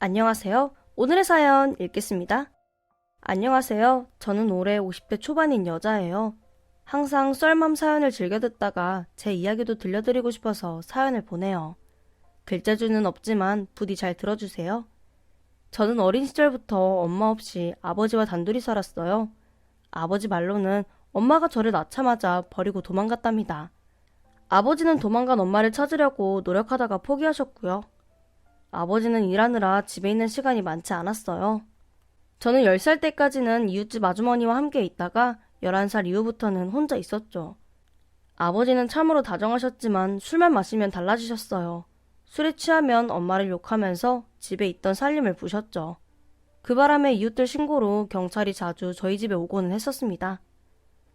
안녕하세요. 오늘의 사연 읽겠습니다. 안녕하세요. 저는 올해 50대 초반인 여자예요. 항상 썰맘 사연을 즐겨 듣다가 제 이야기도 들려드리고 싶어서 사연을 보내요. 글재주는 없지만 부디 잘 들어주세요. 저는 어린 시절부터 엄마 없이 아버지와 단둘이 살았어요. 아버지 말로는 엄마가 저를 낳자마자 버리고 도망갔답니다. 아버지는 도망간 엄마를 찾으려고 노력하다가 포기하셨고요. 아버지는 일하느라 집에 있는 시간이 많지 않았어요. 저는 10살 때까지는 이웃집 아주머니와 함께 있다가 11살 이후부터는 혼자 있었죠. 아버지는 참으로 다정하셨지만 술만 마시면 달라지셨어요. 술에 취하면 엄마를 욕하면서 집에 있던 살림을 부셨죠. 그 바람에 이웃들 신고로 경찰이 자주 저희 집에 오고는 했었습니다.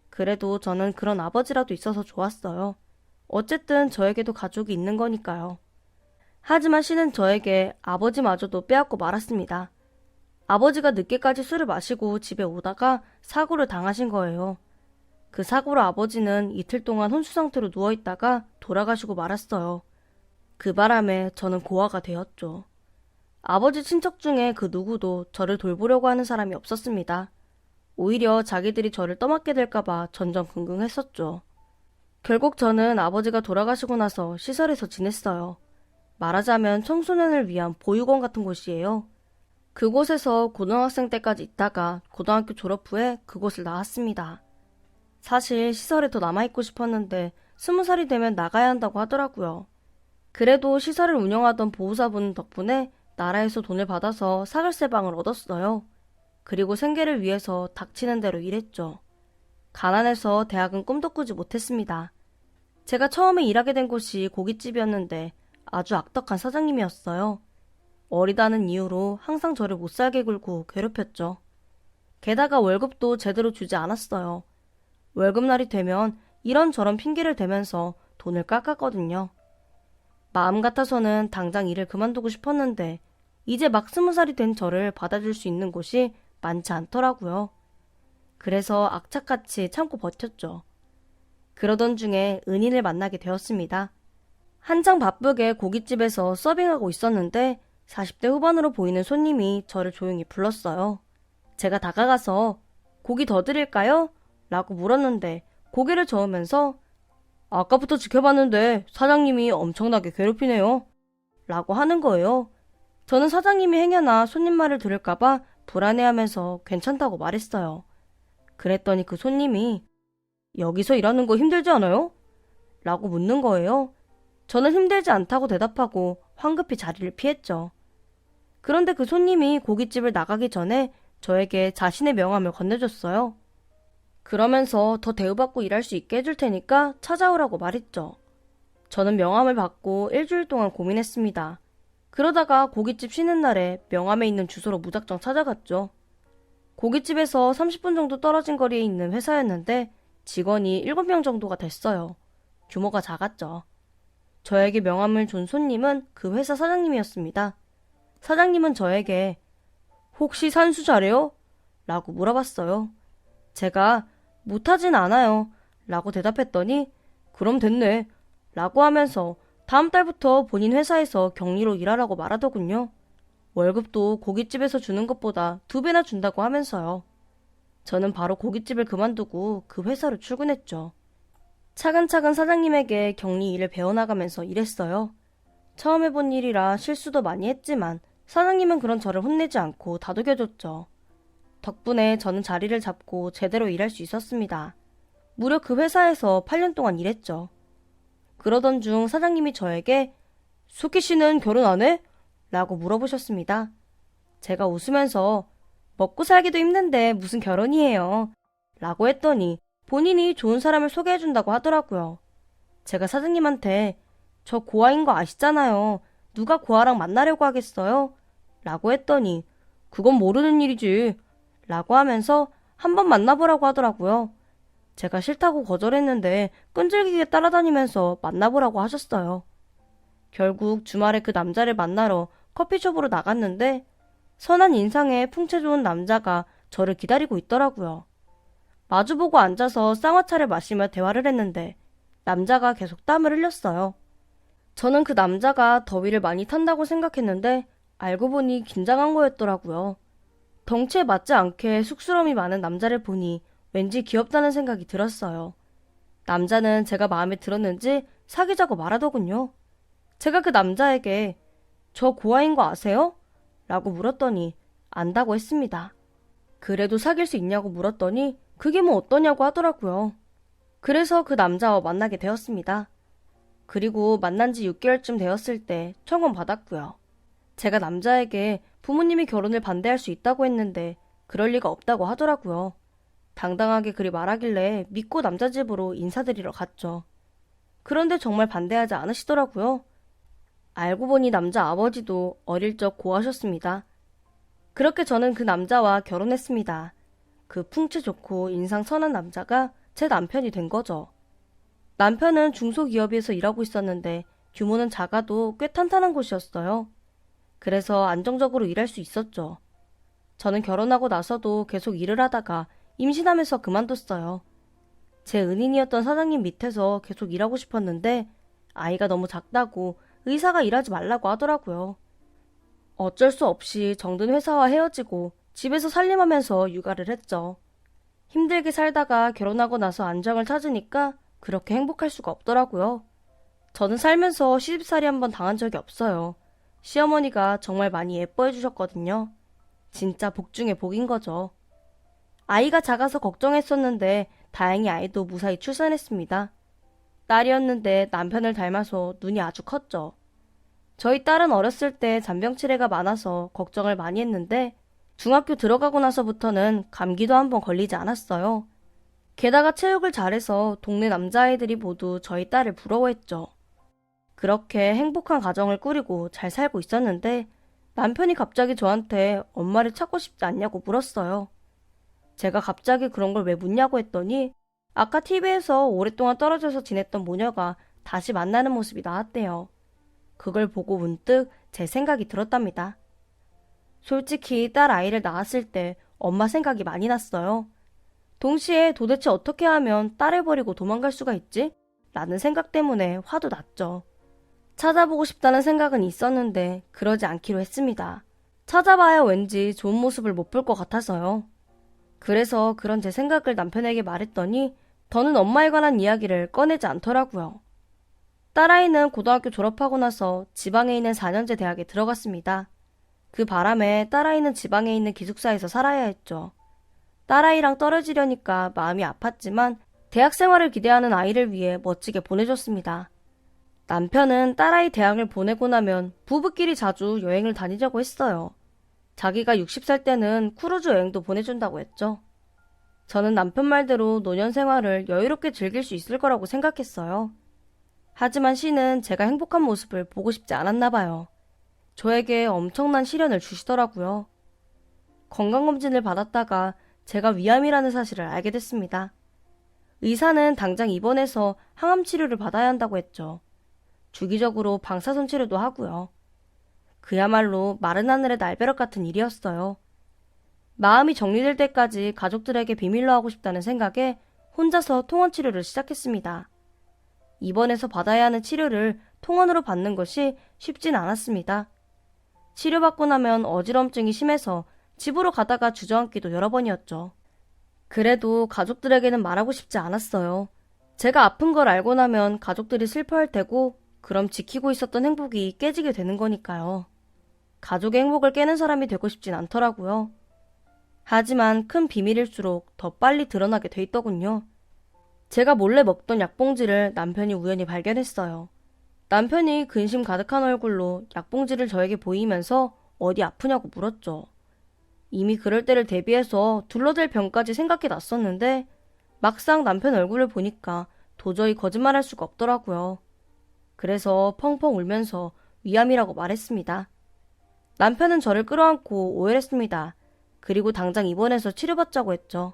그래도 저는 그런 아버지라도 있어서 좋았어요. 어쨌든 저에게도 가족이 있는 거니까요. 하지만 씨는 저에게 아버지마저도 빼앗고 말았습니다. 아버지가 늦게까지 술을 마시고 집에 오다가 사고를 당하신 거예요. 그 사고로 아버지는 이틀 동안 혼수 상태로 누워있다가 돌아가시고 말았어요. 그 바람에 저는 고아가 되었죠. 아버지 친척 중에 그 누구도 저를 돌보려고 하는 사람이 없었습니다. 오히려 자기들이 저를 떠맡게 될까봐 전전긍긍했었죠. 결국 저는 아버지가 돌아가시고 나서 시설에서 지냈어요. 말하자면 청소년을 위한 보육원 같은 곳이에요. 그곳에서 고등학생 때까지 있다가 고등학교 졸업 후에 그곳을 나왔습니다. 사실 시설에 더 남아있고 싶었는데 20살이 되면 나가야 한다고 하더라고요. 그래도 시설을 운영하던 보호사분 덕분에 나라에서 돈을 받아서 사글세 방을 얻었어요. 그리고 생계를 위해서 닥치는 대로 일했죠. 가난해서 대학은 꿈도 꾸지 못했습니다. 제가 처음에 일하게 된 곳이 고깃집이었는데 아주 악덕한 사장님이었어요. 어리다는 이유로 항상 저를 못살게 굴고 괴롭혔죠. 게다가 월급도 제대로 주지 않았어요. 월급날이 되면 이런저런 핑계를 대면서 돈을 깎았거든요. 마음 같아서는 당장 일을 그만두고 싶었는데 이제 막 20살이 된 저를 받아줄 수 있는 곳이 많지 않더라고요. 그래서 악착같이 참고 버텼죠. 그러던 중에 은인을 만나게 되었습니다. 한창 바쁘게 고깃집에서 서빙하고 있었는데 40대 후반으로 보이는 손님이 저를 조용히 불렀어요. 제가 다가가서 고기 더 드릴까요? 라고 물었는데 고개를 저으면서 아까부터 지켜봤는데 사장님이 엄청나게 괴롭히네요. 라고 하는 거예요. 저는 사장님이 행여나 손님 말을 들을까봐 불안해하면서 괜찮다고 말했어요. 그랬더니 그 손님이 여기서 일하는 거 힘들지 않아요? 라고 묻는 거예요. 저는 힘들지 않다고 대답하고 황급히 자리를 피했죠. 그런데 그 손님이 고깃집을 나가기 전에 저에게 자신의 명함을 건네줬어요. 그러면서 더 대우받고 일할 수 있게 해줄 테니까 찾아오라고 말했죠. 저는 명함을 받고 일주일 동안 고민했습니다. 그러다가 고깃집 쉬는 날에 명함에 있는 주소로 무작정 찾아갔죠. 고깃집에서 30분 정도 떨어진 거리에 있는 회사였는데 직원이 7명 정도가 됐어요. 규모가 작았죠. 저에게 명함을 준 손님은 그 회사 사장님이었습니다. 사장님은 저에게 혹시 산수 잘해요? 라고 물어봤어요. 제가 못하진 않아요. 라고 대답했더니 그럼 됐네. 라고 하면서 다음 달부터 본인 회사에서 격리로 일하라고 말하더군요. 월급도 고깃집에서 주는 것보다 2배나 준다고 하면서요. 저는 바로 고깃집을 그만두고 그 회사로 출근했죠. 차근차근 사장님에게 격리 일을 배워나가면서 일했어요. 처음 해본 일이라 실수도 많이 했지만 사장님은 그런 저를 혼내지 않고 다독여줬죠. 덕분에 저는 자리를 잡고 제대로 일할 수 있었습니다. 무려 그 회사에서 8년 동안 일했죠. 그러던 중 사장님이 저에게 수키 씨는 결혼 안 해? 라고 물어보셨습니다. 제가 웃으면서 먹고 살기도 힘든데 무슨 결혼이에요. 라고 했더니 본인이 좋은 사람을 소개해준다고 하더라고요. 제가 사장님한테 저 고아인 거 아시잖아요. 누가 고아랑 만나려고 하겠어요? 라고 했더니 그건 모르는 일이지. 라고 하면서 한번 만나보라고 하더라고요. 제가 싫다고 거절했는데 끈질기게 따라다니면서 만나보라고 하셨어요. 결국 주말에 그 남자를 만나러 커피숍으로 나갔는데 선한 인상에 풍채 좋은 남자가 저를 기다리고 있더라고요. 마주보고 앉아서 쌍화차를 마시며 대화를 했는데 남자가 계속 땀을 흘렸어요. 저는 그 남자가 더위를 많이 탄다고 생각했는데 알고 보니 긴장한 거였더라고요. 덩치에 맞지 않게 쑥스러움이 많은 남자를 보니 왠지 귀엽다는 생각이 들었어요. 남자는 제가 마음에 들었는지 사귀자고 말하더군요. 제가 그 남자에게 저 고아인 거 아세요? 라고 물었더니 안다고 했습니다. 그래도 사귈 수 있냐고 물었더니 그게 뭐 어떠냐고 하더라고요. 그래서 그 남자와 만나게 되었습니다. 그리고 만난 지 6개월쯤 되었을 때 청혼 받았고요. 제가 남자에게 부모님이 결혼을 반대할 수 있다고 했는데 그럴 리가 없다고 하더라고요. 당당하게 그리 말하길래 믿고 남자 집으로 인사드리러 갔죠. 그런데 정말 반대하지 않으시더라고요. 알고 보니 남자 아버지도 어릴 적 고하셨습니다. 그렇게 저는 그 남자와 결혼했습니다. 그 풍채 좋고 인상 선한 남자가 제 남편이 된 거죠. 남편은 중소기업에서 일하고 있었는데 규모는 작아도 꽤 탄탄한 곳이었어요. 그래서 안정적으로 일할 수 있었죠. 저는 결혼하고 나서도 계속 일을 하다가 임신하면서 그만뒀어요. 제 은인이었던 사장님 밑에서 계속 일하고 싶었는데 아이가 너무 작다고 의사가 일하지 말라고 하더라고요. 어쩔 수 없이 정든 회사와 헤어지고 집에서 살림하면서 육아를 했죠. 힘들게 살다가 결혼하고 나서 안정을 찾으니까 그렇게 행복할 수가 없더라고요. 저는 살면서 시집살이 한번 당한 적이 없어요. 시어머니가 정말 많이 예뻐해 주셨거든요. 진짜 복 중에 복인 거죠. 아이가 작아서 걱정했었는데 다행히 아이도 무사히 출산했습니다. 딸이었는데 남편을 닮아서 눈이 아주 컸죠. 저희 딸은 어렸을 때 잔병치레가 많아서 걱정을 많이 했는데 중학교 들어가고 나서부터는 감기도 한번 걸리지 않았어요. 게다가 체육을 잘해서 동네 남자아이들이 모두 저희 딸을 부러워했죠. 그렇게 행복한 가정을 꾸리고 잘 살고 있었는데 남편이 갑자기 저한테 엄마를 찾고 싶지 않냐고 물었어요. 제가 갑자기 그런 걸 왜 묻냐고 했더니 아까 TV에서 오랫동안 떨어져서 지냈던 모녀가 다시 만나는 모습이 나왔대요. 그걸 보고 문득 제 생각이 들었답니다. 솔직히 딸 아이를 낳았을 때 엄마 생각이 많이 났어요. 동시에 도대체 어떻게 하면 딸을 버리고 도망갈 수가 있지? 라는 생각 때문에 화도 났죠. 찾아보고 싶다는 생각은 있었는데 그러지 않기로 했습니다. 찾아봐야 왠지 좋은 모습을 못 볼 것 같아서요. 그래서 그런 제 생각을 남편에게 말했더니 더는 엄마에 관한 이야기를 꺼내지 않더라고요. 딸아이는 고등학교 졸업하고 나서 지방에 있는 4년제 대학에 들어갔습니다. 그 바람에 딸아이는 지방에 있는 기숙사에서 살아야 했죠. 딸아이랑 떨어지려니까 마음이 아팠지만 대학 생활을 기대하는 아이를 위해 멋지게 보내줬습니다. 남편은 딸아이 대학을 보내고 나면 부부끼리 자주 여행을 다니자고 했어요. 자기가 60살 때는 크루즈 여행도 보내준다고 했죠. 저는 남편 말대로 노년 생활을 여유롭게 즐길 수 있을 거라고 생각했어요. 하지만 씨는 제가 행복한 모습을 보고 싶지 않았나 봐요. 저에게 엄청난 시련을 주시더라고요. 건강검진을 받았다가 제가 위암이라는 사실을 알게 됐습니다. 의사는 당장 입원해서 항암 치료를 받아야 한다고 했죠. 주기적으로 방사선 치료도 하고요. 그야말로 마른 하늘의 날벼락 같은 일이었어요. 마음이 정리될 때까지 가족들에게 비밀로 하고 싶다는 생각에 혼자서 통원 치료를 시작했습니다. 입원해서 받아야 하는 치료를 통원으로 받는 것이 쉽진 않았습니다. 치료받고 나면 어지럼증이 심해서 집으로 가다가 주저앉기도 여러 번이었죠. 그래도 가족들에게는 말하고 싶지 않았어요. 제가 아픈 걸 알고 나면 가족들이 슬퍼할 테고 그럼 지키고 있었던 행복이 깨지게 되는 거니까요. 가족의 행복을 깨는 사람이 되고 싶진 않더라고요. 하지만 큰 비밀일수록 더 빨리 드러나게 돼 있더군요. 제가 몰래 먹던 약봉지를 남편이 우연히 발견했어요. 남편이 근심 가득한 얼굴로 약봉지를 저에게 보이면서 어디 아프냐고 물었죠. 이미 그럴 때를 대비해서 둘러댈 병까지 생각해 놨었는데 막상 남편 얼굴을 보니까 도저히 거짓말할 수가 없더라고요. 그래서 펑펑 울면서 위암이라고 말했습니다. 남편은 저를 끌어안고 오열했습니다. 그리고 당장 입원해서 치료받자고 했죠.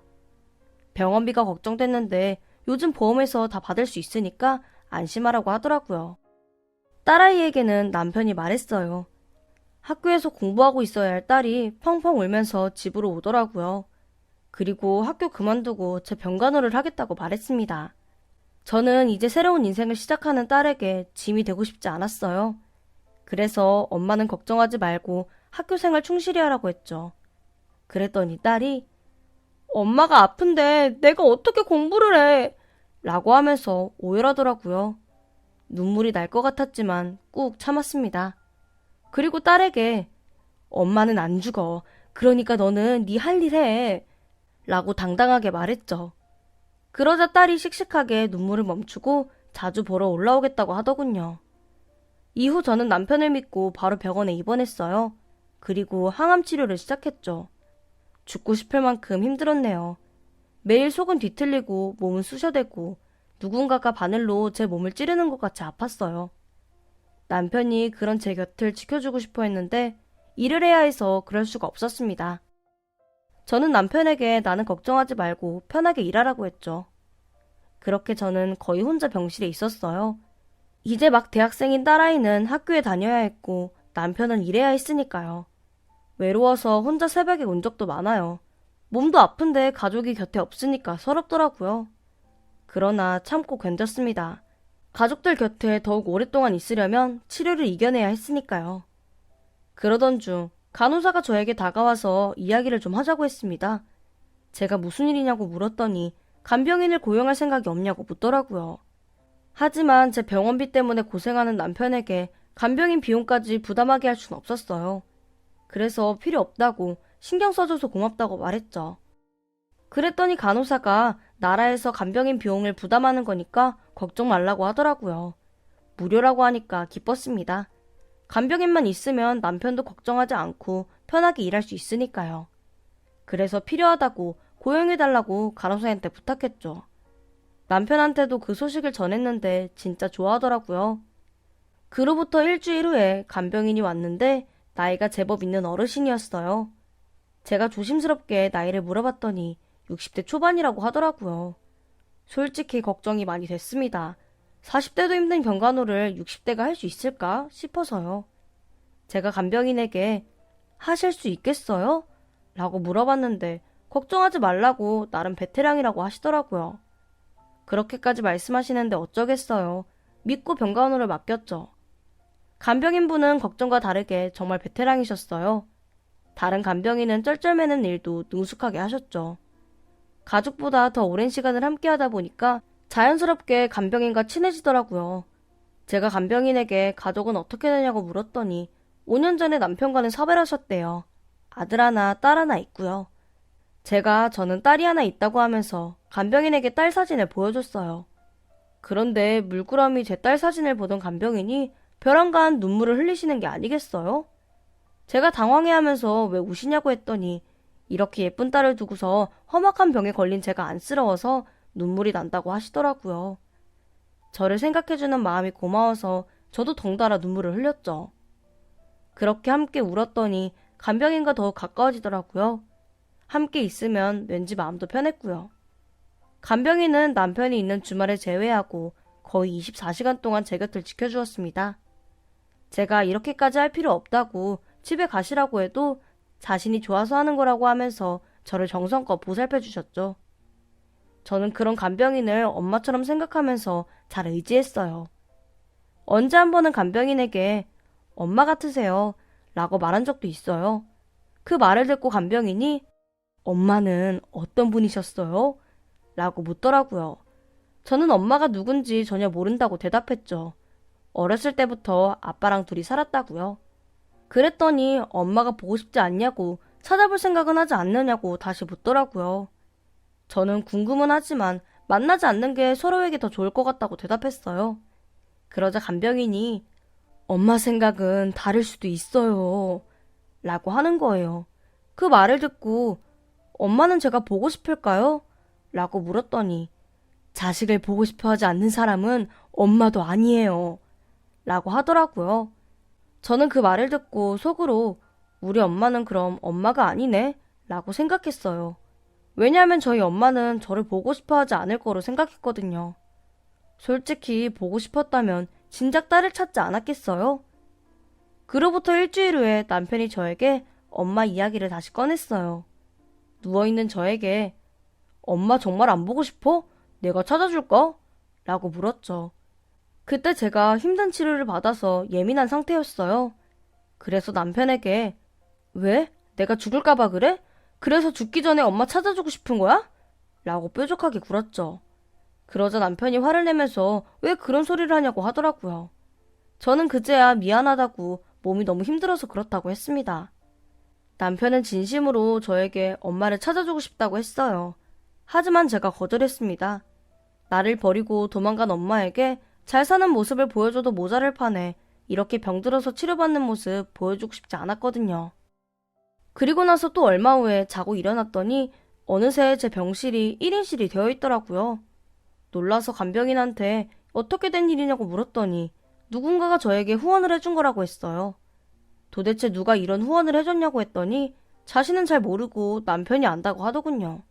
병원비가 걱정됐는데 요즘 보험에서 다 받을 수 있으니까 안심하라고 하더라고요. 딸아이에게는 남편이 말했어요. 학교에서 공부하고 있어야 할 딸이 펑펑 울면서 집으로 오더라고요. 그리고 학교 그만두고 제 병간호를 하겠다고 말했습니다. 저는 이제 새로운 인생을 시작하는 딸에게 짐이 되고 싶지 않았어요. 그래서 엄마는 걱정하지 말고 학교 생활 충실히 하라고 했죠. 그랬더니 딸이 엄마가 아픈데 내가 어떻게 공부를 해? 라고 하면서 오열하더라고요. 눈물이 날 것 같았지만 꾹 참았습니다. 그리고 딸에게 엄마는 안 죽어. 그러니까 너는 네 할 일 해. 라고 당당하게 말했죠. 그러자 딸이 씩씩하게 눈물을 멈추고 자주 보러 올라오겠다고 하더군요. 이후 저는 남편을 믿고 바로 병원에 입원했어요. 그리고 항암 치료를 시작했죠. 죽고 싶을 만큼 힘들었네요. 매일 속은 뒤틀리고 몸은 쑤셔대고 누군가가 바늘로 제 몸을 찌르는 것 같이 아팠어요. 남편이 그런 제 곁을 지켜주고 싶어 했는데 일을 해야 해서 그럴 수가 없었습니다. 저는 남편에게 나는 걱정하지 말고 편하게 일하라고 했죠. 그렇게 저는 거의 혼자 병실에 있었어요. 이제 막 대학생인 딸아이는 학교에 다녀야 했고 남편은 일해야 했으니까요. 외로워서 혼자 새벽에 온 적도 많아요. 몸도 아픈데 가족이 곁에 없으니까 서럽더라고요. 그러나 참고 견뎠습니다. 가족들 곁에 더욱 오랫동안 있으려면 치료를 이겨내야 했으니까요. 그러던 중 간호사가 저에게 다가와서 이야기를 좀 하자고 했습니다. 제가 무슨 일이냐고 물었더니 간병인을 고용할 생각이 없냐고 묻더라고요. 하지만 제 병원비 때문에 고생하는 남편에게 간병인 비용까지 부담하게 할 순 없었어요. 그래서 필요 없다고 신경 써줘서 고맙다고 말했죠. 그랬더니 간호사가 나라에서 간병인 비용을 부담하는 거니까 걱정 말라고 하더라고요. 무료라고 하니까 기뻤습니다. 간병인만 있으면 남편도 걱정하지 않고 편하게 일할 수 있으니까요. 그래서 필요하다고 고용해달라고 간호사한테 부탁했죠. 남편한테도 그 소식을 전했는데 진짜 좋아하더라고요. 그로부터 일주일 후에 간병인이 왔는데 나이가 제법 있는 어르신이었어요. 제가 조심스럽게 나이를 물어봤더니 60대 초반이라고 하더라고요. 솔직히 걱정이 많이 됐습니다. 40대도 힘든 병간호를 60대가 할 수 있을까 싶어서요. 제가 간병인에게 하실 수 있겠어요? 라고 물어봤는데 걱정하지 말라고 나름 베테랑이라고 하시더라고요. 그렇게까지 말씀하시는데 어쩌겠어요. 믿고 병간호를 맡겼죠. 간병인분은 걱정과 다르게 정말 베테랑이셨어요. 다른 간병인은 쩔쩔매는 일도 능숙하게 하셨죠. 가족보다 더 오랜 시간을 함께 하다 보니까 자연스럽게 간병인과 친해지더라고요. 제가 간병인에게 가족은 어떻게 되냐고 물었더니 5년 전에 남편과는 사별하셨대요. 아들 하나, 딸 하나 있고요. 저는 딸이 하나 있다고 하면서 간병인에게 딸 사진을 보여줬어요. 그런데 물끄러미 제 딸 사진을 보던 간병인이 벼랑간 눈물을 흘리시는 게 아니겠어요? 제가 당황해하면서 왜 우시냐고 했더니 이렇게 예쁜 딸을 두고서 험악한 병에 걸린 제가 안쓰러워서 눈물이 난다고 하시더라고요. 저를 생각해주는 마음이 고마워서 저도 덩달아 눈물을 흘렸죠. 그렇게 함께 울었더니 간병인과 더욱 가까워지더라고요. 함께 있으면 왠지 마음도 편했고요. 간병인은 남편이 있는 주말을 제외하고 거의 24시간 동안 제 곁을 지켜주었습니다. 제가 이렇게까지 할 필요 없다고 집에 가시라고 해도 자신이 좋아서 하는 거라고 하면서 저를 정성껏 보살펴 주셨죠. 저는 그런 간병인을 엄마처럼 생각하면서 잘 의지했어요. 언제 한 번은 간병인에게 엄마 같으세요 라고 말한 적도 있어요. 그 말을 듣고 간병인이 엄마는 어떤 분이셨어요? 라고 묻더라고요. 저는 엄마가 누군지 전혀 모른다고 대답했죠. 어렸을 때부터 아빠랑 둘이 살았다고요. 그랬더니 엄마가 보고 싶지 않냐고 찾아볼 생각은 하지 않느냐고 다시 묻더라고요. 저는 궁금은 하지만 만나지 않는 게 서로에게 더 좋을 것 같다고 대답했어요. 그러자 간병인이 엄마 생각은 다를 수도 있어요 라고 하는 거예요. 그 말을 듣고 엄마는 제가 보고 싶을까요? 라고 물었더니 자식을 보고 싶어 하지 않는 사람은 엄마도 아니에요 라고 하더라고요. 저는 그 말을 듣고 속으로 우리 엄마는 그럼 엄마가 아니네 라고 생각했어요. 왜냐하면 저희 엄마는 저를 보고 싶어 하지 않을 거로 생각했거든요. 솔직히 보고 싶었다면 진작 딸을 찾지 않았겠어요? 그로부터 일주일 후에 남편이 저에게 엄마 이야기를 다시 꺼냈어요. 누워있는 저에게 엄마 정말 안 보고 싶어? 내가 찾아줄까? 라고 물었죠. 그때 제가 힘든 치료를 받아서 예민한 상태였어요. 그래서 남편에게 왜? 내가 죽을까봐 그래? 그래서 죽기 전에 엄마 찾아주고 싶은 거야? 라고 뾰족하게 굴었죠. 그러자 남편이 화를 내면서 왜 그런 소리를 하냐고 하더라고요. 저는 그제야 미안하다고 몸이 너무 힘들어서 그렇다고 했습니다. 남편은 진심으로 저에게 엄마를 찾아주고 싶다고 했어요. 하지만 제가 거절했습니다. 나를 버리고 도망간 엄마에게 잘 사는 모습을 보여줘도 모자랄 판에 이렇게 병들어서 치료받는 모습 보여주고 싶지 않았거든요. 그리고 나서 또 얼마 후에 자고 일어났더니 어느새 제 병실이 1인실이 되어 있더라고요. 놀라서 간병인한테 어떻게 된 일이냐고 물었더니 누군가가 저에게 후원을 해준 거라고 했어요. 도대체 누가 이런 후원을 해줬냐고 했더니 자신은 잘 모르고 남편이 안다고 하더군요.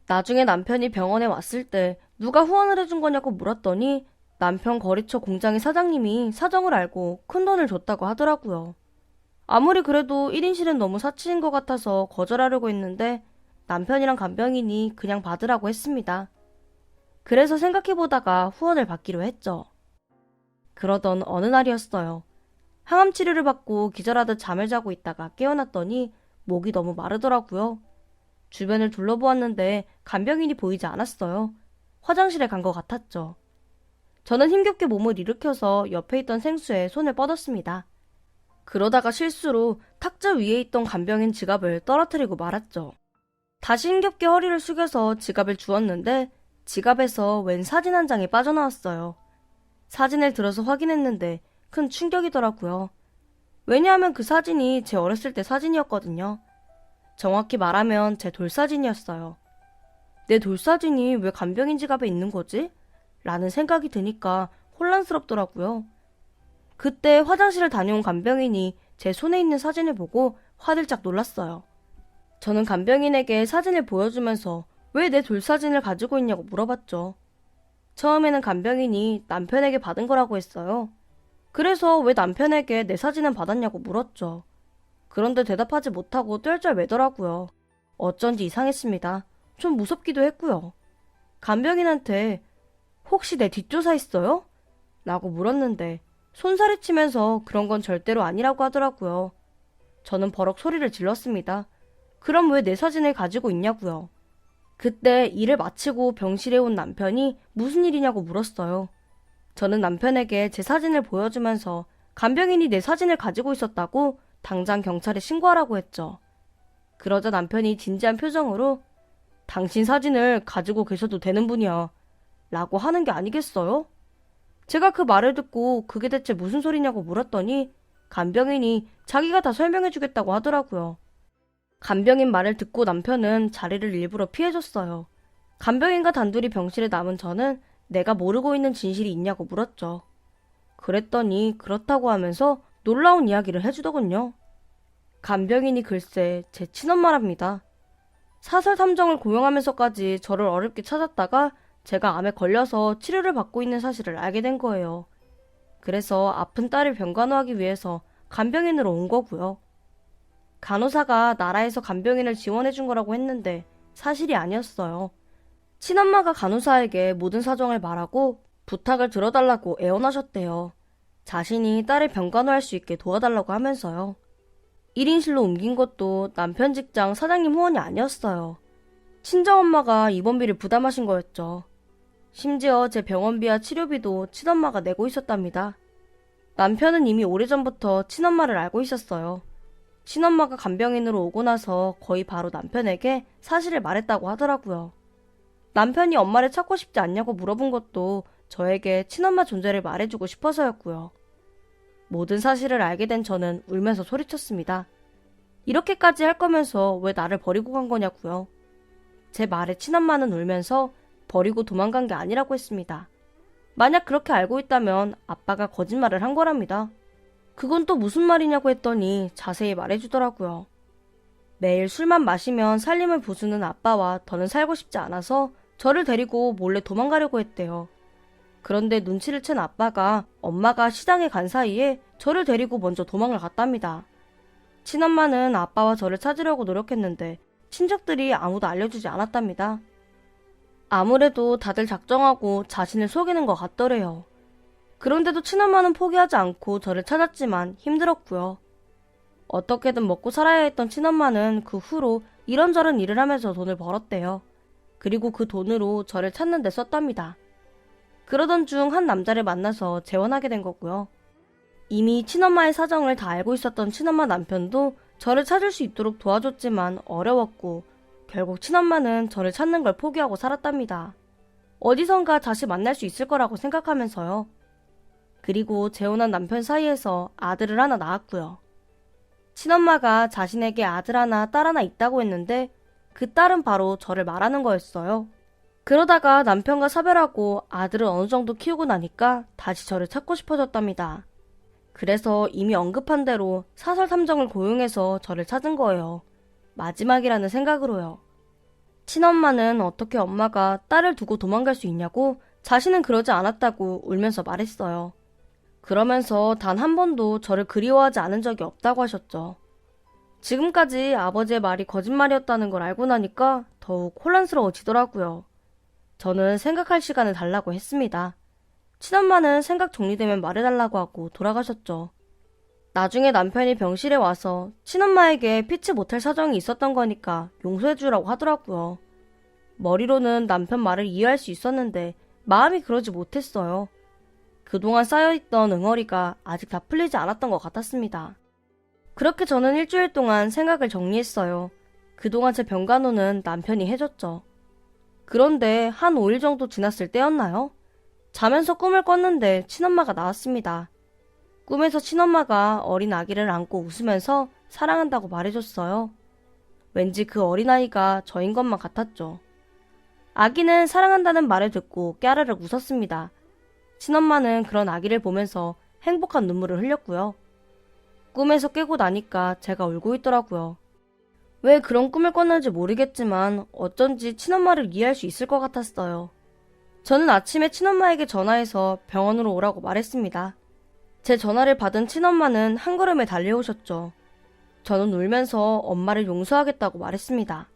나중에 남편이 병원에 왔을 때 누가 후원을 해준 거냐고 물었더니 남편 거래처 공장의 사장님이 사정을 알고 큰 돈을 줬다고 하더라고요. 아무리 그래도 1인실은 너무 사치인 것 같아서 거절하려고 했는데 남편이랑 간병인이 그냥 받으라고 했습니다. 그래서 생각해보다가 후원을 받기로 했죠. 그러던 어느 날이었어요. 항암 치료를 받고 기절하듯 잠을 자고 있다가 깨어났더니 목이 너무 마르더라고요. 주변을 둘러보았는데 간병인이 보이지 않았어요. 화장실에 간 것 같았죠. 저는 힘겹게 몸을 일으켜서 옆에 있던 생수에 손을 뻗었습니다. 그러다가 실수로 탁자 위에 있던 간병인 지갑을 떨어뜨리고 말았죠. 다시 힘겹게 허리를 숙여서 지갑을 주웠는데 지갑에서 웬 사진 한 장이 빠져나왔어요. 사진을 들어서 확인했는데 큰 충격이더라고요. 왜냐하면 그 사진이 제 어렸을 때 사진이었거든요. 정확히 말하면 제 돌사진이었어요. 내 돌사진이 왜 간병인 지갑에 있는 거지? 라는 생각이 드니까 혼란스럽더라고요. 그때 화장실을 다녀온 간병인이 제 손에 있는 사진을 보고 화들짝 놀랐어요. 저는 간병인에게 사진을 보여주면서 왜 내 돌사진을 가지고 있냐고 물어봤죠. 처음에는 간병인이 남편에게 받은 거라고 했어요. 그래서 왜 남편에게 내 사진은 받았냐고 물었죠. 그런데 대답하지 못하고 떫쩔매더라고요. 어쩐지 이상했습니다. 좀 무섭기도 했고요. 간병인한테 혹시 내 뒷조사했어요? 라고 물었는데 손살이 치면서 그런 건 절대로 아니라고 하더라고요. 저는 버럭 소리를 질렀습니다. 그럼 왜 내 사진을 가지고 있냐고요. 그때 일을 마치고 병실에 온 남편이 무슨 일이냐고 물었어요. 저는 남편에게 제 사진을 보여주면서 간병인이 내 사진을 가지고 있었다고 당장 경찰에 신고하라고 했죠. 그러자 남편이 진지한 표정으로 당신 사진을 가지고 계셔도 되는 분이야 라고 하는 게 아니겠어요? 제가 그 말을 듣고 그게 대체 무슨 소리냐고 물었더니 간병인이 자기가 다 설명해주겠다고 하더라고요. 간병인 말을 듣고 남편은 자리를 일부러 피해줬어요. 간병인과 단둘이 병실에 남은 저는 내가 모르고 있는 진실이 있냐고 물었죠. 그랬더니 그렇다고 하면서 놀라운 이야기를 해주더군요. 간병인이 글쎄 제 친엄마랍니다. 사설 탐정을 고용하면서까지 저를 어렵게 찾았다가 제가 암에 걸려서 치료를 받고 있는 사실을 알게 된 거예요. 그래서 아픈 딸을 병간호하기 위해서 간병인으로 온 거고요. 간호사가 나라에서 간병인을 지원해준 거라고 했는데 사실이 아니었어요. 친엄마가 간호사에게 모든 사정을 말하고 부탁을 들어달라고 애원하셨대요. 자신이 딸을 병간호할 수 있게 도와달라고 하면서요. 1인실로 옮긴 것도 남편 직장 사장님 후원이 아니었어요. 친정엄마가 입원비를 부담하신 거였죠. 심지어 제 병원비와 치료비도 친엄마가 내고 있었답니다. 남편은 이미 오래전부터 친엄마를 알고 있었어요. 친엄마가 간병인으로 오고 나서 거의 바로 남편에게 사실을 말했다고 하더라고요. 남편이 엄마를 찾고 싶지 않냐고 물어본 것도 저에게 친엄마 존재를 말해주고 싶어서였고요. 모든 사실을 알게 된 저는 울면서 소리쳤습니다. 이렇게까지 할 거면서 왜 나를 버리고 간 거냐고요. 제 말에 친엄마는 울면서 버리고 도망간 게 아니라고 했습니다. 만약 그렇게 알고 있다면 아빠가 거짓말을 한 거랍니다. 그건 또 무슨 말이냐고 했더니 자세히 말해주더라고요. 매일 술만 마시면 살림을 부수는 아빠와 더는 살고 싶지 않아서 저를 데리고 몰래 도망가려고 했대요. 그런데 눈치를 챈 아빠가 엄마가 시장에 간 사이에 저를 데리고 먼저 도망을 갔답니다. 친엄마는 아빠와 저를 찾으려고 노력했는데 친척들이 아무도 알려주지 않았답니다. 아무래도 다들 작정하고 자신을 속이는 것 같더래요. 그런데도 친엄마는 포기하지 않고 저를 찾았지만 힘들었고요. 어떻게든 먹고 살아야 했던 친엄마는 그 후로 이런저런 일을 하면서 돈을 벌었대요. 그리고 그 돈으로 저를 찾는 데 썼답니다. 그러던 중 한 남자를 만나서 재혼하게 된 거고요. 이미 친엄마의 사정을 다 알고 있었던 친엄마 남편도 저를 찾을 수 있도록 도와줬지만 어려웠고 결국 친엄마는 저를 찾는 걸 포기하고 살았답니다. 어디선가 다시 만날 수 있을 거라고 생각하면서요. 그리고 재혼한 남편 사이에서 아들을 하나 낳았고요. 친엄마가 자신에게 아들 하나, 딸 하나 있다고 했는데 그 딸은 바로 저를 말하는 거였어요. 그러다가 남편과 사별하고 아들을 어느 정도 키우고 나니까 다시 저를 찾고 싶어졌답니다. 그래서 이미 언급한 대로 사설 탐정을 고용해서 저를 찾은 거예요. 마지막이라는 생각으로요. 친엄마는 어떻게 엄마가 딸을 두고 도망갈 수 있냐고 자신은 그러지 않았다고 울면서 말했어요. 그러면서 단 한 번도 저를 그리워하지 않은 적이 없다고 하셨죠. 지금까지 아버지의 말이 거짓말이었다는 걸 알고 나니까 더욱 혼란스러워지더라고요. 저는 생각할 시간을 달라고 했습니다. 친엄마는 생각 정리되면 말해달라고 하고 돌아가셨죠. 나중에 남편이 병실에 와서 친엄마에게 피치 못할 사정이 있었던 거니까 용서해주라고 하더라고요. 머리로는 남편 말을 이해할 수 있었는데 마음이 그러지 못했어요. 그동안 쌓여있던 응어리가 아직 다 풀리지 않았던 것 같았습니다. 그렇게 저는 일주일 동안 생각을 정리했어요. 그동안 제 병간호는 남편이 해줬죠. 그런데 한 5일 정도 지났을 때였나요? 자면서 꿈을 꿨는데 친엄마가 나왔습니다. 꿈에서 친엄마가 어린 아기를 안고 웃으면서 사랑한다고 말해줬어요. 왠지 그 어린아이가 저인 것만 같았죠. 아기는 사랑한다는 말을 듣고 깨르륵 웃었습니다. 친엄마는 그런 아기를 보면서 행복한 눈물을 흘렸고요. 꿈에서 깨고 나니까 제가 울고 있더라고요. 왜 그런 꿈을 꿨는지 모르겠지만 어쩐지 친엄마를 이해할 수 있을 것 같았어요. 저는 아침에 친엄마에게 전화해서 병원으로 오라고 말했습니다. 제 전화를 받은 친엄마는 한 걸음에 달려오셨죠. 저는 울면서 엄마를 용서하겠다고 말했습니다.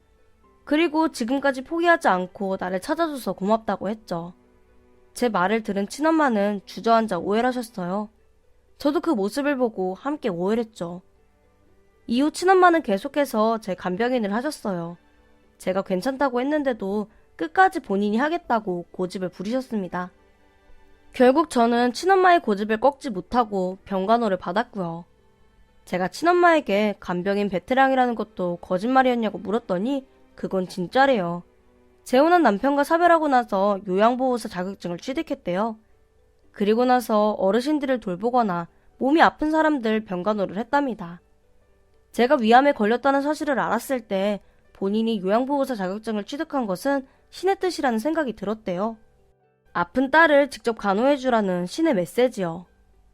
그리고 지금까지 포기하지 않고 나를 찾아줘서 고맙다고 했죠. 제 말을 들은 친엄마는 주저앉아 오해를 하셨어요. 저도 그 모습을 보고 함께 오해를 했죠. 이후 친엄마는 계속해서 제 간병인을 하셨어요. 제가 괜찮다고 했는데도 끝까지 본인이 하겠다고 고집을 부리셨습니다. 결국 저는 친엄마의 고집을 꺾지 못하고 병간호를 받았고요. 제가 친엄마에게 간병인 베테랑이라는 것도 거짓말이었냐고 물었더니 그건 진짜래요. 재혼한 남편과 사별하고 나서 요양보호사 자격증을 취득했대요. 그리고 나서 어르신들을 돌보거나 몸이 아픈 사람들 병간호를 했답니다. 제가 위암에 걸렸다는 사실을 알았을 때 본인이 요양보호사 자격증을 취득한 것은 신의 뜻이라는 생각이 들었대요. 아픈 딸을 직접 간호해주라는 신의 메시지요.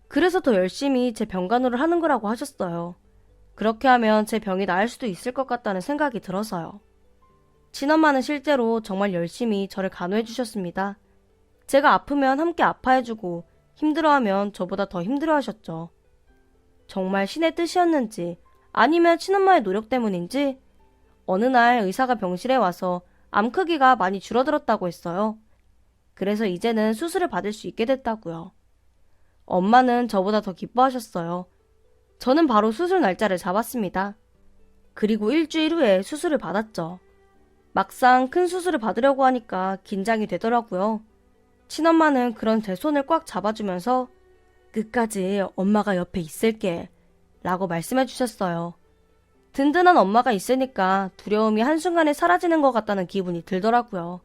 그래서 더 열심히 제 병간호를 하는 거라고 하셨어요. 그렇게 하면 제 병이 나을 수도 있을 것 같다는 생각이 들어서요. 친엄마는 실제로 정말 열심히 저를 간호해 주셨습니다. 제가 아프면 함께 아파해주고 힘들어하면 저보다 더 힘들어하셨죠. 정말 신의 뜻이었는지 아니면 친엄마의 노력 때문인지 어느 날 의사가 병실에 와서 암 크기가 많이 줄어들었다고 했어요. 그래서 이제는 수술을 받을 수 있게 됐다고요. 엄마는 저보다 더 기뻐하셨어요. 저는 바로 수술 날짜를 잡았습니다. 그리고 일주일 후에 수술을 받았죠. 막상 큰 수술을 받으려고 하니까 긴장이 되더라고요. 친엄마는 그런 제 손을 꽉 잡아주면서 끝까지 엄마가 옆에 있을게 라고 말씀해 주셨어요. 든든한 엄마가 있으니까 두려움이 한순간에 사라지는 것 같다는 기분이 들더라고요.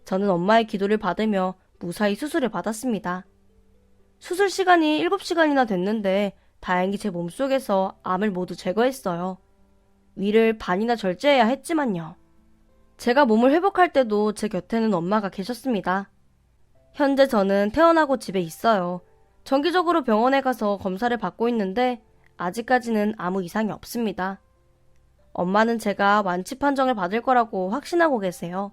저는 엄마의 기도를 받으며 무사히 수술을 받았습니다. 수술 시간이 7시간이나 됐는데 다행히 제 몸속에서 암을 모두 제거했어요. 위를 반이나 절제해야 했지만요. 제가 몸을 회복할 때도 제 곁에는 엄마가 계셨습니다. 현재 저는 퇴원하고 집에 있어요. 정기적으로 병원에 가서 검사를 받고 있는데 아직까지는 아무 이상이 없습니다. 엄마는 제가 완치 판정을 받을 거라고 확신하고 계세요.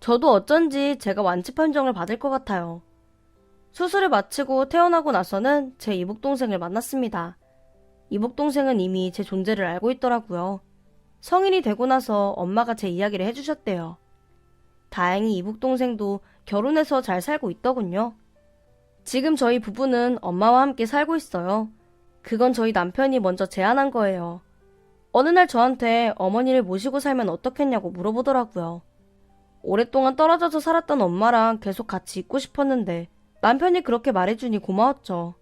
저도 어쩐지 제가 완치 판정을 받을 것 같아요. 수술을 마치고 퇴원하고 나서는 제 이복동생을 만났습니다. 이복동생은 이미 제 존재를 알고 있더라고요. 성인이 되고 나서 엄마가 제 이야기를 해주셨대요. 다행히 이복동생도 결혼해서 잘 살고 있더군요. 지금 저희 부부는 엄마와 함께 살고 있어요. 그건 저희 남편이 먼저 제안한 거예요. 어느 날 저한테 어머니를 모시고 살면 어떻겠냐고 물어보더라고요. 오랫동안 떨어져서 살았던 엄마랑 계속 같이 있고 싶었는데 남편이 그렇게 말해주니 고마웠죠.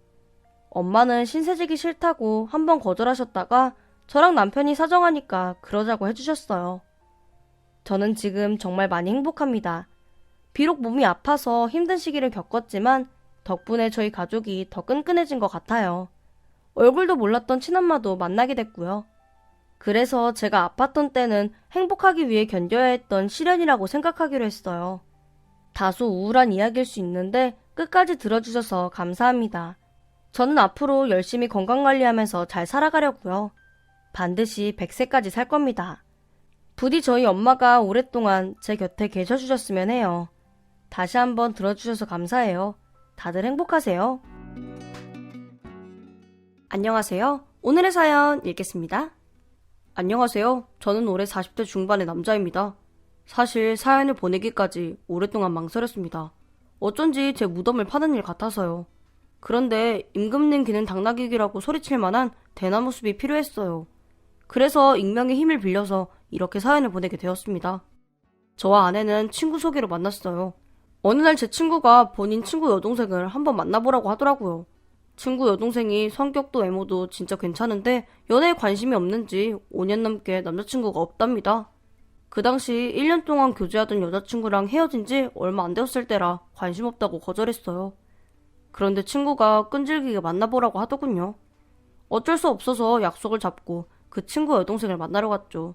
엄마는 신세지기 싫다고 한번 거절하셨다가 저랑 남편이 사정하니까 그러자고 해주셨어요. 저는 지금 정말 많이 행복합니다. 비록 몸이 아파서 힘든 시기를 겪었지만 덕분에 저희 가족이 더 끈끈해진 것 같아요. 얼굴도 몰랐던 친엄마도 만나게 됐고요. 그래서 제가 아팠던 때는 행복하기 위해 견뎌야 했던 시련이라고 생각하기로 했어요. 다소 우울한 이야기일 수 있는데 끝까지 들어주셔서 감사합니다. 저는 앞으로 열심히 건강관리하면서 잘 살아가려고요. 반드시 100세까지 살 겁니다. 부디 저희 엄마가 오랫동안 제 곁에 계셔주셨으면 해요. 다시 한번 들어주셔서 감사해요. 다들 행복하세요. 안녕하세요. 오늘의 사연 읽겠습니다. 안녕하세요. 저는 올해 40대 중반의 남자입니다. 사실 사연을 보내기까지 오랫동안 망설였습니다. 어쩐지 제 무덤을 파는 일 같아서요. 그런데 임금님 귀는 당나귀기라고 소리칠 만한 대나무 숲이 필요했어요. 그래서 익명의 힘을 빌려서 이렇게 사연을 보내게 되었습니다. 저와 아내는 친구 소개로 만났어요. 어느 날 제 친구가 본인 친구 여동생을 한번 만나보라고 하더라고요. 친구 여동생이 성격도 외모도 진짜 괜찮은데 연애에 관심이 없는지 5년 넘게 남자친구가 없답니다. 그 당시 1년 동안 교제하던 여자친구랑 헤어진 지 얼마 안 되었을 때라 관심 없다고 거절했어요. 그런데 친구가 끈질기게 만나보라고 하더군요. 어쩔 수 없어서 약속을 잡고 그 친구 여동생을 만나러 갔죠.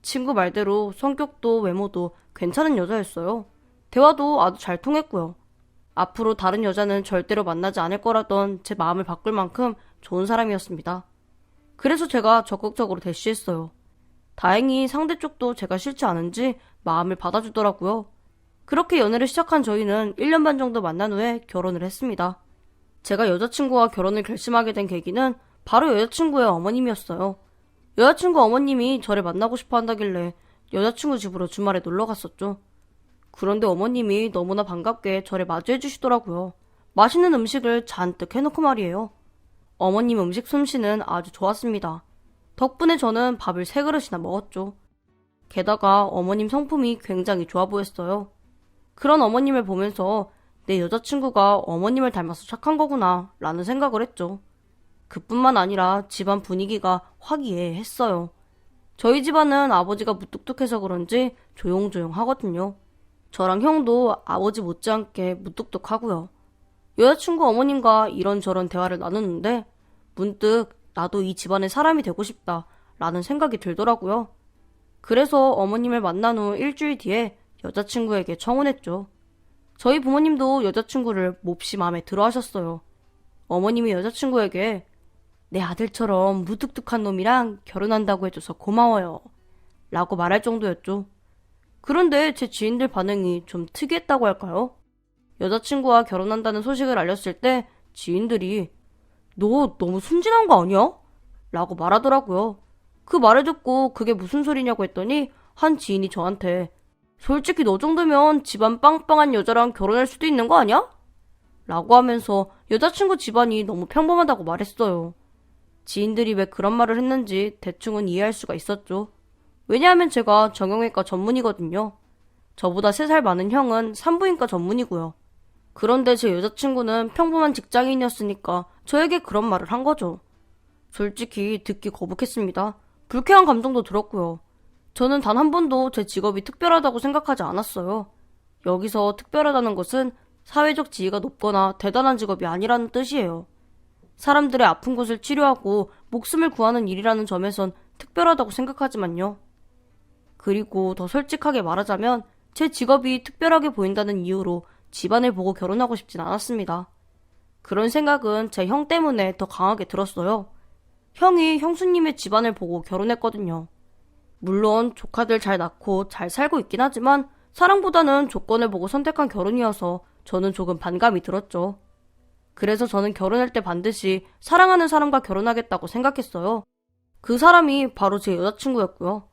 친구 말대로 성격도 외모도 괜찮은 여자였어요. 대화도 아주 잘 통했고요. 앞으로 다른 여자는 절대로 만나지 않을 거라던 제 마음을 바꿀 만큼 좋은 사람이었습니다. 그래서 제가 적극적으로 대시했어요. 다행히 상대 쪽도 제가 싫지 않은지 마음을 받아주더라고요. 그렇게 연애를 시작한 저희는 1년 반 정도 만난 후에 결혼을 했습니다. 제가 여자친구와 결혼을 결심하게 된 계기는 바로 여자친구의 어머님이었어요. 여자친구 어머님이 저를 만나고 싶어 한다길래 여자친구 집으로 주말에 놀러 갔었죠. 그런데 어머님이 너무나 반갑게 저를 맞이해 주시더라고요. 맛있는 음식을 잔뜩 해놓고 말이에요. 어머님 음식 솜씨는 아주 좋았습니다. 덕분에 저는 밥을 3그릇이나 먹었죠. 게다가 어머님 성품이 굉장히 좋아 보였어요. 그런 어머님을 보면서 내 여자친구가 어머님을 닮아서 착한 거구나 라는 생각을 했죠. 그뿐만 아니라 집안 분위기가 화기애애했어요. 저희 집안은 아버지가 무뚝뚝해서 그런지 조용조용하거든요. 저랑 형도 아버지 못지않게 무뚝뚝하고요. 여자친구 어머님과 이런저런 대화를 나누는데 문득 나도 이 집안의 사람이 되고 싶다 라는 생각이 들더라고요. 그래서 어머님을 만난 후 일주일 뒤에 여자친구에게 청혼했죠. 저희 부모님도 여자친구를 몹시 마음에 들어 하셨어요. 어머님이 여자친구에게 내 아들처럼 무뚝뚝한 놈이랑 결혼한다고 해줘서 고마워요 라고 말할 정도였죠. 그런데 제 지인들 반응이 좀 특이했다고 할까요? 여자친구와 결혼한다는 소식을 알렸을 때 지인들이 너 너무 순진한 거 아니야? 라고 말하더라고요. 그 말을 듣고 그게 무슨 소리냐고 했더니 한 지인이 저한테 솔직히 너 정도면 집안 빵빵한 여자랑 결혼할 수도 있는 거 아니야? 라고 하면서 여자친구 집안이 너무 평범하다고 말했어요. 지인들이 왜 그런 말을 했는지 대충은 이해할 수가 있었죠. 왜냐하면 제가 정형외과 전문이거든요. 저보다 3살 많은 형은 산부인과 전문이고요. 그런데 제 여자친구는 평범한 직장인이었으니까 저에게 그런 말을 한 거죠. 솔직히 듣기 거북했습니다. 불쾌한 감정도 들었고요. 저는 단 한 번도 제 직업이 특별하다고 생각하지 않았어요. 여기서 특별하다는 것은 사회적 지위가 높거나 대단한 직업이 아니라는 뜻이에요. 사람들의 아픈 곳을 치료하고 목숨을 구하는 일이라는 점에선 특별하다고 생각하지만요. 그리고 더 솔직하게 말하자면 제 직업이 특별하게 보인다는 이유로 집안을 보고 결혼하고 싶진 않았습니다. 그런 생각은 제 형 때문에 더 강하게 들었어요. 형이 형수님의 집안을 보고 결혼했거든요. 물론 조카들 잘 낳고 잘 살고 있긴 하지만 사랑보다는 조건을 보고 선택한 결혼이어서 저는 조금 반감이 들었죠. 그래서 저는 결혼할 때 반드시 사랑하는 사람과 결혼하겠다고 생각했어요. 그 사람이 바로 제 여자친구였고요.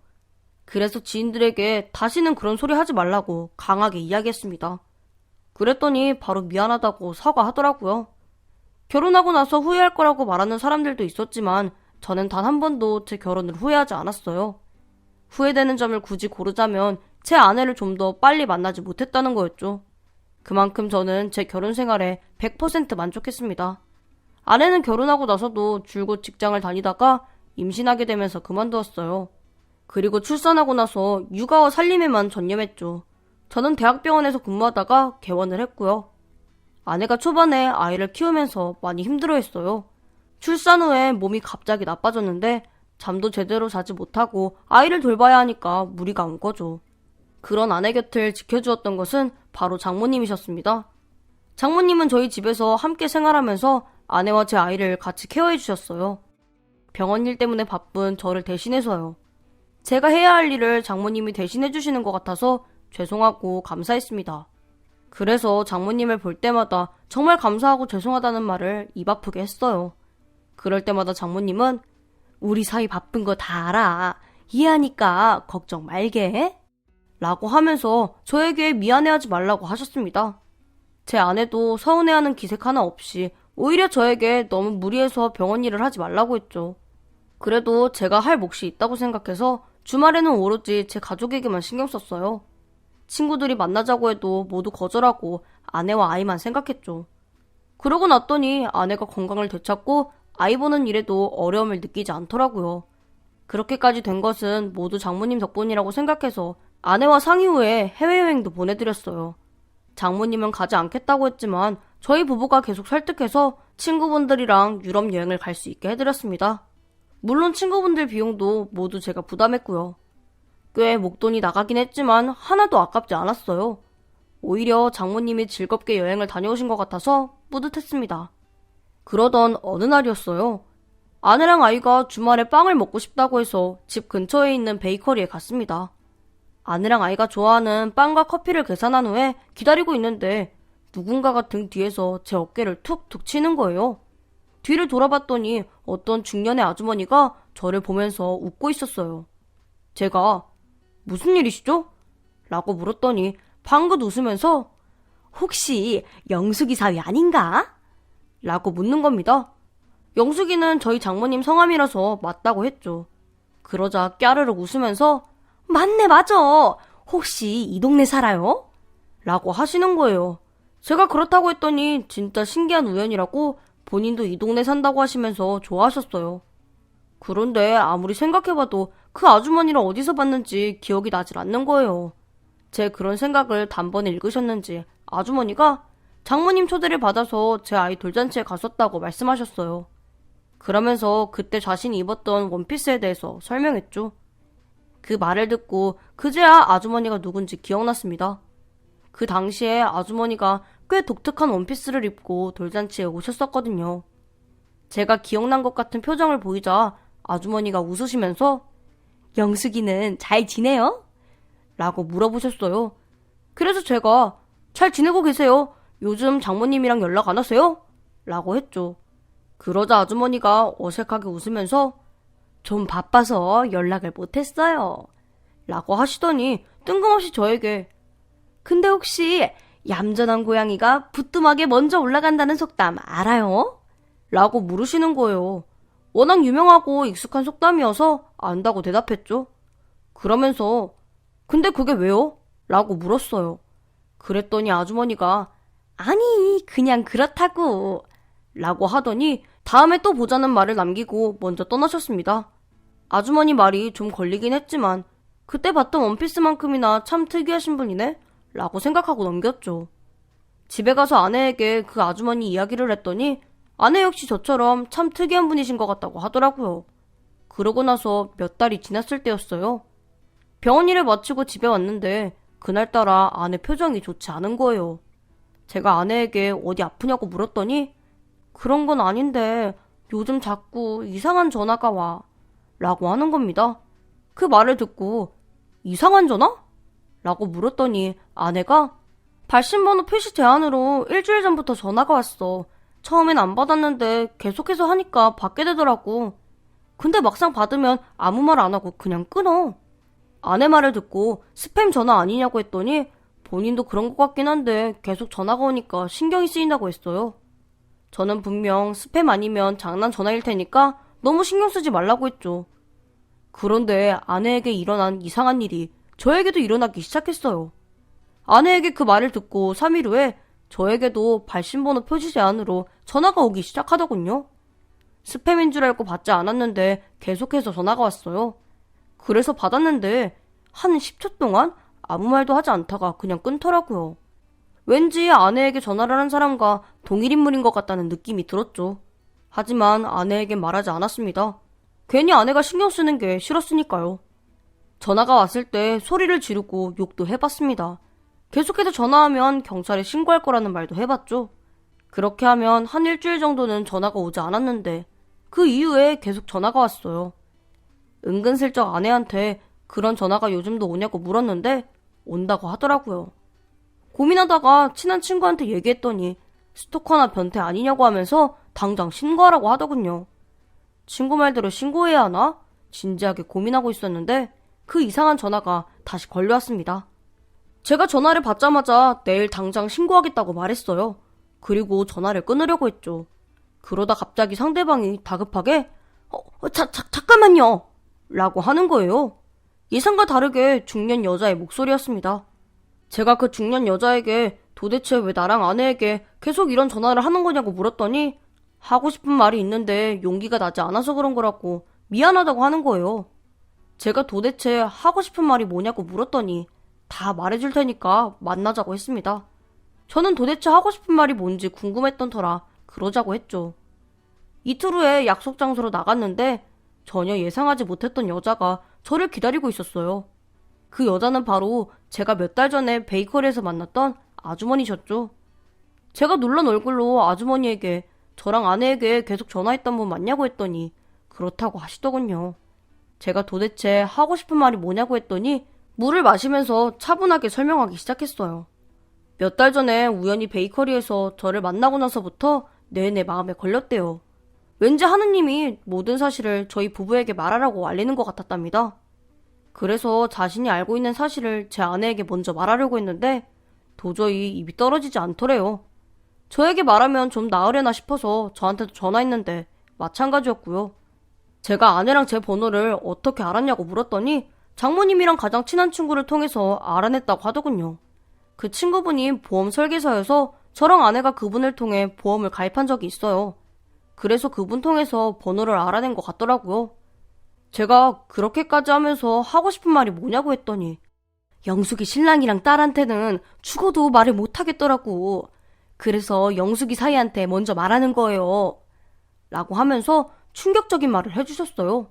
그래서 지인들에게 다시는 그런 소리 하지 말라고 강하게 이야기했습니다. 그랬더니 바로 미안하다고 사과하더라고요. 결혼하고 나서 후회할 거라고 말하는 사람들도 있었지만 저는 단 한 번도 제 결혼을 후회하지 않았어요. 후회되는 점을 굳이 고르자면 제 아내를 좀 더 빨리 만나지 못했다는 거였죠. 그만큼 저는 제 결혼 생활에 100% 만족했습니다. 아내는 결혼하고 나서도 줄곧 직장을 다니다가 임신하게 되면서 그만두었어요. 그리고 출산하고 나서 육아와 살림에만 전념했죠. 저는 대학병원에서 근무하다가 개원을 했고요. 아내가 초반에 아이를 키우면서 많이 힘들어했어요. 출산 후에 몸이 갑자기 나빠졌는데 잠도 제대로 자지 못하고 아이를 돌봐야 하니까 무리가 온 거죠. 그런 아내 곁을 지켜주었던 것은 바로 장모님이셨습니다. 장모님은 저희 집에서 함께 생활하면서 아내와 제 아이를 같이 케어해 주셨어요. 병원 일 때문에 바쁜 저를 대신해서요. 제가 해야 할 일을 장모님이 대신해 주시는 것 같아서 죄송하고 감사했습니다. 그래서 장모님을 볼 때마다 정말 감사하고 죄송하다는 말을 입 아프게 했어요. 그럴 때마다 장모님은 우리 사이 바쁜 거 다 알아. 이해하니까 걱정 말게 해. 라고 하면서 저에게 미안해하지 말라고 하셨습니다. 제 아내도 서운해하는 기색 하나 없이 오히려 저에게 너무 무리해서 병원 일을 하지 말라고 했죠. 그래도 제가 할 몫이 있다고 생각해서 주말에는 오로지 제 가족에게만 신경 썼어요. 친구들이 만나자고 해도 모두 거절하고 아내와 아이만 생각했죠. 그러고 났더니 아내가 건강을 되찾고 아이 보는 일에도 어려움을 느끼지 않더라고요. 그렇게까지 된 것은 모두 장모님 덕분이라고 생각해서 아내와 상의 후에 해외여행도 보내드렸어요. 장모님은 가지 않겠다고 했지만 저희 부부가 계속 설득해서 친구분들이랑 유럽 여행을 갈 수 있게 해드렸습니다. 물론 친구분들 비용도 모두 제가 부담했고요. 꽤 목돈이 나가긴 했지만 하나도 아깝지 않았어요. 오히려 장모님이 즐겁게 여행을 다녀오신 것 같아서 뿌듯했습니다. 그러던 어느 날이었어요. 아내랑 아이가 주말에 빵을 먹고 싶다고 해서 집 근처에 있는 베이커리에 갔습니다. 아내랑 아이가 좋아하는 빵과 커피를 계산한 후에 기다리고 있는데 누군가가 등 뒤에서 제 어깨를 툭툭 치는 거예요. 뒤를 돌아봤더니 어떤 중년의 아주머니가 저를 보면서 웃고 있었어요. 제가 무슨 일이시죠? 라고 물었더니 방긋 웃으면서 혹시 영숙이 사위 아닌가? 라고 묻는 겁니다. 영숙이는 저희 장모님 성함이라서 맞다고 했죠. 그러자 까르르 웃으면서 맞네 맞아. 혹시 이 동네 살아요? 라고 하시는 거예요. 제가 그렇다고 했더니 진짜 신기한 우연이라고 본인도 이 동네 산다고 하시면서 좋아하셨어요. 그런데 아무리 생각해봐도 그 아주머니를 어디서 봤는지 기억이 나질 않는 거예요. 제 그런 생각을 단번에 읽으셨는지 아주머니가 장모님 초대를 받아서 제 아이 돌잔치에 갔었다고 말씀하셨어요. 그러면서 그때 자신이 입었던 원피스에 대해서 설명했죠. 그 말을 듣고 그제야 아주머니가 누군지 기억났습니다. 그 당시에 아주머니가 꽤 독특한 원피스를 입고 돌잔치에 오셨었거든요. 제가 기억난 것 같은 표정을 보이자 아주머니가 웃으시면서 영숙이는 잘 지내요? 라고 물어보셨어요. 그래서 제가 잘 지내고 계세요. 요즘 장모님이랑 연락 안 하세요? 라고 했죠. 그러자 아주머니가 어색하게 웃으면서 좀 바빠서 연락을 못했어요. 라고 하시더니 뜬금없이 저에게 근데 혹시 얌전한 고양이가 부뚜막에 먼저 올라간다는 속담 알아요? 라고 물으시는 거예요. 워낙 유명하고 익숙한 속담이어서 안다고 대답했죠. 그러면서 근데 그게 왜요? 라고 물었어요. 그랬더니 아주머니가 아니 그냥 그렇다고 라고 하더니 다음에 또 보자는 말을 남기고 먼저 떠나셨습니다. 아주머니 말이 좀 걸리긴 했지만 그때 봤던 원피스만큼이나 참 특이하신 분이네? 라고 생각하고 넘겼죠. 집에 가서 아내에게 그 아주머니 이야기를 했더니 아내 역시 저처럼 참 특이한 분이신 것 같다고 하더라고요. 그러고 나서 몇 달이 지났을 때였어요. 병원 일을 마치고 집에 왔는데 그날따라 아내 표정이 좋지 않은 거예요. 제가 아내에게 어디 아프냐고 물었더니 그런 건 아닌데 요즘 자꾸 이상한 전화가 와 라고 하는 겁니다. 그 말을 듣고 이상한 전화? 라고 물었더니 아내가 발신번호 표시 제한으로 일주일 전부터 전화가 왔어. 처음엔 안 받았는데 계속해서 하니까 받게 되더라고. 근데 막상 받으면 아무 말 안 하고 그냥 끊어. 아내 말을 듣고 스팸 전화 아니냐고 했더니 본인도 그런 것 같긴 한데 계속 전화가 오니까 신경이 쓰인다고 했어요. 저는 분명 스팸 아니면 장난 전화일 테니까 너무 신경 쓰지 말라고 했죠. 그런데 아내에게 일어난 이상한 일이 저에게도 일어나기 시작했어요. 아내에게 그 말을 듣고 3일 후에 저에게도 발신번호 표시 제한으로 전화가 오기 시작하더군요. 스팸인 줄 알고 받지 않았는데 계속해서 전화가 왔어요. 그래서 받았는데 한 10초 동안 아무 말도 하지 않다가 그냥 끊더라고요. 왠지 아내에게 전화를 한 사람과 동일 인물인 것 같다는 느낌이 들었죠. 하지만 아내에겐 말하지 않았습니다. 괜히 아내가 신경 쓰는 게 싫었으니까요. 전화가 왔을 때 소리를 지르고 욕도 해봤습니다. 계속해서 전화하면 경찰에 신고할 거라는 말도 해봤죠. 그렇게 하면 한 일주일 정도는 전화가 오지 않았는데 그 이후에 계속 전화가 왔어요. 은근슬쩍 아내한테 그런 전화가 요즘도 오냐고 물었는데 온다고 하더라고요. 고민하다가 친한 친구한테 얘기했더니 스토커나 변태 아니냐고 하면서 당장 신고하라고 하더군요. 친구 말대로 신고해야 하나? 진지하게 고민하고 있었는데 그 이상한 전화가 다시 걸려왔습니다. 제가 전화를 받자마자 내일 당장 신고하겠다고 말했어요. 그리고 전화를 끊으려고 했죠. 그러다 갑자기 상대방이 다급하게 잠깐만요! 라고 하는 거예요. 예상과 다르게 중년 여자의 목소리였습니다. 제가 그 중년 여자에게 도대체 왜 나랑 아내에게 계속 이런 전화를 하는 거냐고 물었더니 하고 싶은 말이 있는데 용기가 나지 않아서 그런 거라고 미안하다고 하는 거예요. 제가 도대체 하고 싶은 말이 뭐냐고 물었더니 다 말해줄 테니까 만나자고 했습니다. 저는 도대체 하고 싶은 말이 뭔지 궁금했던 터라 그러자고 했죠. 이틀 후에 약속 장소로 나갔는데 전혀 예상하지 못했던 여자가 저를 기다리고 있었어요. 그 여자는 바로 제가 몇 달 전에 베이커리에서 만났던 아주머니셨죠. 제가 놀란 얼굴로 아주머니에게 저랑 아내에게 계속 전화했던 분 맞냐고 했더니 그렇다고 하시더군요. 제가 도대체 하고 싶은 말이 뭐냐고 했더니 물을 마시면서 차분하게 설명하기 시작했어요. 몇 달 전에 우연히 베이커리에서 저를 만나고 나서부터 내내 마음에 걸렸대요. 왠지 하느님이 모든 사실을 저희 부부에게 말하라고 알리는 것 같았답니다. 그래서 자신이 알고 있는 사실을 제 아내에게 먼저 말하려고 했는데 도저히 입이 떨어지지 않더래요. 저에게 말하면 좀 나으려나 싶어서 저한테도 전화했는데 마찬가지였고요. 제가 아내랑 제 번호를 어떻게 알았냐고 물었더니 장모님이랑 가장 친한 친구를 통해서 알아냈다고 하더군요. 그 친구분이 보험 설계사여서 저랑 아내가 그분을 통해 보험을 가입한 적이 있어요. 그래서 그분 통해서 번호를 알아낸 것 같더라고요. 제가 그렇게까지 하면서 하고 싶은 말이 뭐냐고 했더니 영숙이 신랑이랑 딸한테는 죽어도 말을 못하겠더라고. 그래서 영숙이 사이한테 먼저 말하는 거예요. 라고 하면서 충격적인 말을 해주셨어요.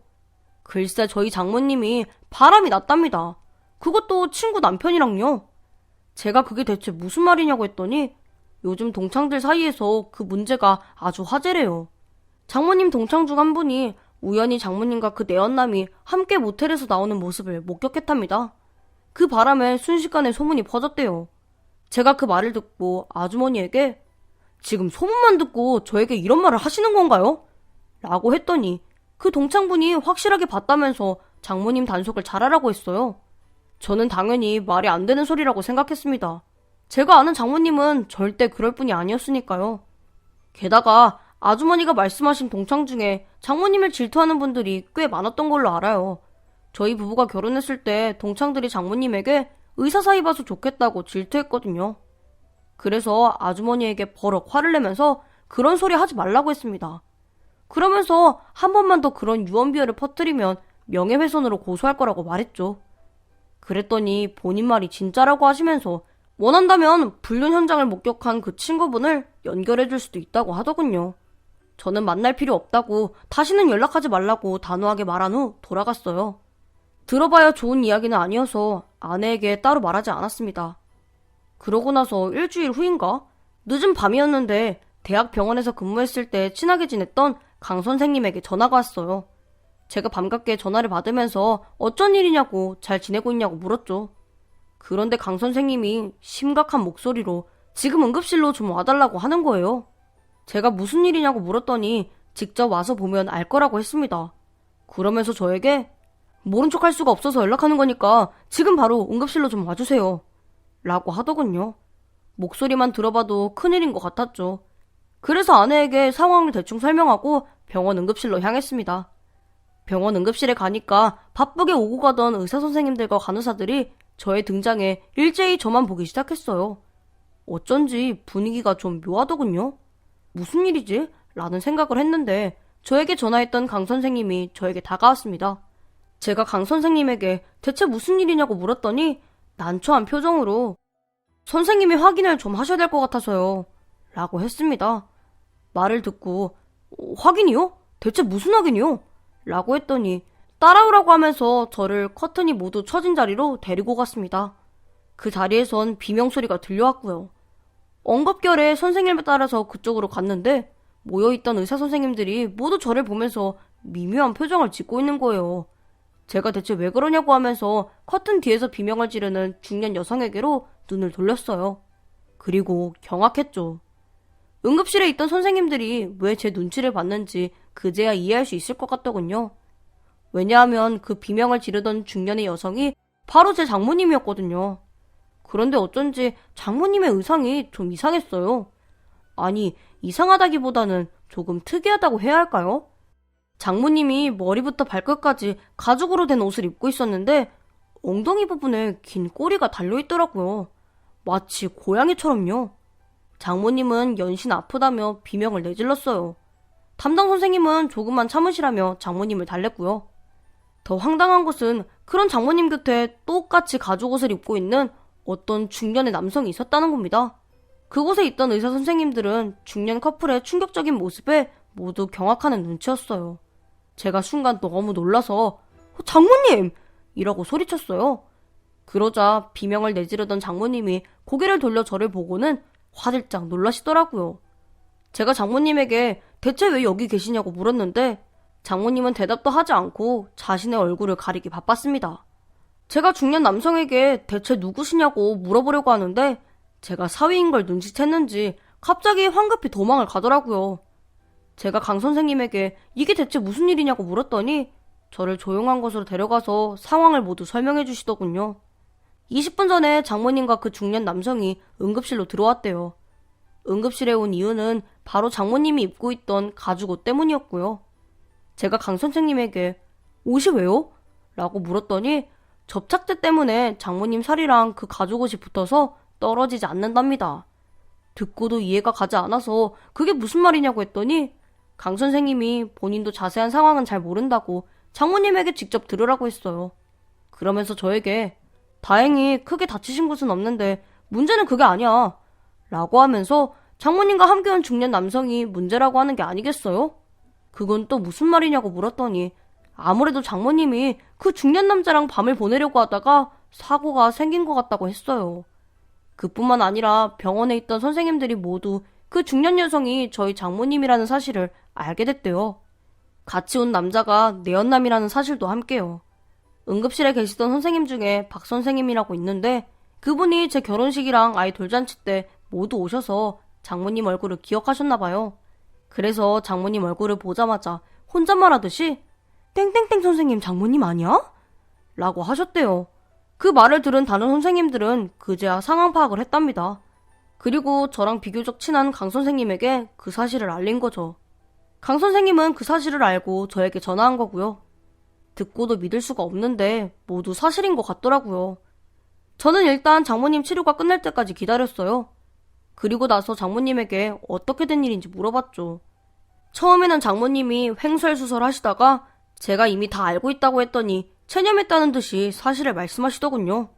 글쎄 저희 장모님이 바람이 났답니다. 그것도 친구 남편이랑요. 제가 그게 대체 무슨 말이냐고 했더니 요즘 동창들 사이에서 그 문제가 아주 화제래요. 장모님 동창 중 한 분이 우연히 장모님과 그 내연남이 함께 모텔에서 나오는 모습을 목격했답니다. 그 바람에 순식간에 소문이 퍼졌대요. 제가 그 말을 듣고 아주머니에게 지금 소문만 듣고 저에게 이런 말을 하시는 건가요? 라고 했더니 그 동창분이 확실하게 봤다면서 장모님 단속을 잘하라고 했어요. 저는 당연히 말이 안 되는 소리라고 생각했습니다. 제가 아는 장모님은 절대 그럴 분이 아니었으니까요. 게다가 아주머니가 말씀하신 동창 중에 장모님을 질투하는 분들이 꽤 많았던 걸로 알아요. 저희 부부가 결혼했을 때 동창들이 장모님에게 의사 사이 봐서 좋겠다고 질투했거든요. 그래서 아주머니에게 버럭 화를 내면서 그런 소리 하지 말라고 했습니다. 그러면서 한 번만 더 그런 유언비어를 퍼뜨리면 명예훼손으로 고소할 거라고 말했죠. 그랬더니 본인 말이 진짜라고 하시면서 원한다면 불륜 현장을 목격한 그 친구분을 연결해줄 수도 있다고 하더군요. 저는 만날 필요 없다고 다시는 연락하지 말라고 단호하게 말한 후 돌아갔어요. 들어봐야 좋은 이야기는 아니어서 아내에게 따로 말하지 않았습니다. 그러고 나서 일주일 후인가? 늦은 밤이었는데 대학 병원에서 근무했을 때 친하게 지냈던 강 선생님에게 전화가 왔어요. 제가 반갑게 전화를 받으면서 어쩐 일이냐고 잘 지내고 있냐고 물었죠. 그런데 강 선생님이 심각한 목소리로 지금 응급실로 좀 와달라고 하는 거예요. 제가 무슨 일이냐고 물었더니 직접 와서 보면 알 거라고 했습니다. 그러면서 저에게 모른 척 할 수가 없어서 연락하는 거니까 지금 바로 응급실로 좀 와주세요. 라고 하더군요. 목소리만 들어봐도 큰일인 것 같았죠. 그래서 아내에게 상황을 대충 설명하고 병원 응급실로 향했습니다. 병원 응급실에 가니까 바쁘게 오고 가던 의사 선생님들과 간호사들이 저의 등장에 일제히 저만 보기 시작했어요. 어쩐지 분위기가 좀 묘하더군요. 무슨 일이지? 라는 생각을 했는데 저에게 전화했던 강 선생님이 저에게 다가왔습니다. 제가 강 선생님에게 대체 무슨 일이냐고 물었더니 난처한 표정으로 선생님이 확인을 좀 하셔야 될 것 같아서요. 라고 했습니다. 말을 듣고 확인이요? 대체 무슨 확인이요? 라고 했더니 따라오라고 하면서 저를 커튼이 모두 쳐진 자리로 데리고 갔습니다. 그 자리에선 비명소리가 들려왔고요. 엉겁결에 선생님에 따라서 그쪽으로 갔는데 모여있던 의사 선생님들이 모두 저를 보면서 미묘한 표정을 짓고 있는 거예요. 제가 대체 왜 그러냐고 하면서 커튼 뒤에서 비명을 지르는 중년 여성에게로 눈을 돌렸어요. 그리고 경악했죠. 응급실에 있던 선생님들이 왜 제 눈치를 봤는지 그제야 이해할 수 있을 것 같더군요. 왜냐하면 그 비명을 지르던 중년의 여성이 바로 제 장모님이었거든요. 그런데 어쩐지 장모님의 의상이 좀 이상했어요. 아니, 이상하다기보다는 조금 특이하다고 해야 할까요? 장모님이 머리부터 발끝까지 가죽으로 된 옷을 입고 있었는데 엉덩이 부분에 긴 꼬리가 달려있더라고요. 마치 고양이처럼요. 장모님은 연신 아프다며 비명을 내질렀어요. 담당 선생님은 조금만 참으시라며 장모님을 달랬고요. 더 황당한 것은 그런 장모님 곁에 똑같이 가죽옷을 입고 있는 어떤 중년의 남성이 있었다는 겁니다. 그곳에 있던 의사 선생님들은 중년 커플의 충격적인 모습에 모두 경악하는 눈치였어요. 제가 순간 너무 놀라서 장모님! 이라고 소리쳤어요. 그러자 비명을 내지르던 장모님이 고개를 돌려 저를 보고는 화들짝 놀라시더라고요. 제가 장모님에게 대체 왜 여기 계시냐고 물었는데 장모님은 대답도 하지 않고 자신의 얼굴을 가리기 바빴습니다. 제가 중년 남성에게 대체 누구시냐고 물어보려고 하는데 제가 사위인 걸 눈치챘는지 갑자기 황급히 도망을 가더라고요. 제가 강 선생님에게 이게 대체 무슨 일이냐고 물었더니 저를 조용한 곳으로 데려가서 상황을 모두 설명해 주시더군요. 20분 전에 장모님과 그 중년 남성이 응급실로 들어왔대요. 응급실에 온 이유는 바로 장모님이 입고 있던 가죽옷 때문이었고요. 제가 강 선생님에게 옷이 왜요? 라고 물었더니 접착제 때문에 장모님 살이랑 그 가죽옷이 붙어서 떨어지지 않는답니다. 듣고도 이해가 가지 않아서 그게 무슨 말이냐고 했더니 강 선생님이 본인도 자세한 상황은 잘 모른다고 장모님에게 직접 들으라고 했어요. 그러면서 저에게 다행히 크게 다치신 곳은 없는데 문제는 그게 아니야 라고 하면서 장모님과 함께 온 중년 남성이 문제라고 하는 게 아니겠어요? 그건 또 무슨 말이냐고 물었더니 아무래도 장모님이 그 중년 남자랑 밤을 보내려고 하다가 사고가 생긴 것 같다고 했어요. 그뿐만 아니라 병원에 있던 선생님들이 모두 그 중년 여성이 저희 장모님이라는 사실을 알게 됐대요. 같이 온 남자가 내연남이라는 사실도 함께요. 응급실에 계시던 선생님 중에 박 선생님이라고 있는데 그분이 제 결혼식이랑 아이 돌잔치 때 모두 오셔서 장모님 얼굴을 기억하셨나봐요. 그래서 장모님 얼굴을 보자마자 혼잣말하듯이 땡땡땡 선생님 장모님 아니야? 라고 하셨대요. 그 말을 들은 다른 선생님들은 그제야 상황 파악을 했답니다. 그리고 저랑 비교적 친한 강 선생님에게 그 사실을 알린 거죠. 강 선생님은 그 사실을 알고 저에게 전화한 거고요. 듣고도 믿을 수가 없는데 모두 사실인 것 같더라고요. 저는 일단 장모님 치료가 끝날 때까지 기다렸어요. 그리고 나서 장모님에게 어떻게 된 일인지 물어봤죠. 처음에는 장모님이 횡설수설 하시다가 제가 이미 다 알고 있다고 했더니 체념했다는 듯이 사실을 말씀하시더군요.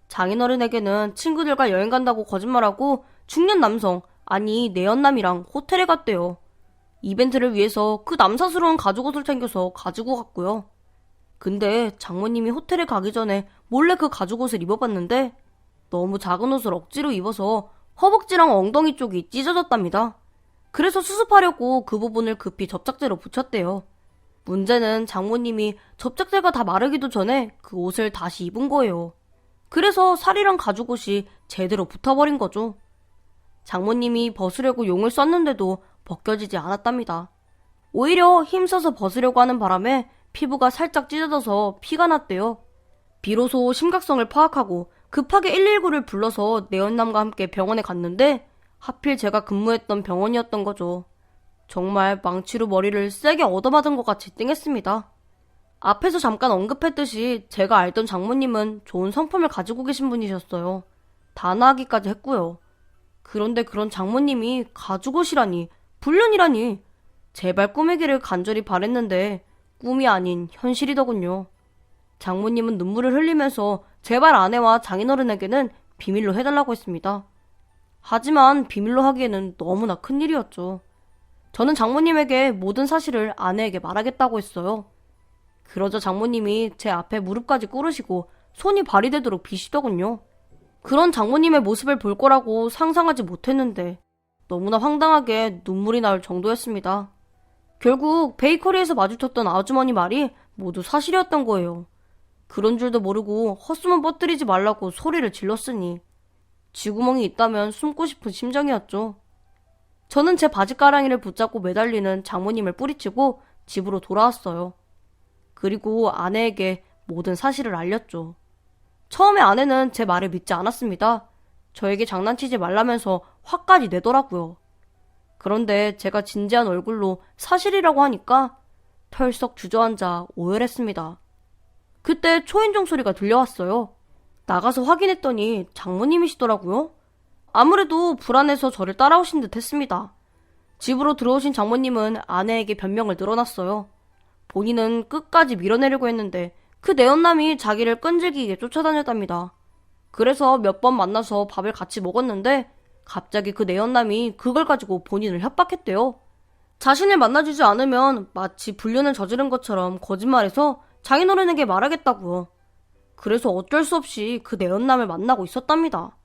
장인어른에게는 친구들과 여행 간다고 거짓말하고 중년 남성, 아니 내연남이랑 호텔에 갔대요. 이벤트를 위해서 그 남사스러운 가죽옷을 챙겨서 가지고 갔고요. 근데 장모님이 호텔에 가기 전에 몰래 그 가죽옷을 입어봤는데 너무 작은 옷을 억지로 입어서 허벅지랑 엉덩이 쪽이 찢어졌답니다. 그래서 수습하려고 그 부분을 급히 접착제로 붙였대요. 문제는 장모님이 접착제가 다 마르기도 전에 그 옷을 다시 입은 거예요. 그래서 살이랑 가죽옷이 제대로 붙어버린 거죠. 장모님이 벗으려고 용을 썼는데도 벗겨지지 않았답니다. 오히려 힘써서 벗으려고 하는 바람에 피부가 살짝 찢어져서 피가 났대요. 비로소 심각성을 파악하고 급하게 119를 불러서 내연남과 함께 병원에 갔는데 하필 제가 근무했던 병원이었던 거죠. 정말 망치로 머리를 세게 얻어맞은 것 같이 띵했습니다. 앞에서 잠깐 언급했듯이 제가 알던 장모님은 좋은 성품을 가지고 계신 분이셨어요. 단아하기까지 했고요. 그런데 그런 장모님이 가죽옷이라니, 불륜이라니. 제발 꿈이기를 간절히 바랬는데 꿈이 아닌 현실이더군요. 장모님은 눈물을 흘리면서 제발 아내와 장인어른에게는 비밀로 해달라고 했습니다. 하지만 비밀로 하기에는 너무나 큰일이었죠. 저는 장모님에게 모든 사실을 아내에게 말하겠다고 했어요. 그러자 장모님이 제 앞에 무릎까지 꿇으시고 손이 발이 되도록 비시더군요. 그런 장모님의 모습을 볼 거라고 상상하지 못했는데 너무나 황당하게 눈물이 나올 정도였습니다. 결국 베이커리에서 마주쳤던 아주머니 말이 모두 사실이었던 거예요. 그런 줄도 모르고 헛소문 뻗들이지 말라고 소리를 질렀으니 쥐구멍이 있다면 숨고 싶은 심정이었죠. 저는 제 바지가랑이를 붙잡고 매달리는 장모님을 뿌리치고 집으로 돌아왔어요. 그리고 아내에게 모든 사실을 알렸죠. 처음에 아내는 제 말을 믿지 않았습니다. 저에게 장난치지 말라면서 화까지 내더라고요. 그런데 제가 진지한 얼굴로 사실이라고 하니까 털썩 주저앉아 오열했습니다. 그때 초인종 소리가 들려왔어요. 나가서 확인했더니 장모님이시더라고요. 아무래도 불안해서 저를 따라오신 듯 했습니다. 집으로 들어오신 장모님은 아내에게 변명을 늘어놨어요. 본인은 끝까지 밀어내려고 했는데 그 내연남이 자기를 끈질기게 쫓아다녔답니다. 그래서 몇 번 만나서 밥을 같이 먹었는데 갑자기 그 내연남이 그걸 가지고 본인을 협박했대요. 자신을 만나주지 않으면 마치 불륜을 저지른 것처럼 거짓말해서 장인어른에게 말하겠다고요. 그래서 어쩔 수 없이 그 내연남을 만나고 있었답니다.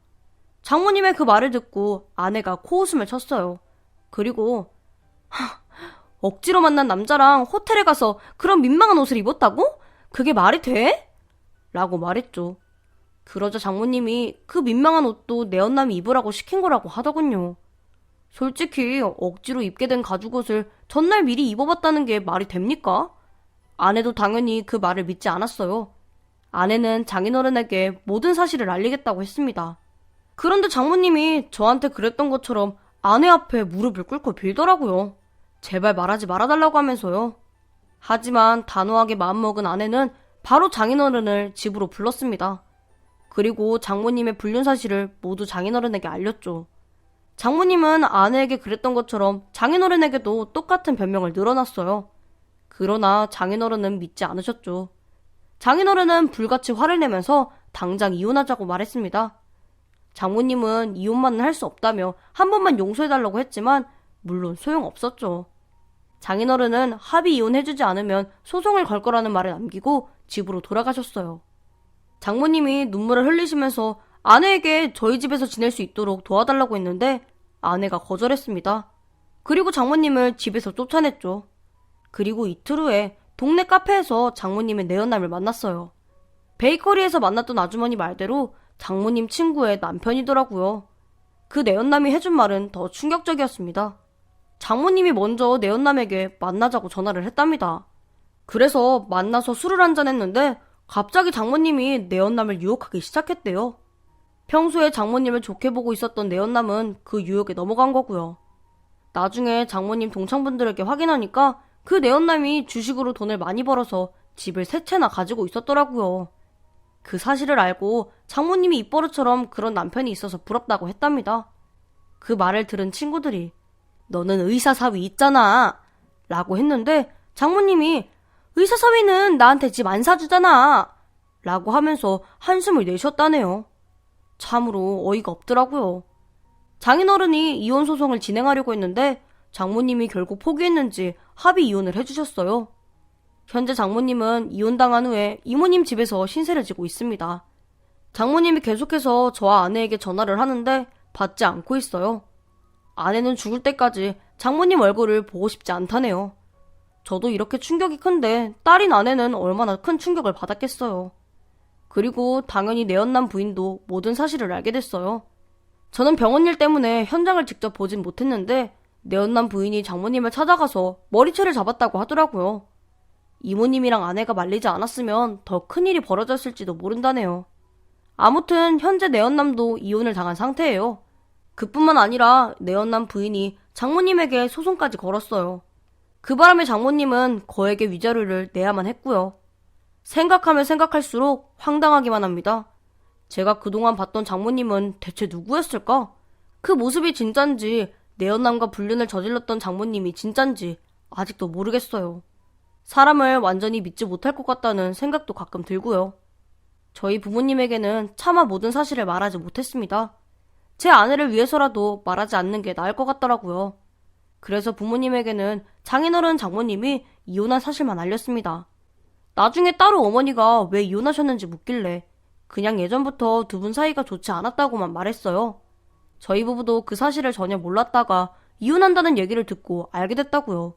장모님의 그 말을 듣고 아내가 코웃음을 쳤어요. 그리고 억지로 만난 남자랑 호텔에 가서 그런 민망한 옷을 입었다고? 그게 말이 돼? 라고 말했죠. 그러자 장모님이 그 민망한 옷도 내연남이 입으라고 시킨 거라고 하더군요. 솔직히 억지로 입게 된 가죽옷을 전날 미리 입어봤다는 게 말이 됩니까? 아내도 당연히 그 말을 믿지 않았어요. 아내는 장인어른에게 모든 사실을 알리겠다고 했습니다. 그런데 장모님이 저한테 그랬던 것처럼 아내 앞에 무릎을 꿇고 빌더라고요. 제발 말하지 말아달라고 하면서요. 하지만 단호하게 마음먹은 아내는 바로 장인어른을 집으로 불렀습니다. 그리고 장모님의 불륜 사실을 모두 장인어른에게 알렸죠. 장모님은 아내에게 그랬던 것처럼 장인어른에게도 똑같은 변명을 늘어놨어요. 그러나 장인어른은 믿지 않으셨죠. 장인어른은 불같이 화를 내면서 당장 이혼하자고 말했습니다. 장모님은 이혼만은 할 수 없다며 한 번만 용서해달라고 했지만 물론 소용없었죠. 장인어른은 합의 이혼해주지 않으면 소송을 걸 거라는 말을 남기고 집으로 돌아가셨어요. 장모님이 눈물을 흘리시면서 아내에게 저희 집에서 지낼 수 있도록 도와달라고 했는데 아내가 거절했습니다. 그리고 장모님을 집에서 쫓아냈죠. 그리고 이틀 후에 동네 카페에서 장모님의 내연남을 만났어요. 베이커리에서 만났던 아주머니 말대로 장모님 친구의 남편이더라고요. 그 내연남이 해준 말은 더 충격적이었습니다. 장모님이 먼저 내연남에게 만나자고 전화를 했답니다. 그래서 만나서 술을 한잔 했는데 갑자기 장모님이 내연남을 유혹하기 시작했대요. 평소에 장모님을 좋게 보고 있었던 내연남은 그 유혹에 넘어간 거고요. 나중에 장모님 동창분들에게 확인하니까 그 내연남이 주식으로 돈을 많이 벌어서 집을 세 채나 가지고 있었더라고요. 그 사실을 알고 장모님이 입버릇처럼 그런 남편이 있어서 부럽다고 했답니다. 그 말을 들은 친구들이 너는 의사 사위 있잖아 라고 했는데 장모님이 의사 사위는 나한테 집 안 사주잖아 라고 하면서 한숨을 내쉬었다네요. 참으로 어이가 없더라고요. 장인어른이 이혼 소송을 진행하려고 했는데 장모님이 결국 포기했는지 합의 이혼을 해주셨어요. 현재 장모님은 이혼당한 후에 이모님 집에서 신세를 지고 있습니다. 장모님이 계속해서 저와 아내에게 전화를 하는데 받지 않고 있어요. 아내는 죽을 때까지 장모님 얼굴을 보고 싶지 않다네요. 저도 이렇게 충격이 큰데 딸인 아내는 얼마나 큰 충격을 받았겠어요. 그리고 당연히 내연남 부인도 모든 사실을 알게 됐어요. 저는 병원 일 때문에 현장을 직접 보진 못했는데 내연남 부인이 장모님을 찾아가서 머리채를 잡았다고 하더라고요. 이모님이랑 아내가 말리지 않았으면 더 큰일이 벌어졌을지도 모른다네요. 아무튼 현재 내연남도 이혼을 당한 상태예요. 그뿐만 아니라 내연남 부인이 장모님에게 소송까지 걸었어요. 그 바람에 장모님은 거액의 위자료를 내야만 했고요. 생각하면 생각할수록 황당하기만 합니다. 제가 그동안 봤던 장모님은 대체 누구였을까? 그 모습이 진짠지 내연남과 불륜을 저질렀던 장모님이 진짠지 아직도 모르겠어요. 사람을 완전히 믿지 못할 것 같다는 생각도 가끔 들고요. 저희 부모님에게는 차마 모든 사실을 말하지 못했습니다. 제 아내를 위해서라도 말하지 않는 게 나을 것 같더라고요. 그래서 부모님에게는 장인어른 장모님이 이혼한 사실만 알렸습니다. 나중에 따로 어머니가 왜 이혼하셨는지 묻길래 그냥 예전부터 두 분 사이가 좋지 않았다고만 말했어요. 저희 부부도 그 사실을 전혀 몰랐다가 이혼한다는 얘기를 듣고 알게 됐다고요.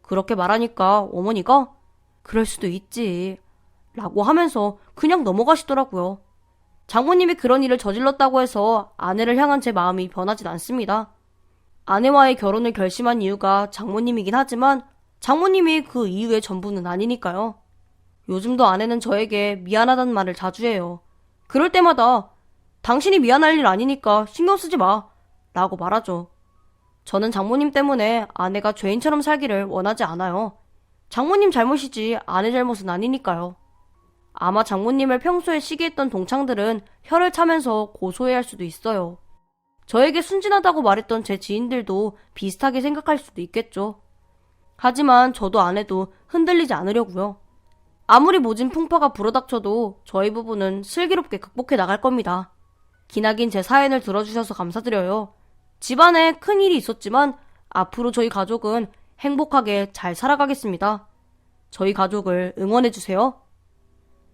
그렇게 말하니까 어머니가 그럴 수도 있지 라고 하면서 그냥 넘어가시더라고요. 장모님이 그런 일을 저질렀다고 해서 아내를 향한 제 마음이 변하진 않습니다. 아내와의 결혼을 결심한 이유가 장모님이긴 하지만 장모님이 그 이유의 전부는 아니니까요. 요즘도 아내는 저에게 미안하다는 말을 자주 해요. 그럴 때마다 당신이 미안할 일 아니니까 신경 쓰지 마 라고 말하죠. 저는 장모님 때문에 아내가 죄인처럼 살기를 원하지 않아요. 장모님 잘못이지 아내 잘못은 아니니까요. 아마 장모님을 평소에 시기했던 동창들은 혀를 차면서 고소해할 수도 있어요. 저에게 순진하다고 말했던 제 지인들도 비슷하게 생각할 수도 있겠죠. 하지만 저도 아내도 흔들리지 않으려고요. 아무리 모진 풍파가 불어닥쳐도 저희 부부는 슬기롭게 극복해 나갈 겁니다. 기나긴 제 사연을 들어주셔서 감사드려요. 집안에 큰일이 있었지만 앞으로 저희 가족은 행복하게 잘 살아가겠습니다. 저희 가족을 응원해주세요.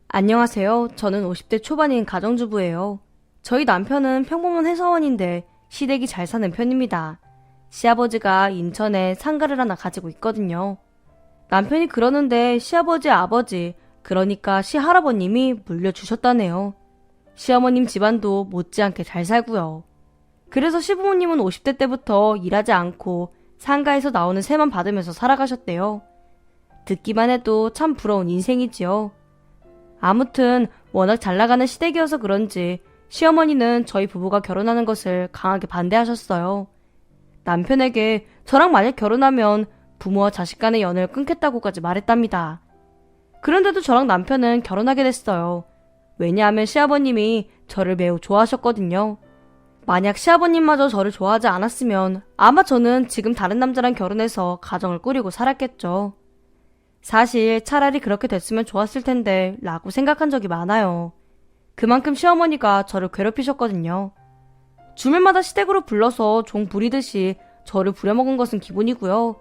안녕하세요. 저는 50대 초반인 가정주부예요. 저희 남편은 평범한 회사원인데 시댁이 잘 사는 편입니다. 시아버지가 인천에 상가를 하나 가지고 있거든요. 남편이 그러는데 시아버지의 아버지, 그러니까 시할아버님이 물려주셨다네요. 시어머님 집안도 못지않게 잘 살고요. 그래서 시부모님은 50대 때부터 일하지 않고 상가에서 나오는 세만 받으면서 살아가셨대요. 듣기만 해도 참 부러운 인생이지요. 아무튼 워낙 잘 나가는 시댁이어서 그런지 시어머니는 저희 부부가 결혼하는 것을 강하게 반대하셨어요. 남편에게 저랑 만약 결혼하면 부모와 자식 간의 연을 끊겠다고까지 말했답니다. 그런데도 저랑 남편은 결혼하게 됐어요. 왜냐하면 시아버님이 저를 매우 좋아하셨거든요. 만약 시아버님마저 저를 좋아하지 않았으면 아마 저는 지금 다른 남자랑 결혼해서 가정을 꾸리고 살았겠죠. 사실 차라리 그렇게 됐으면 좋았을 텐데 라고 생각한 적이 많아요. 그만큼 시어머니가 저를 괴롭히셨거든요. 주말마다 시댁으로 불러서 종 부리듯이 저를 부려먹은 것은 기본이고요.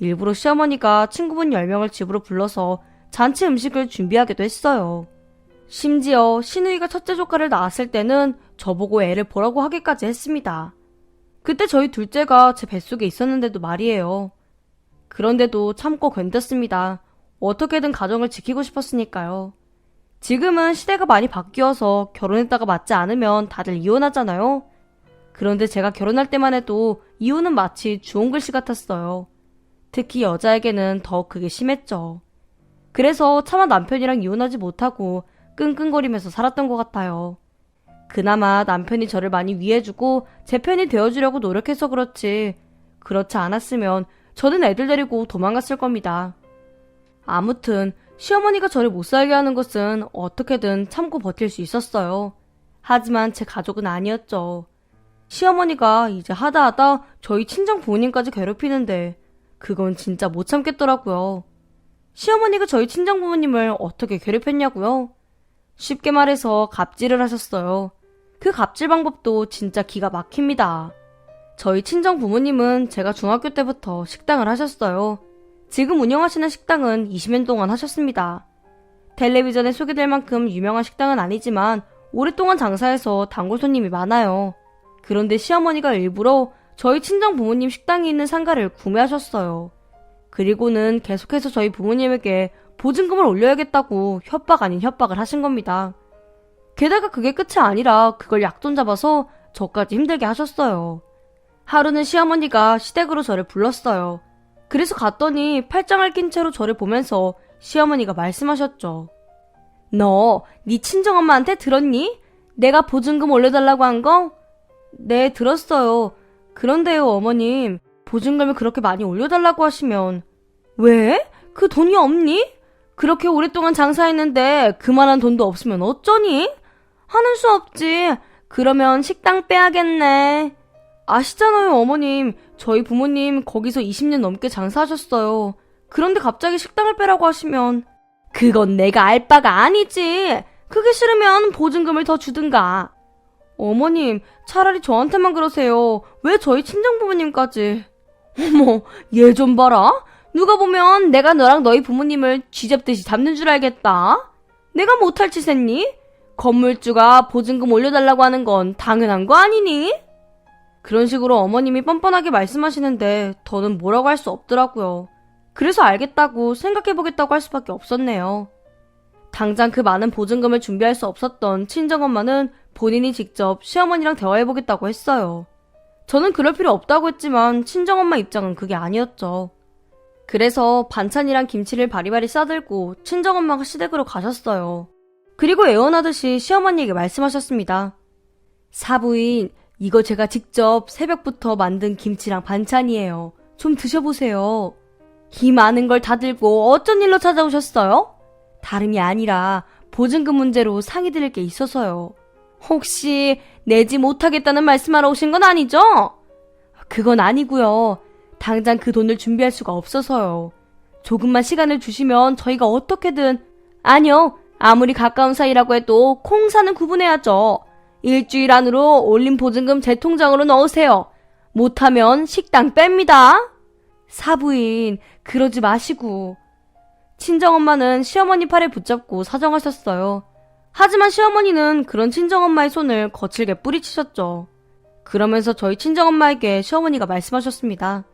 일부러 시어머니가 친구분 10명을 집으로 불러서 잔치 음식을 준비하기도 했어요. 심지어 시누이가 첫째 조카를 낳았을 때는 저보고 애를 보라고 하기까지 했습니다. 그때 저희 둘째가 제 뱃속에 있었는데도 말이에요. 그런데도 참고 견뎠습니다. 어떻게든 가정을 지키고 싶었으니까요. 지금은 시대가 많이 바뀌어서 결혼했다가 맞지 않으면 다들 이혼하잖아요. 그런데 제가 결혼할 때만 해도 이혼은 마치 주홍 글씨 같았어요. 특히 여자에게는 더 그게 심했죠. 그래서 차마 남편이랑 이혼하지 못하고 끙끙거리면서 살았던 것 같아요. 그나마 남편이 저를 많이 위해주고 제 편이 되어주려고 노력해서 그렇지, 그렇지 않았으면 저는 애들 데리고 도망갔을 겁니다. 아무튼 시어머니가 저를 못 살게 하는 것은 어떻게든 참고 버틸 수 있었어요. 하지만 제 가족은 아니었죠. 시어머니가 이제 하다하다 저희 친정 부모님까지 괴롭히는데 그건 진짜 못 참겠더라고요. 시어머니가 저희 친정 부모님을 어떻게 괴롭혔냐고요? 쉽게 말해서 갑질을 하셨어요. 그 갑질 방법도 진짜 기가 막힙니다. 저희 친정 부모님은 제가 중학교 때부터 식당을 하셨어요. 지금 운영하시는 식당은 20년 동안 하셨습니다. 텔레비전에 소개될 만큼 유명한 식당은 아니지만 오랫동안 장사해서 단골 손님이 많아요. 그런데 시어머니가 일부러 저희 친정 부모님 식당이 있는 상가를 구매하셨어요. 그리고는 계속해서 저희 부모님에게 보증금을 올려야겠다고 협박 아닌 협박을 하신 겁니다. 게다가 그게 끝이 아니라 그걸 약돈 잡아서 저까지 힘들게 하셨어요. 하루는 시어머니가 시댁으로 저를 불렀어요. 그래서 갔더니 팔짱을 낀 채로 저를 보면서 시어머니가 말씀하셨죠. 너, 네 친정엄마한테 들었니? 내가 보증금 올려달라고 한 거? 네, 들었어요. 그런데요, 어머님. 보증금을 그렇게 많이 올려달라고 하시면. 왜? 그 돈이 없니? 그렇게 오랫동안 장사했는데 그만한 돈도 없으면 어쩌니? 하는 수 없지. 그러면 식당 빼야겠네. 아시잖아요, 어머님. 저희 부모님 거기서 20년 넘게 장사하셨어요. 그런데 갑자기 식당을 빼라고 하시면. 그건 내가 알 바가 아니지. 그게 싫으면 보증금을 더 주든가. 어머님, 차라리 저한테만 그러세요. 왜 저희 친정부모님까지. 어머, 얘 좀 봐라. 누가 보면 내가 너랑 너희 부모님을 쥐잡듯이 잡는 줄 알겠다. 내가 못할 짓 했니? 건물주가 보증금 올려달라고 하는 건 당연한 거 아니니? 그런 식으로 어머님이 뻔뻔하게 말씀하시는데 저는 뭐라고 할 수 없더라고요. 그래서 알겠다고 생각해보겠다고 할 수밖에 없었네요. 당장 그 많은 보증금을 준비할 수 없었던 친정엄마는 본인이 직접 시어머니랑 대화해보겠다고 했어요. 저는 그럴 필요 없다고 했지만 친정엄마 입장은 그게 아니었죠. 그래서 반찬이랑 김치를 바리바리 싸들고 친정엄마가 시댁으로 가셨어요. 그리고 애원하듯이 시어머니에게 말씀하셨습니다. 사부인, 이거 제가 직접 새벽부터 만든 김치랑 반찬이에요. 좀 드셔보세요. 이 많은 걸 다 들고 어쩐 일로 찾아오셨어요? 다름이 아니라 보증금 문제로 상의 드릴 게 있어서요. 혹시 내지 못하겠다는 말씀하러 오신 건 아니죠? 그건 아니고요. 당장 그 돈을 준비할 수가 없어서요. 조금만 시간을 주시면 저희가 어떻게든. 아니요. 아무리 가까운 사이라고 해도 콩사는 구분해야죠. 일주일 안으로 올린 보증금 제 통장으로 넣으세요. 못하면 식당 뺍니다. 사부인, 그러지 마시고. 친정엄마는 시어머니 팔을 붙잡고 사정하셨어요. 하지만 시어머니는 그런 친정엄마의 손을 거칠게 뿌리치셨죠. 그러면서 저희 친정엄마에게 시어머니가 말씀하셨습니다.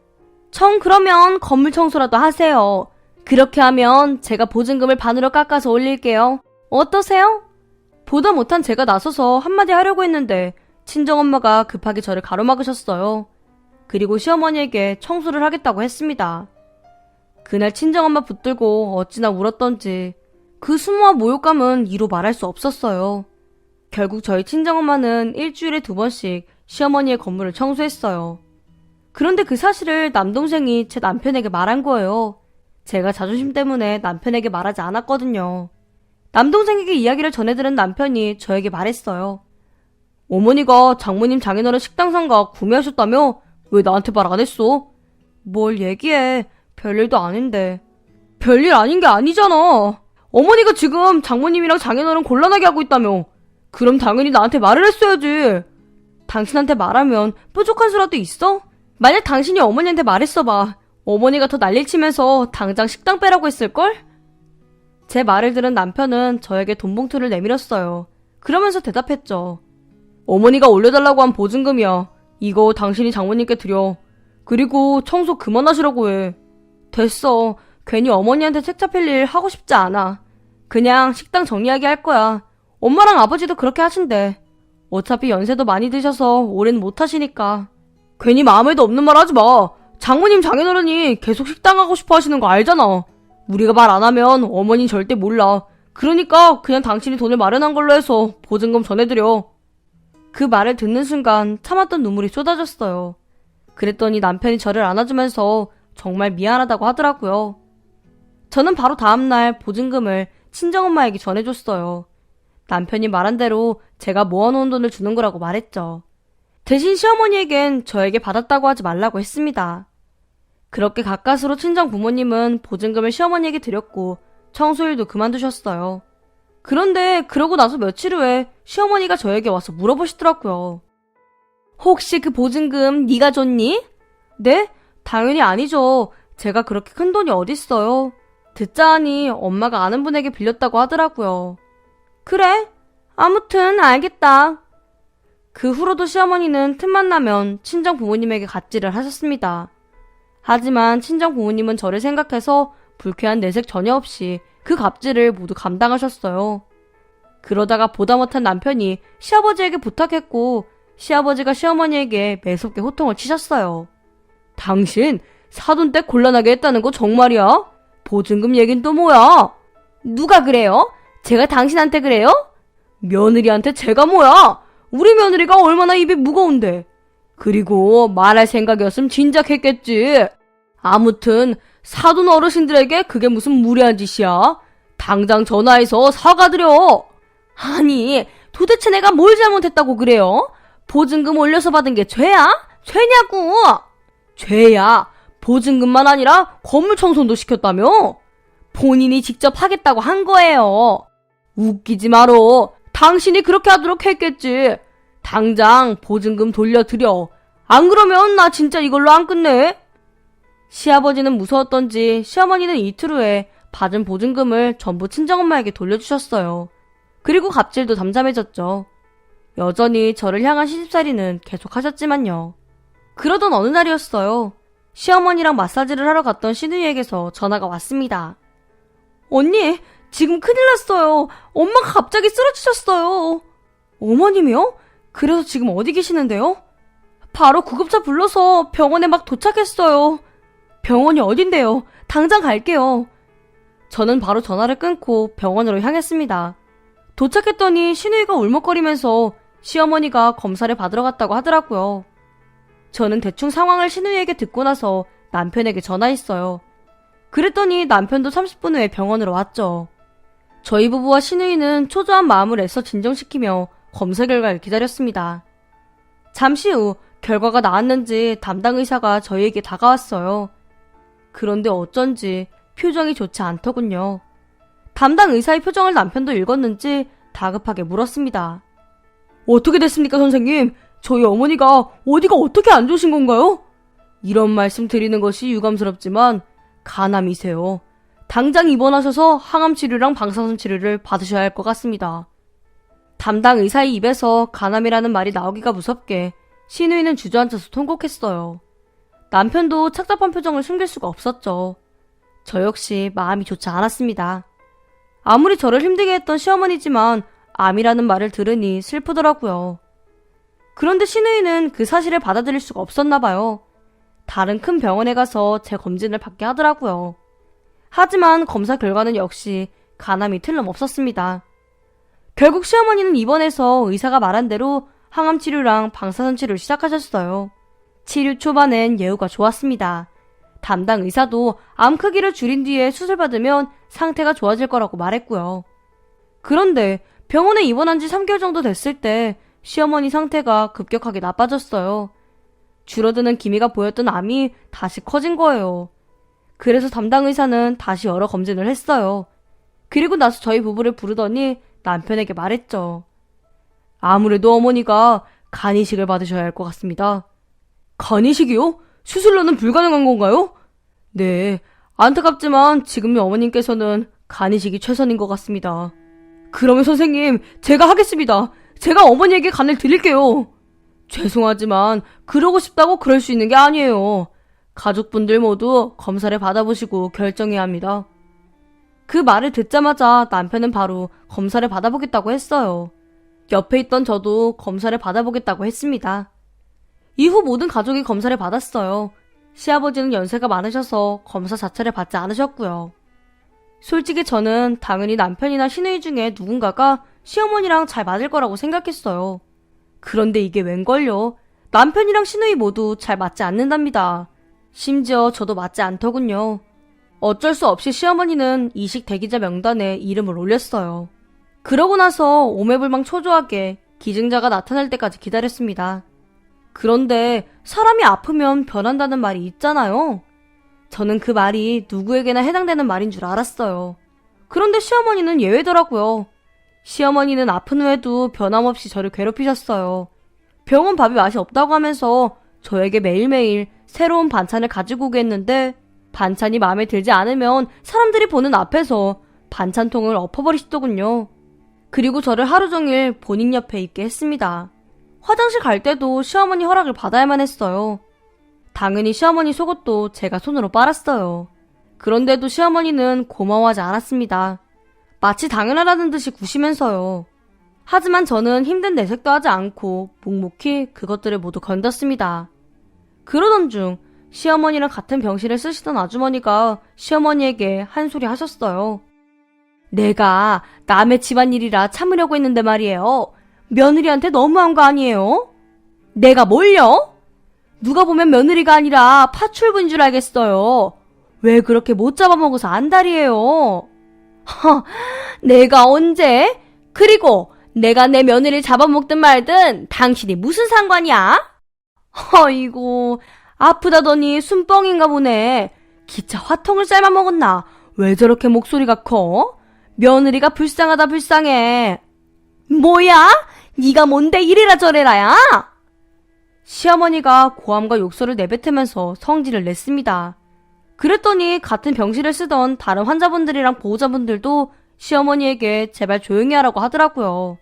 그러면 건물 청소라도 하세요. 그렇게 하면 제가 보증금을 반으로 깎아서 올릴게요. 어떠세요? 보다 못한 제가 나서서 한마디 하려고 했는데 친정엄마가 급하게 저를 가로막으셨어요. 그리고 시어머니에게 청소를 하겠다고 했습니다. 그날 친정엄마 붙들고 어찌나 울었던지 그 수모와 모욕감은 이루 말할 수 없었어요. 결국 저희 친정엄마는 일주일에 2번씩 시어머니의 건물을 청소했어요. 그런데 그 사실을 남동생이 제 남편에게 말한 거예요. 제가 자존심 때문에 남편에게 말하지 않았거든요. 남동생에게 이야기를 전해들은 남편이 저에게 말했어요. 어머니가 장모님 장인어른 식당 상가 구매하셨다며? 왜 나한테 말 안 했어? 뭘 얘기해. 별일도 아닌데. 별일 아닌 게 아니잖아. 어머니가 지금 장모님이랑 장인어른 곤란하게 하고 있다며. 그럼 당연히 나한테 말을 했어야지. 당신한테 말하면 뾰족한 수라도 있어? 만약 당신이 어머니한테 말했어봐. 어머니가 더 난리를 치면서 당장 식당 빼라고 했을걸? 제 말을 들은 남편은 저에게 돈 봉투를 내밀었어요. 그러면서 대답했죠. 어머니가 올려달라고 한 보증금이야. 이거 당신이 장모님께 드려. 그리고 청소 그만하시라고 해. 됐어. 괜히 어머니한테 책 잡힐 일 하고 싶지 않아. 그냥 식당 정리하게 할 거야. 엄마랑 아버지도 그렇게 하신대. 어차피 연세도 많이 드셔서 오랜 못 하시니까. 괜히 마음에도 없는 말 하지 마. 장모님 장인어른이 계속 식당 하고 싶어 하시는 거 알잖아. 우리가 말 안 하면 어머니 절대 몰라. 그러니까 그냥 당신이 돈을 마련한 걸로 해서 보증금 전해드려. 그 말을 듣는 순간 참았던 눈물이 쏟아졌어요. 그랬더니 남편이 저를 안아주면서 정말 미안하다고 하더라고요. 저는 바로 다음날 보증금을 친정엄마에게 전해줬어요. 남편이 말한 대로 제가 모아놓은 돈을 주는 거라고 말했죠. 대신 시어머니에겐 저에게 받았다고 하지 말라고 했습니다. 그렇게 가까스로 친정 부모님은 보증금을 시어머니에게 드렸고 청소일도 그만두셨어요. 그런데 그러고 나서 며칠 후에 시어머니가 저에게 와서 물어보시더라고요. 혹시 그 보증금 네가 줬니? 네? 당연히 아니죠. 제가 그렇게 큰 돈이 어딨어요. 듣자 하니 엄마가 아는 분에게 빌렸다고 하더라고요. 그래? 아무튼 알겠다. 그 후로도 시어머니는 틈만 나면 친정 부모님에게 갑질을 하셨습니다. 하지만 친정 부모님은 저를 생각해서 불쾌한 내색 전혀 없이 그 갑질을 모두 감당하셨어요. 그러다가 보다 못한 남편이 시아버지에게 부탁했고 시아버지가 시어머니에게 매섭게 호통을 치셨어요. 당신 사돈댁 곤란하게 했다는 거 정말이야? 보증금 얘긴 또 뭐야? 누가 그래요? 제가 당신한테 그래요? 며느리한테 제가 뭐야? 우리 며느리가 얼마나 입이 무거운데. 그리고 말할 생각이었으면 진작 했겠지. 아무튼 사돈 어르신들에게 그게 무슨 무례한 짓이야? 당장 전화해서 사과드려. 아니, 도대체 내가 뭘 잘못했다고 그래요? 보증금 올려서 받은 게 죄야? 죄냐고! 죄야. 보증금만 아니라 건물 청소도 시켰다며? 본인이 직접 하겠다고 한 거예요. 웃기지 마로. 당신이 그렇게 하도록 했겠지. 당장 보증금 돌려드려. 안 그러면 나 진짜 이걸로 안 끝내. 시아버지는 무서웠던지 시어머니는 이틀 후에 받은 보증금을 전부 친정엄마에게 돌려주셨어요. 그리고 갑질도 잠잠해졌죠. 여전히 저를 향한 시집살이는 계속하셨지만요. 그러던 어느 날이었어요. 시어머니랑 마사지를 하러 갔던 시누이에게서 전화가 왔습니다. 언니, 지금 큰일 났어요. 엄마가 갑자기 쓰러지셨어요. 어머님이요? 그래서 지금 어디 계시는데요? 바로 구급차 불러서 병원에 막 도착했어요. 병원이 어딘데요? 당장 갈게요. 저는 바로 전화를 끊고 병원으로 향했습니다. 도착했더니 시누이가 울먹거리면서 시어머니가 검사를 받으러 갔다고 하더라고요. 저는 대충 상황을 시누이에게 듣고 나서 남편에게 전화했어요. 그랬더니 남편도 30분 후에 병원으로 왔죠. 저희 부부와 시누이는 초조한 마음을 애써 진정시키며 검사 결과를 기다렸습니다. 잠시 후 결과가 나왔는지 담당 의사가 저희에게 다가왔어요. 그런데 어쩐지 표정이 좋지 않더군요. 담당 의사의 표정을 남편도 읽었는지 다급하게 물었습니다. 어떻게 됐습니까, 선생님? 저희 어머니가 어디가 어떻게 안 좋으신 건가요? 이런 말씀 드리는 것이 유감스럽지만 간암이세요. 당장 입원하셔서 항암 치료랑 방사선 치료를 받으셔야 할 것 같습니다. 담당 의사의 입에서 간암이라는 말이 나오기가 무섭게 시누이는 주저앉아서 통곡했어요. 남편도 착잡한 표정을 숨길 수가 없었죠. 저 역시 마음이 좋지 않았습니다. 아무리 저를 힘들게 했던 시어머니지만 암이라는 말을 들으니 슬프더라고요. 그런데 시누이는 그 사실을 받아들일 수가 없었나 봐요. 다른 큰 병원에 가서 제 검진을 받게 하더라고요. 하지만 검사 결과는 역시 간암이 틀림없었습니다. 결국 시어머니는 입원해서 의사가 말한 대로 항암 치료랑 방사선 치료를 시작하셨어요. 치료 초반엔 예후가 좋았습니다. 담당 의사도 암 크기를 줄인 뒤에 수술받으면 상태가 좋아질 거라고 말했고요. 그런데 병원에 입원한 지 3개월 정도 됐을 때 시어머니 상태가 급격하게 나빠졌어요. 줄어드는 기미가 보였던 암이 다시 커진 거예요. 그래서 담당 의사는 다시 여러 검진을 했어요. 그리고 나서 저희 부부를 부르더니 남편에게 말했죠. 아무래도 어머니가 간이식을 받으셔야 할 것 같습니다. 간이식이요? 수술로는 불가능한 건가요? 네, 안타깝지만 지금 어머님께서는 간이식이 최선인 것 같습니다. 그러면 선생님, 제가 하겠습니다. 제가 어머니에게 간을 드릴게요. 죄송하지만 그러고 싶다고 그럴 수 있는 게 아니에요. 가족분들 모두 검사를 받아보시고 결정해야 합니다. 그 말을 듣자마자 남편은 바로 검사를 받아보겠다고 했어요. 옆에 있던 저도 검사를 받아보겠다고 했습니다. 이후 모든 가족이 검사를 받았어요. 시아버지는 연세가 많으셔서 검사 자체를 받지 않으셨고요. 솔직히 저는 당연히 남편이나 시누이 중에 누군가가 시어머니랑 잘 맞을 거라고 생각했어요. 그런데 이게 웬걸요? 남편이랑 시누이 모두 잘 맞지 않는답니다. 심지어 저도 맞지 않더군요. 어쩔 수 없이 시어머니는 이식 대기자 명단에 이름을 올렸어요. 그러고 나서 오매불망 초조하게 기증자가 나타날 때까지 기다렸습니다. 그런데 사람이 아프면 변한다는 말이 있잖아요. 저는 그 말이 누구에게나 해당되는 말인 줄 알았어요. 그런데 시어머니는 예외더라고요. 시어머니는 아픈 후에도 변함없이 저를 괴롭히셨어요. 병원 밥이 맛이 없다고 하면서 저에게 매일매일 새로운 반찬을 가지고 오게 했는데 반찬이 마음에 들지 않으면 사람들이 보는 앞에서 반찬통을 엎어버리시더군요. 그리고 저를 하루 종일 본인 옆에 있게 했습니다. 화장실 갈 때도 시어머니 허락을 받아야만 했어요. 당연히 시어머니 속옷도 제가 손으로 빨았어요. 그런데도 시어머니는 고마워하지 않았습니다. 마치 당연하다는 듯이 구시면서요. 하지만 저는 힘든 내색도 하지 않고 묵묵히 그것들을 모두 건졌습니다. 그러던 중 시어머니랑 같은 병실을 쓰시던 아주머니가 시어머니에게 한 소리 하셨어요. 내가 남의 집안일이라 참으려고 했는데 말이에요. 며느리한테 너무한 거 아니에요? 내가 뭘요? 누가 보면 며느리가 아니라 파출부인 줄 알겠어요. 왜 그렇게 못 잡아먹어서 안달이에요? 허, 내가 언제? 그리고 내가 내 며느리를 잡아먹든 말든 당신이 무슨 상관이야? 어이구, 아프다더니 순뻥인가 보네. 기차 화통을 삶아먹었나? 왜 저렇게 목소리가 커? 며느리가 불쌍하다 불쌍해. 뭐야? 네가 뭔데 이래라 저래라야? 시어머니가 고함과 욕설을 내뱉으면서 성질을 냈습니다. 그랬더니 같은 병실을 쓰던 다른 환자분들이랑 보호자분들도 시어머니에게 제발 조용히 하라고 하더라고요.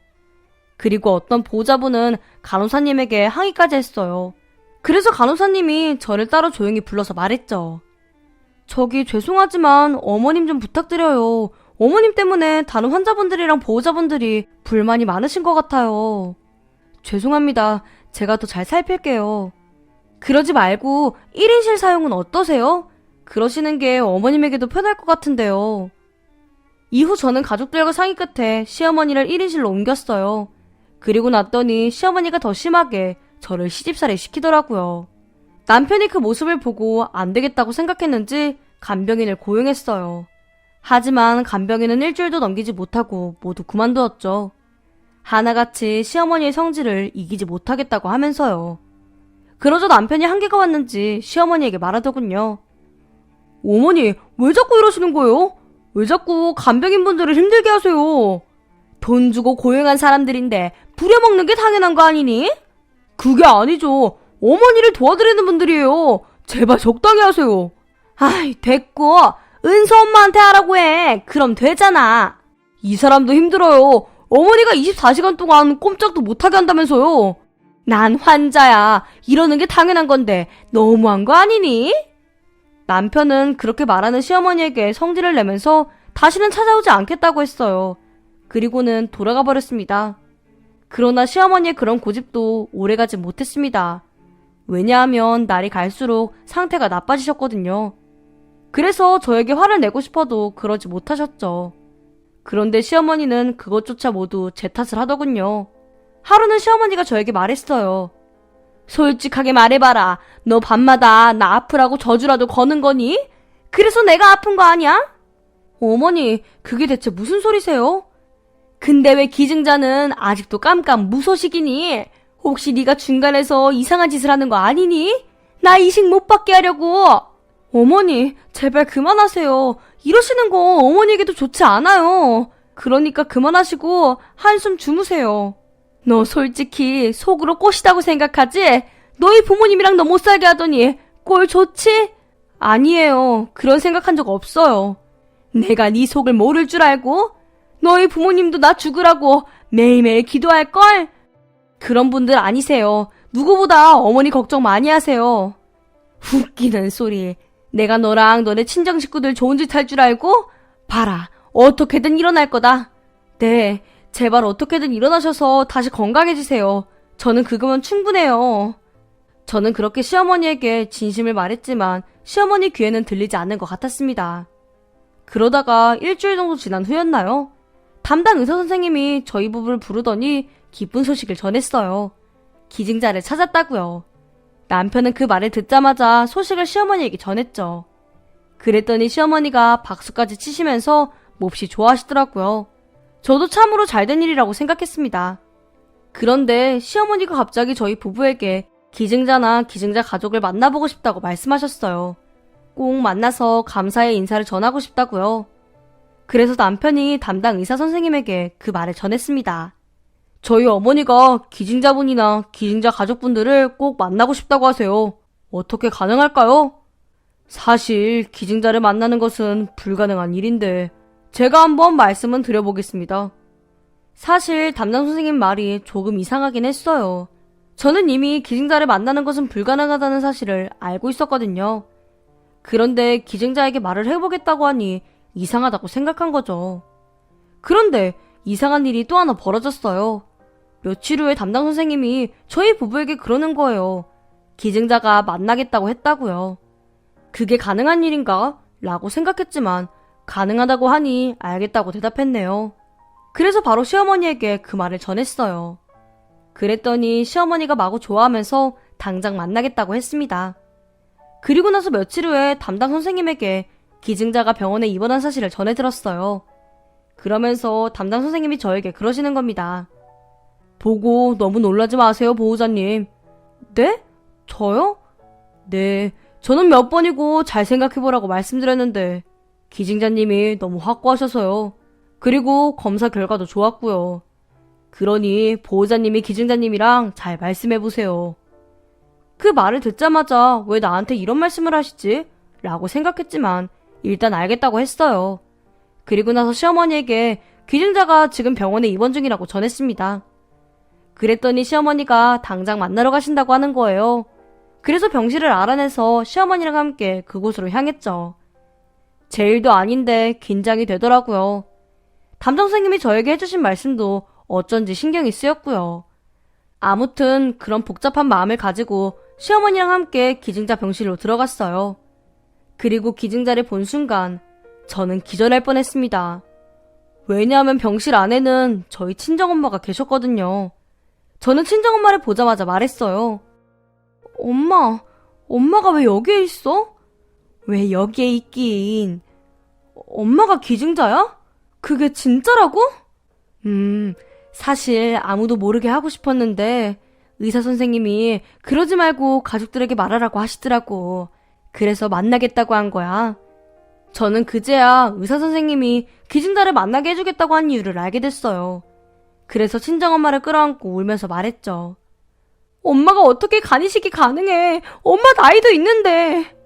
그리고 어떤 보호자분은 간호사님에게 항의까지 했어요. 그래서 간호사님이 저를 따로 조용히 불러서 말했죠. 저기 죄송하지만 어머님 좀 부탁드려요. 어머님 때문에 다른 환자분들이랑 보호자분들이 불만이 많으신 것 같아요. 죄송합니다. 제가 더 잘 살필게요. 그러지 말고 1인실 사용은 어떠세요? 그러시는 게 어머님에게도 편할 것 같은데요. 이후 저는 가족들과 상의 끝에 시어머니를 1인실로 옮겼어요. 그리고 났더니 시어머니가 더 심하게 저를 시집살이 시키더라고요. 남편이 그 모습을 보고 안 되겠다고 생각했는지 간병인을 고용했어요. 하지만 간병인은 일주일도 넘기지 못하고 모두 그만두었죠. 하나같이 시어머니의 성질을 이기지 못하겠다고 하면서요. 그러자 남편이 한계가 왔는지 시어머니에게 말하더군요. 어머니, 왜 자꾸 이러시는 거예요? 왜 자꾸 간병인분들을 힘들게 하세요? 돈 주고 고용한 사람들인데 부려먹는 게 당연한 거 아니니? 그게 아니죠. 어머니를 도와드리는 분들이에요. 제발 적당히 하세요. 아이, 됐고. 은서 엄마한테 하라고 해. 그럼 되잖아. 이 사람도 힘들어요. 어머니가 24시간 동안 꼼짝도 못하게 한다면서요. 난 환자야. 이러는 게 당연한 건데 너무한 거 아니니? 남편은 그렇게 말하는 시어머니에게 성질을 내면서 다시는 찾아오지 않겠다고 했어요. 그리고는 돌아가 버렸습니다. 그러나 시어머니의 그런 고집도 오래가지 못했습니다. 왜냐하면 날이 갈수록 상태가 나빠지셨거든요. 그래서 저에게 화를 내고 싶어도 그러지 못하셨죠. 그런데 시어머니는 그것조차 모두 제 탓을 하더군요. 하루는 시어머니가 저에게 말했어요. 솔직하게 말해봐라. 너 밤마다 나 아프라고 저주라도 거는 거니? 그래서 내가 아픈 거 아니야? 어머니, 그게 대체 무슨 소리세요? 근데 왜 기증자는 아직도 깜깜 무소식이니? 혹시 네가 중간에서 이상한 짓을 하는 거 아니니? 나 이식 못 받게 하려고. 어머니, 제발 그만하세요. 이러시는 거 어머니에게도 좋지 않아요. 그러니까 그만하시고 한숨 주무세요. 너 솔직히 속으로 꼬시다고 생각하지? 너희 부모님이랑 너 못 살게 하더니 꼴 좋지? 아니에요. 그런 생각한 적 없어요. 내가 네 속을 모를 줄 알고? 너희 부모님도 나 죽으라고 매일매일 기도할걸? 그런 분들 아니세요. 누구보다 어머니 걱정 많이 하세요. 웃기는 소리. 내가 너랑 너네 친정 식구들 좋은 짓 할 줄 알고? 봐라. 어떻게든 일어날 거다. 네. 제발 어떻게든 일어나셔서 다시 건강해지세요. 저는 그거면 충분해요. 저는 그렇게 시어머니에게 진심을 말했지만 시어머니 귀에는 들리지 않는 것 같았습니다. 그러다가 일주일 정도 지난 후였나요? 담당 의사 선생님이 저희 부부를 부르더니 기쁜 소식을 전했어요. 기증자를 찾았다고요. 남편은 그 말을 듣자마자 소식을 시어머니에게 전했죠. 그랬더니 시어머니가 박수까지 치시면서 몹시 좋아하시더라고요. 저도 참으로 잘된 일이라고 생각했습니다. 그런데 시어머니가 갑자기 저희 부부에게 기증자나 기증자 가족을 만나보고 싶다고 말씀하셨어요. 꼭 만나서 감사의 인사를 전하고 싶다고요. 그래서 남편이 담당 의사 선생님에게 그 말을 전했습니다. 저희 어머니가 기증자분이나 기증자 가족분들을 꼭 만나고 싶다고 하세요. 어떻게 가능할까요? 사실 기증자를 만나는 것은 불가능한 일인데 제가 한번 말씀은 드려보겠습니다. 사실 담당 선생님 말이 조금 이상하긴 했어요. 저는 이미 기증자를 만나는 것은 불가능하다는 사실을 알고 있었거든요. 그런데 기증자에게 말을 해보겠다고 하니 이상하다고 생각한 거죠. 그런데 이상한 일이 또 하나 벌어졌어요. 며칠 후에 담당 선생님이 저희 부부에게 그러는 거예요. 기증자가 만나겠다고 했다고요. 그게 가능한 일인가? 라고 생각했지만 가능하다고 하니 알겠다고 대답했네요. 그래서 바로 시어머니에게 그 말을 전했어요. 그랬더니 시어머니가 마구 좋아하면서 당장 만나겠다고 했습니다. 그리고 나서 며칠 후에 담당 선생님에게 기증자가 병원에 입원한 사실을 전해 들었어요. 그러면서 담당 선생님이 저에게 그러시는 겁니다. 보고 너무 놀라지 마세요, 보호자님. 네? 저요? 네, 저는 몇 번이고 잘 생각해보라고 말씀드렸는데 기증자님이 너무 확고하셔서요. 그리고 검사 결과도 좋았고요. 그러니 보호자님이 기증자님이랑 잘 말씀해보세요. 그 말을 듣자마자 왜 나한테 이런 말씀을 하시지? 라고 생각했지만 일단 알겠다고 했어요. 그리고 나서 시어머니에게 기증자가 지금 병원에 입원 중이라고 전했습니다. 그랬더니 시어머니가 당장 만나러 가신다고 하는 거예요. 그래서 병실을 알아내서 시어머니랑 함께 그곳으로 향했죠. 제 일도 아닌데 긴장이 되더라고요. 담당 선생님이 저에게 해주신 말씀도 어쩐지 신경이 쓰였고요. 아무튼 그런 복잡한 마음을 가지고 시어머니랑 함께 기증자 병실로 들어갔어요. 그리고 기증자를 본 순간 저는 기절할 뻔했습니다. 왜냐하면 병실 안에는 저희 친정엄마가 계셨거든요. 저는 친정엄마를 보자마자 말했어요. 엄마가 왜 여기에 있어? 왜 여기에 있긴. 엄마가 기증자야? 그게 진짜라고? 사실 아무도 모르게 하고 싶었는데 의사 선생님이 그러지 말고 가족들에게 말하라고 하시더라고. 그래서 만나겠다고 한 거야. 저는 그제야 의사 선생님이 기증자를 만나게 해주겠다고 한 이유를 알게 됐어요. 그래서 친정엄마를 끌어안고 울면서 말했죠. 엄마가 어떻게 간이식이 가능해? 엄마 나이도 있는데.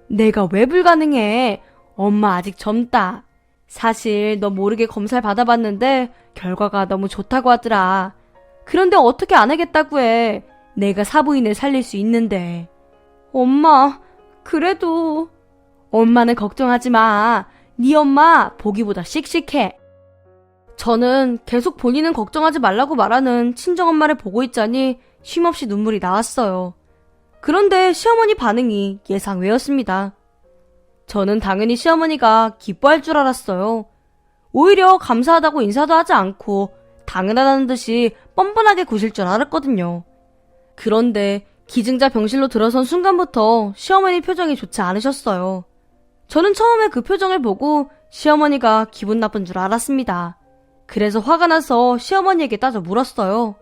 내가 왜 불가능해? 엄마 아직 젊다. 사실 너 모르게 검사를 받아봤는데 결과가 너무 좋다고 하더라. 그런데 어떻게 안 하겠다고 해? 내가 사부인을 살릴 수 있는데. 엄마, 그래도. 엄마는 걱정하지 마. 네 엄마 보기보다 씩씩해. 저는 계속 본인은 걱정하지 말라고 말하는 친정엄마를 보고 있자니 쉼없이 눈물이 나왔어요. 그런데 시어머니 반응이 예상 외였습니다. 저는 당연히 시어머니가 기뻐할 줄 알았어요. 오히려 감사하다고 인사도 하지 않고 당연하다는 듯이 뻔뻔하게 구실 줄 알았거든요. 그런데 기증자 병실로 들어선 순간부터 시어머니 표정이 좋지 않으셨어요. 저는 처음에 그 표정을 보고 시어머니가 기분 나쁜 줄 알았습니다. 그래서 화가 나서 시어머니에게 따져 물었어요.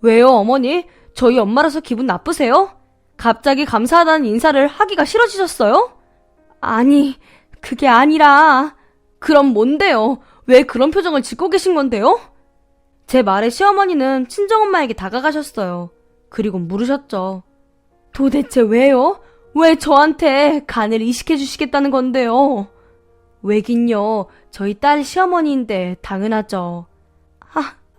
왜요, 어머니? 저희 엄마라서 기분 나쁘세요? 갑자기 감사하다는 인사를 하기가 싫어지셨어요? 아니, 그게 아니라. 그럼 뭔데요? 왜 그런 표정을 짓고 계신 건데요? 제 말에 시어머니는 친정엄마에게 다가가셨어요. 그리고 물으셨죠. 도대체 왜요? 왜 저한테 간을 이식해 주시겠다는 건데요? 왜긴요. 저희 딸 시어머니인데 당연하죠.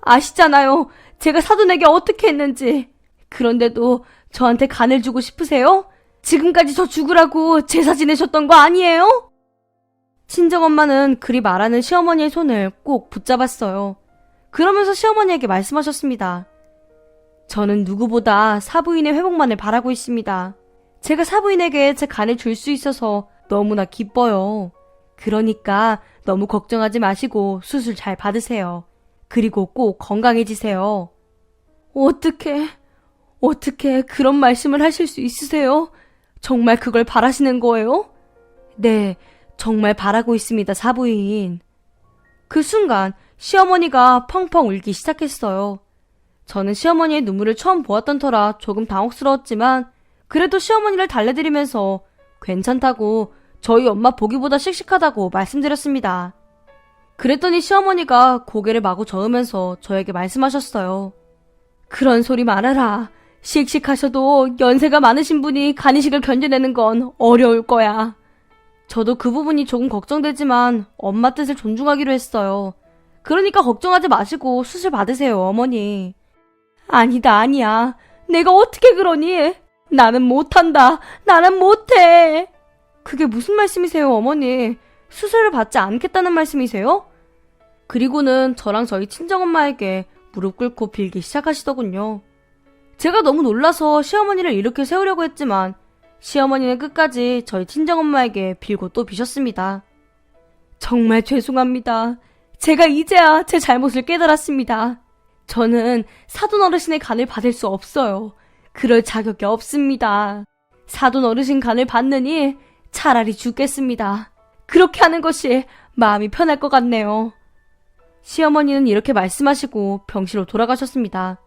아시잖아요. 제가 사돈에게 어떻게 했는지. 그런데도 저한테 간을 주고 싶으세요? 지금까지 저 죽으라고 제사 지내셨던 거 아니에요? 친정엄마는 그리 말하는 시어머니의 손을 꼭 붙잡았어요. 그러면서 시어머니에게 말씀하셨습니다. 저는 누구보다 사부인의 회복만을 바라고 있습니다. 제가 사부인에게 제 간을 줄 수 있어서 너무나 기뻐요. 그러니까 너무 걱정하지 마시고 수술 잘 받으세요. 그리고 꼭 건강해지세요. 어떻게 그런 말씀을 하실 수 있으세요? 정말 그걸 바라시는 거예요? 네, 정말 바라고 있습니다, 사부인. 그 순간 시어머니가 펑펑 울기 시작했어요. 저는 시어머니의 눈물을 처음 보았던 터라 조금 당혹스러웠지만 그래도 시어머니를 달래드리면서 괜찮다고 저희 엄마 보기보다 씩씩하다고 말씀드렸습니다. 그랬더니 시어머니가 고개를 마구 저으면서 저에게 말씀하셨어요. 그런 소리 말아라. 씩씩하셔도 연세가 많으신 분이 간이식을 견뎌내는 건 어려울 거야. 저도 그 부분이 조금 걱정되지만 엄마 뜻을 존중하기로 했어요. 그러니까 걱정하지 마시고 수술 받으세요, 어머니. 아니야. 내가 어떻게 그러니? 나는 못한다. 나는 못해. 그게 무슨 말씀이세요, 어머니? 수술을 받지 않겠다는 말씀이세요? 그리고는 저랑 저희 친정엄마에게 무릎 꿇고 빌기 시작하시더군요. 제가 너무 놀라서 시어머니를 일으켜 세우려고 했지만 시어머니는 끝까지 저희 친정엄마에게 빌고 또 비셨습니다. 정말 죄송합니다. 제가 이제야 제 잘못을 깨달았습니다. 저는 사돈 어르신의 간을 받을 수 없어요. 그럴 자격이 없습니다. 사돈 어르신 간을 받느니 차라리 죽겠습니다. 그렇게 하는 것이 마음이 편할 것 같네요. 시어머니는 이렇게 말씀하시고 병실로 돌아가셨습니다.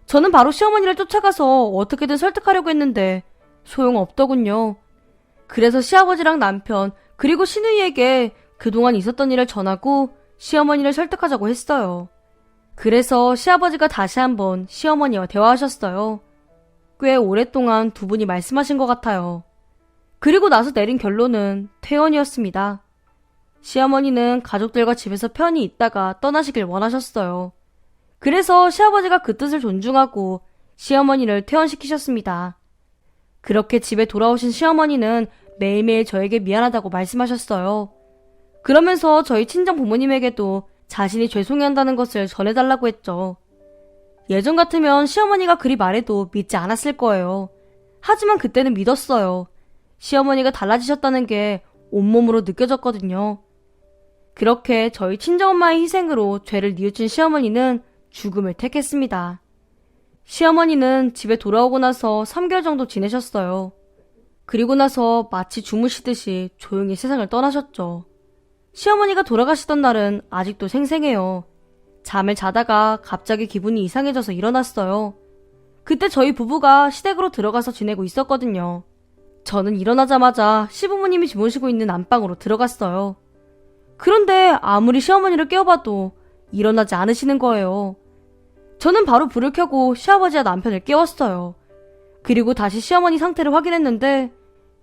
저는 바로 시어머니를 쫓아가서 어떻게든 설득하려고 했는데 소용없더군요. 그래서 시아버지랑 남편 그리고 시누이에게 그동안 있었던 일을 전하고 시어머니를 설득하자고 했어요. 그래서 시아버지가 다시 한번 시어머니와 대화하셨어요. 꽤 오랫동안 두 분이 말씀하신 것 같아요. 그리고 나서 내린 결론은 퇴원이었습니다. 시어머니는 가족들과 집에서 편히 있다가 떠나시길 원하셨어요. 그래서 시아버지가 그 뜻을 존중하고 시어머니를 퇴원시키셨습니다. 그렇게 집에 돌아오신 시어머니는 매일매일 저에게 미안하다고 말씀하셨어요. 그러면서 저희 친정 부모님에게도 자신이 죄송해한다는 것을 전해달라고 했죠. 예전 같으면 시어머니가 그리 말해도 믿지 않았을 거예요. 하지만 그때는 믿었어요. 시어머니가 달라지셨다는 게 온몸으로 느껴졌거든요. 그렇게 저희 친정엄마의 희생으로 죄를 뉘우친 시어머니는 죽음을 택했습니다. 시어머니는 집에 돌아오고 나서 3개월 정도 지내셨어요. 그리고 나서 마치 주무시듯이 조용히 세상을 떠나셨죠. 시어머니가 돌아가시던 날은 아직도 생생해요. 잠을 자다가 갑자기 기분이 이상해져서 일어났어요. 그때 저희 부부가 시댁으로 들어가서 지내고 있었거든요. 저는 일어나자마자 시부모님이 주무시고 있는 안방으로 들어갔어요. 그런데 아무리 시어머니를 깨워봐도 일어나지 않으시는 거예요. 저는 바로 불을 켜고 시아버지와 남편을 깨웠어요. 그리고 다시 시어머니 상태를 확인했는데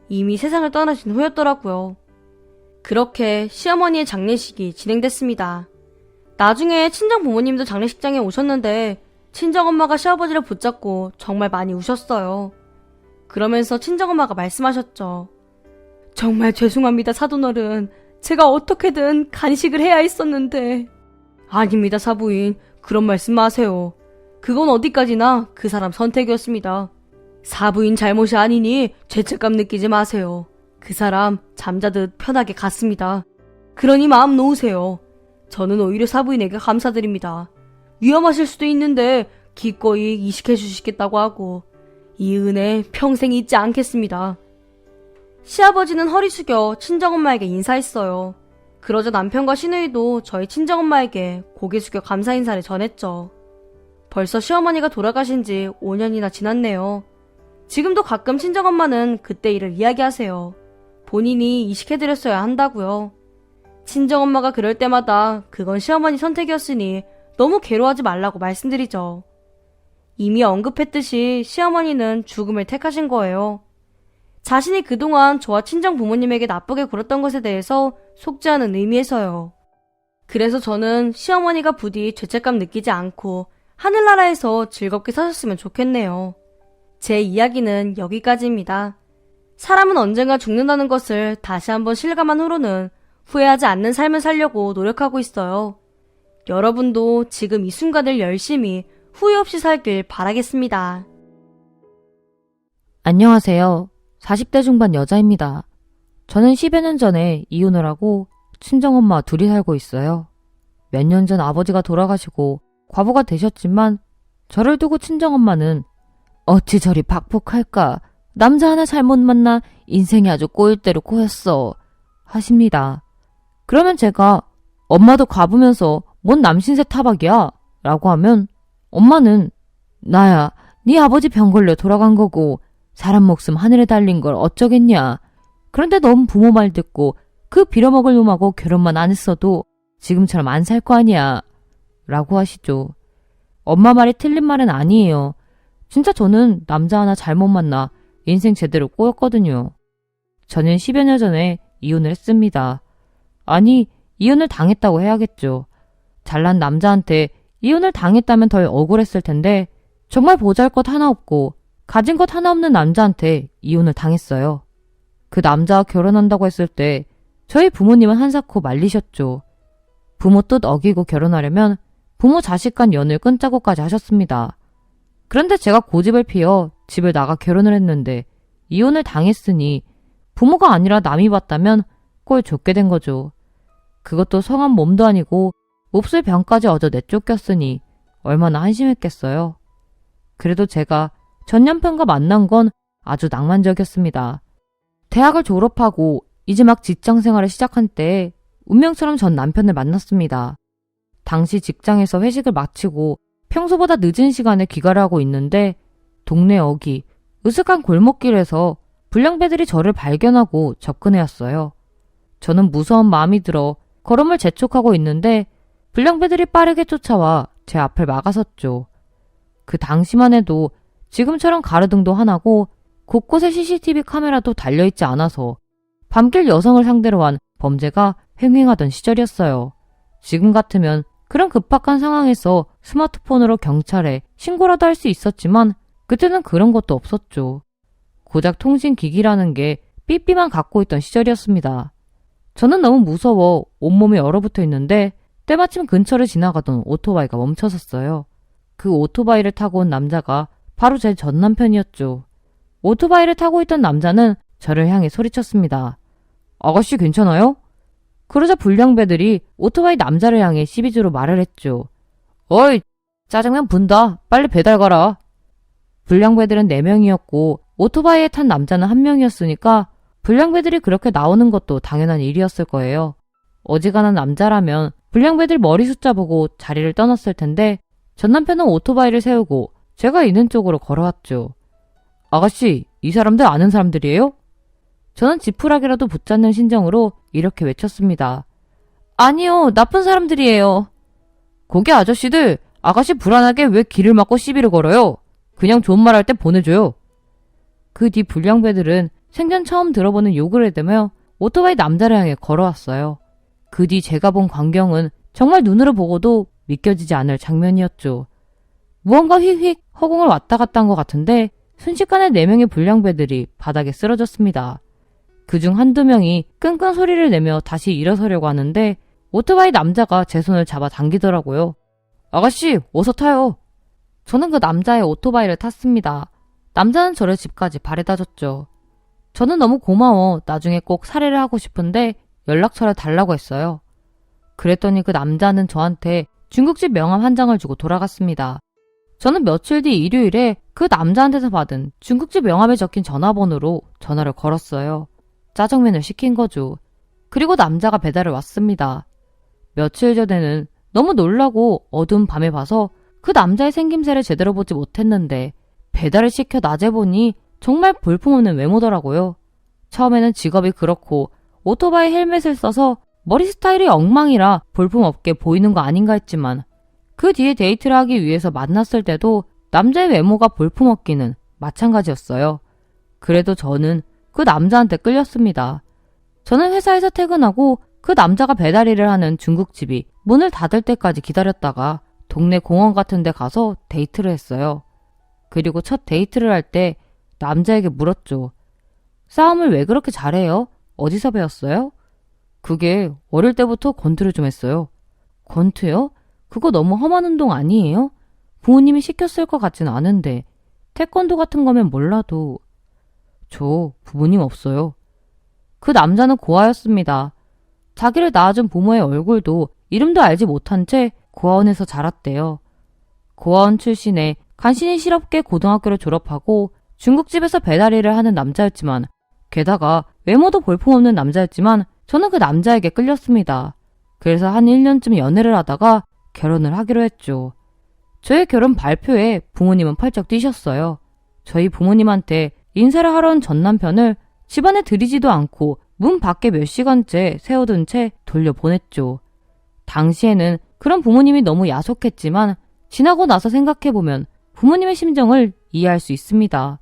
이미 세상을 떠나신 후였더라고요. 그렇게 시어머니의 장례식이 진행됐습니다. 나중에 친정 부모님도 장례식장에 오셨는데 친정엄마가 시아버지를 붙잡고 정말 많이 우셨어요. 그러면서 친정엄마가 말씀하셨죠. 정말 죄송합니다, 사돈어른. 제가 어떻게든 간식을 해야 했었는데. 아닙니다, 사부인. 그런 말씀 마세요. 그건 어디까지나 그 사람 선택이었습니다. 사부인 잘못이 아니니 죄책감 느끼지 마세요. 그 사람 잠자듯 편하게 갔습니다. 그러니 마음 놓으세요. 저는 오히려 사부인에게 감사드립니다. 위험하실 수도 있는데 기꺼이 이식해 주시겠다고 하고 이 은혜 평생 잊지 않겠습니다. 시아버지는 허리 숙여 친정엄마에게 인사했어요. 그러자 남편과 시누이도 저희 친정엄마에게 고개 숙여 감사 인사를 전했죠. 벌써 시어머니가 돌아가신 지 5년이나 지났네요. 지금도 가끔 친정엄마는 그때 일을 이야기하세요. 본인이 이식해드렸어야 한다고요. 친정엄마가 그럴 때마다 그건 시어머니 선택이었으니 너무 괴로워하지 말라고 말씀드리죠. 이미 언급했듯이 시어머니는 죽음을 택하신 거예요. 자신이 그동안 저와 친정 부모님에게 나쁘게 굴었던 것에 대해서 속지 않은 의미에서요. 그래서 저는 시어머니가 부디 죄책감 느끼지 않고 하늘나라에서 즐겁게 사셨으면 좋겠네요. 제 이야기는 여기까지입니다. 사람은 언젠가 죽는다는 것을 다시 한번 실감한 후로는 후회하지 않는 삶을 살려고 노력하고 있어요. 여러분도 지금 이 순간을 열심히 후회 없이 살길 바라겠습니다. 안녕하세요. 40대 중반 여자입니다. 저는 10여 년 전에 이혼을 하고 친정엄마 둘이 살고 있어요. 몇 년 전 아버지가 돌아가시고 과부가 되셨지만 저를 두고 친정엄마는 어찌 저리 박복할까? 남자 하나 잘못 만나 인생이 아주 꼬일 대로 꼬였어. 하십니다. 그러면 제가 엄마도 과부면서 뭔 남신세 타박이야? 라고 하면 엄마는 나야 네 아버지 병 걸려 돌아간 거고 사람 목숨 하늘에 달린 걸 어쩌겠냐. 그런데 넌 부모 말 듣고 그 빌어먹을 놈하고 결혼만 안 했어도 지금처럼 안 살 거 아니야. 라고 하시죠. 엄마 말이 틀린 말은 아니에요. 진짜 저는 남자 하나 잘못 만나 인생 제대로 꼬였거든요. 저는 10여 년 전에 이혼을 했습니다. 아니, 이혼을 당했다고 해야겠죠. 잘난 남자한테 이혼을 당했다면 덜 억울했을 텐데 정말 보잘것 하나 없고 가진 것 하나 없는 남자한테 이혼을 당했어요. 그 남자와 결혼한다고 했을 때 저희 부모님은 한사코 말리셨죠. 부모 뜻 어기고 결혼하려면 부모 자식 간 연을 끊자고까지 하셨습니다. 그런데 제가 고집을 피워 집을 나가 결혼을 했는데 이혼을 당했으니 부모가 아니라 남이 봤다면 꼴 좋게 된 거죠. 그것도 성한 몸도 아니고 몹쓸 병까지 얻어 내쫓겼으니 얼마나 한심했겠어요. 그래도 제가 전 남편과 만난 건 아주 낭만적이었습니다. 대학을 졸업하고 이제 막 직장 생활을 시작한 때에 운명처럼 전 남편을 만났습니다. 당시 직장에서 회식을 마치고 평소보다 늦은 시간에 귀가를 하고 있는데 동네 어귀 으슥한 골목길에서 불량배들이 저를 발견하고 접근해왔어요. 저는 무서운 마음이 들어 걸음을 재촉하고 있는데 불량배들이 빠르게 쫓아와 제 앞을 막아섰죠. 그 당시만 해도 지금처럼 가로등도 하나고 곳곳에 CCTV 카메라도 달려있지 않아서 밤길 여성을 상대로 한 범죄가 횡행하던 시절이었어요. 지금 같으면 그런 급박한 상황에서 스마트폰으로 경찰에 신고라도 할 수 있었지만 그때는 그런 것도 없었죠. 고작 통신기기라는 게 삐삐만 갖고 있던 시절이었습니다. 저는 너무 무서워 온몸이 얼어붙어 있는데 때마침 근처를 지나가던 오토바이가 멈춰섰어요. 그 오토바이를 타고 온 남자가 바로 제 전 남편이었죠. 오토바이를 타고 있던 남자는 저를 향해 소리쳤습니다. 아가씨 괜찮아요? 그러자 불량배들이 오토바이 남자를 향해 시비주로 말을 했죠. 어이, 짜장면 분다. 빨리 배달 가라. 불량배들은 4명이었고 오토바이에 탄 남자는 1명이었으니까 불량배들이 그렇게 나오는 것도 당연한 일이었을 거예요. 어지간한 남자라면 불량배들 머리 숫자 보고 자리를 떠났을 텐데 전 남편은 오토바이를 세우고 제가 있는 쪽으로 걸어왔죠. 아가씨, 이 사람들 아는 사람들이에요? 저는 지푸라기라도 붙잡는 심정으로 이렇게 외쳤습니다. 아니요, 나쁜 사람들이에요. 거기 아저씨들, 아가씨 불안하게 왜 길을 막고 시비를 걸어요? 그냥 좋은 말 할 때 보내줘요. 그 뒤 불량배들은 생전 처음 들어보는 욕을 해대며 오토바이 남자를 향해 걸어왔어요. 그 뒤 제가 본 광경은 정말 눈으로 보고도 믿겨지지 않을 장면이었죠. 무언가 휙휙 허공을 왔다 갔다 한 것 같은데 순식간에 4명의 불량배들이 바닥에 쓰러졌습니다. 그중 한두 명이 끙끙 소리를 내며 다시 일어서려고 하는데 오토바이 남자가 제 손을 잡아 당기더라고요. 아가씨, 어서 타요. 저는 그 남자의 오토바이를 탔습니다. 남자는 저를 집까지 바래다 줬죠. 저는 너무 고마워 나중에 꼭 살해를 하고 싶은데 연락처를 달라고 했어요. 그랬더니 그 남자는 저한테 중국집 명함 한 장을 주고 돌아갔습니다. 저는 며칠 뒤 일요일에 그 남자한테서 받은 중국집 명함에 적힌 전화번호로 전화를 걸었어요. 짜장면을 시킨 거죠. 그리고 남자가 배달을 왔습니다. 며칠 전에는 너무 놀라고 어두운 밤에 봐서 그 남자의 생김새를 제대로 보지 못했는데 배달을 시켜 낮에 보니 정말 볼품없는 외모더라고요. 처음에는 직업이 그렇고 오토바이 헬멧을 써서 머리 스타일이 엉망이라 볼품없게 보이는 거 아닌가 했지만 그 뒤에 데이트를 하기 위해서 만났을 때도 남자의 외모가 볼품없기는 마찬가지였어요. 그래도 저는 그 남자한테 끌렸습니다. 저는 회사에서 퇴근하고 그 남자가 배달 일을 하는 중국집이 문을 닫을 때까지 기다렸다가 동네 공원 같은 데 가서 데이트를 했어요. 그리고 첫 데이트를 할 때 남자에게 물었죠. 싸움을 왜 그렇게 잘해요? 어디서 배웠어요? 그게 어릴 때부터 권투를 좀 했어요. 권투요? 그거 너무 험한 운동 아니에요? 부모님이 시켰을 것 같진 않은데 태권도 같은 거면 몰라도. 저 부모님 없어요. 그 남자는 고아였습니다. 자기를 낳아준 부모의 얼굴도 이름도 알지 못한 채 고아원에서 자랐대요. 고아원 출신의 간신히 실업계 고등학교를 졸업하고 중국집에서 배달 일을 하는 남자였지만 게다가 외모도 볼품없는 남자였지만 저는 그 남자에게 끌렸습니다. 그래서 한 1년쯤 연애를 하다가 결혼을 하기로 했죠. 저의 결혼 발표에 부모님은 펄쩍 뛰셨어요. 저희 부모님한테 인사를 하러 온 전 남편을 집안에 들이지도 않고 문 밖에 몇 시간째 세워둔 채 돌려보냈죠. 당시에는 그런 부모님이 너무 야속했지만 지나고 나서 생각해보면 부모님의 심정을 이해할 수 있습니다.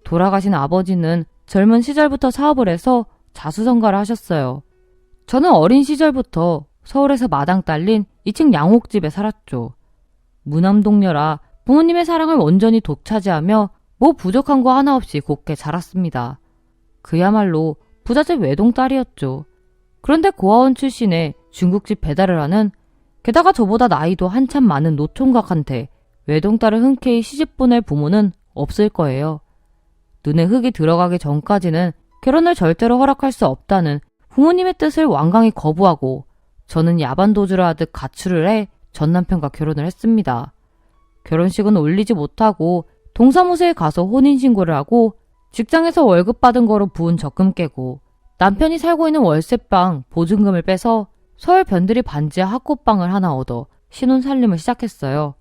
돌아가신 아버지는 젊은 시절부터 사업을 해서 자수성가를 하셨어요. 저는 어린 시절부터 서울에서 마당 딸린 2층 양옥집에 살았죠. 무남동녀라 부모님의 사랑을 온전히 독차지하며 뭐 부족한 거 하나 없이 곱게 자랐습니다. 그야말로 부잣집 외동딸이었죠. 그런데 고아원 출신의 중국집 배달을 하는 게다가 저보다 나이도 한참 많은 노총각한테 외동딸을 흔쾌히 시집 보낼 부모는 없을 거예요. 눈에 흙이 들어가기 전까지는 결혼을 절대로 허락할 수 없다는 부모님의 뜻을 완강히 거부하고 저는 야반도주를 하듯 가출을 해 전 남편과 결혼을 했습니다. 결혼식은 올리지 못하고 동사무소에 가서 혼인신고를 하고 직장에서 월급 받은 거로 부은 적금 깨고 남편이 살고 있는 월세방 보증금을 빼서 서울 변두리 반지하 학고방을 하나 얻어 신혼 살림을 시작했어요.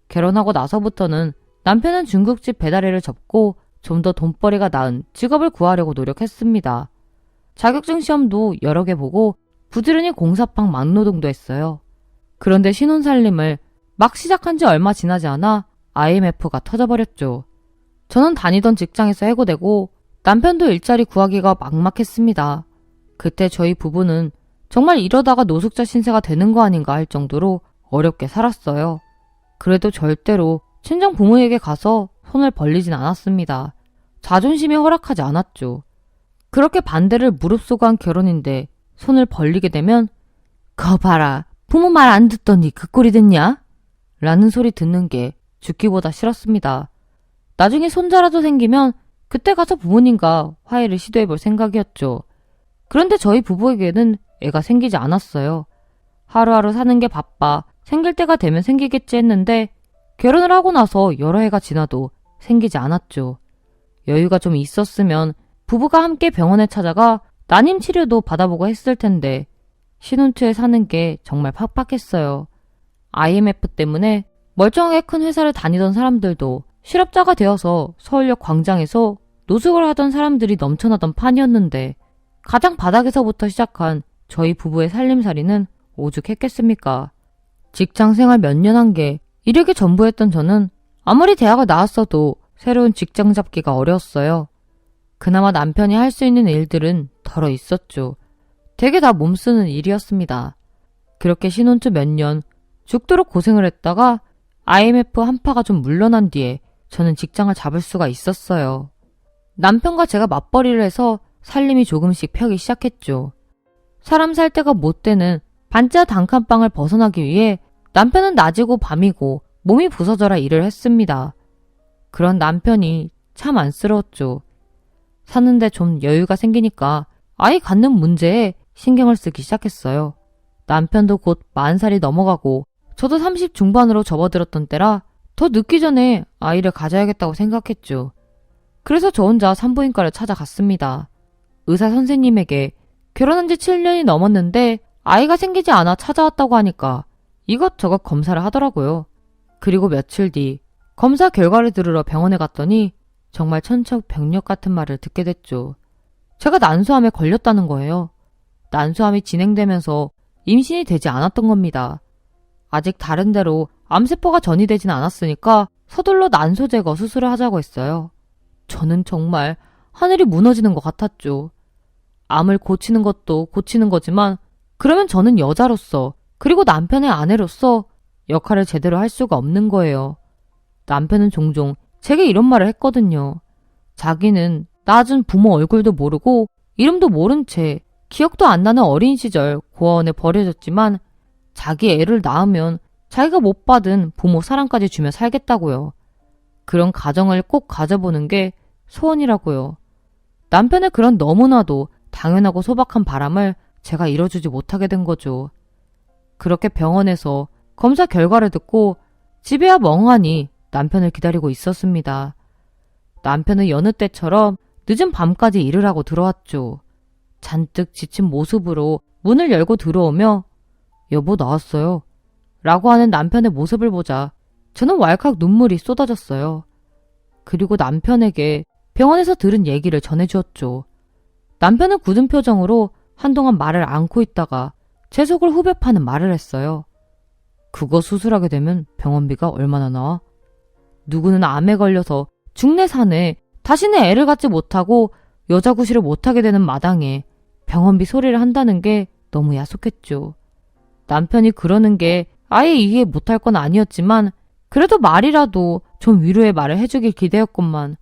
결혼하고 나서부터는 남편은 중국집 배달일을 접고 좀 더 돈벌이가 나은 직업을 구하려고 노력했습니다. 자격증 시험도 여러 개 보고 부지런히 공사방 막노동도 했어요. 그런데 신혼 살림을 막 시작한 지 얼마 지나지 않아 IMF가 터져버렸죠. 저는 다니던 직장에서 해고되고 남편도 일자리 구하기가 막막했습니다. 그때 저희 부부는 정말 이러다가 노숙자 신세가 되는 거 아닌가 할 정도로 어렵게 살았어요. 그래도 절대로 친정 부모에게 가서 손을 벌리진 않았습니다. 자존심이 허락하지 않았죠. 그렇게 반대를 무릅쓰고 한 결혼인데 손을 벌리게 되면 거 봐라, 부모 말 안 듣더니 그 꼴이 됐냐? 라는 소리 듣는 게 죽기보다 싫었습니다. 나중에 손자라도 생기면 그때 가서 부모님과 화해를 시도해볼 생각이었죠. 그런데 저희 부부에게는 애가 생기지 않았어요. 하루하루 사는 게 바빠 생길 때가 되면 생기겠지 했는데 결혼을 하고 나서 여러 해가 지나도 생기지 않았죠. 여유가 좀 있었으면 부부가 함께 병원에 찾아가 난임 치료도 받아보고 했을 텐데 신혼 초에 사는 게 정말 팍팍했어요. IMF 때문에 멀쩡하게 큰 회사를 다니던 사람들도 실업자가 되어서 서울역 광장에서 노숙을 하던 사람들이 넘쳐나던 판이었는데 가장 바닥에서부터 시작한 저희 부부의 살림살이는 오죽했겠습니까? 직장 생활 몇 년 한 게 이력이 전부였던 저는 아무리 대학을 나왔어도 새로운 직장 잡기가 어려웠어요. 그나마 남편이 할 수 있는 일들은 덜어 있었죠. 되게 다 몸쓰는 일이었습니다. 그렇게 신혼 초 몇 년 죽도록 고생을 했다가 IMF 한파가 좀 물러난 뒤에 저는 직장을 잡을 수가 있었어요. 남편과 제가 맞벌이를 해서 살림이 조금씩 펴기 시작했죠. 사람 살 데가 못 되는 반지하 단칸방을 벗어나기 위해 남편은 낮이고 밤이고 몸이 부서져라 일을 했습니다. 그런 남편이 참 안쓰러웠죠. 사는데 좀 여유가 생기니까 아이 갖는 문제에 신경을 쓰기 시작했어요. 남편도 곧 40살이 넘어가고 저도 30 중반으로 접어들었던 때라 더 늦기 전에 아이를 가져야겠다고 생각했죠. 그래서 저 혼자 산부인과를 찾아갔습니다. 의사 선생님에게 결혼한 지 7년이 넘었는데 아이가 생기지 않아 찾아왔다고 하니까 이것저것 검사를 하더라고요. 그리고 며칠 뒤 검사 결과를 들으러 병원에 갔더니 정말 천천벽력 같은 말을 듣게 됐죠. 제가 난소암에 걸렸다는 거예요. 난소암이 진행되면서 임신이 되지 않았던 겁니다. 아직 다른 데로 암세포가 전이되진 않았으니까 서둘러 난소 제거 수술을 하자고 했어요. 저는 정말 하늘이 무너지는 것 같았죠. 암을 고치는 것도 고치는 거지만 그러면 저는 여자로서 그리고 남편의 아내로서 역할을 제대로 할 수가 없는 거예요. 남편은 종종 제게 이런 말을 했거든요. 자기는 낳아준 부모 얼굴도 모르고 이름도 모른 채 기억도 안 나는 어린 시절 고아원에 버려졌지만 자기 애를 낳으면 자기가 못 받은 부모 사랑까지 주며 살겠다고요. 그런 가정을 꼭 가져보는 게 소원이라고요. 남편의 그런 너무나도 당연하고 소박한 바람을 제가 이뤄주지 못하게 된 거죠. 그렇게 병원에서 검사 결과를 듣고 집에야 멍하니 남편을 기다리고 있었습니다. 남편은 여느 때처럼 늦은 밤까지 일을 하고 들어왔죠. 잔뜩 지친 모습으로 문을 열고 들어오며 여보 나왔어요 라고 하는 남편의 모습을 보자 저는 왈칵 눈물이 쏟아졌어요. 그리고 남편에게 병원에서 들은 얘기를 전해주었죠. 남편은 굳은 표정으로 한동안 말을 않고 있다가 제 속을 후벼 파는 말을 했어요. 그거 수술하게 되면 병원비가 얼마나 나와? 누구는 암에 걸려서 중내 산에 다시는 애를 갖지 못하고 여자 구실을 못하게 되는 마당에 병원비 소리를 한다는 게 너무 야속했죠. 남편이 그러는 게 아예 이해 못할 건 아니었지만 그래도 말이라도 좀 위로의 말을 해주길 기대했건만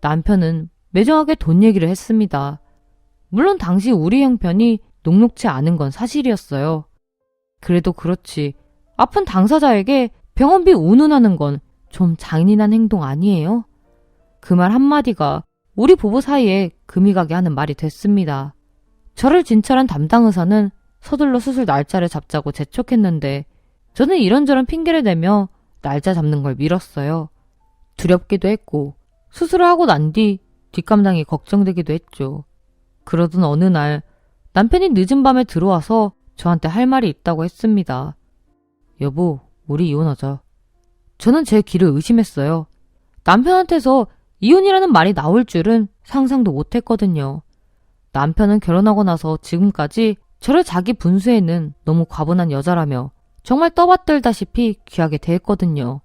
남편은 매정하게 돈 얘기를 했습니다. 물론 당시 우리 형편이 녹록치 않은 건 사실이었어요. 그래도 그렇지 아픈 당사자에게 병원비 운운하는 건 좀 잔인한 행동 아니에요? 그 말 한마디가 우리 부부 사이에 금이 가게 하는 말이 됐습니다. 저를 진찰한 담당 의사는 서둘러 수술 날짜를 잡자고 재촉했는데 저는 이런저런 핑계를 대며 날짜 잡는 걸 미뤘어요. 두렵기도 했고 수술을 하고 난 뒤 뒷감당이 걱정되기도 했죠. 그러던 어느 날 남편이 늦은 밤에 들어와서 저한테 할 말이 있다고 했습니다. 여보, 우리 이혼하자. 저는 제 귀를 의심했어요. 남편한테서 이혼이라는 말이 나올 줄은 상상도 못했거든요. 남편은 결혼하고 나서 지금까지 저를 자기 분수에는 너무 과분한 여자라며 정말 떠받들다시피 귀하게 대했거든요.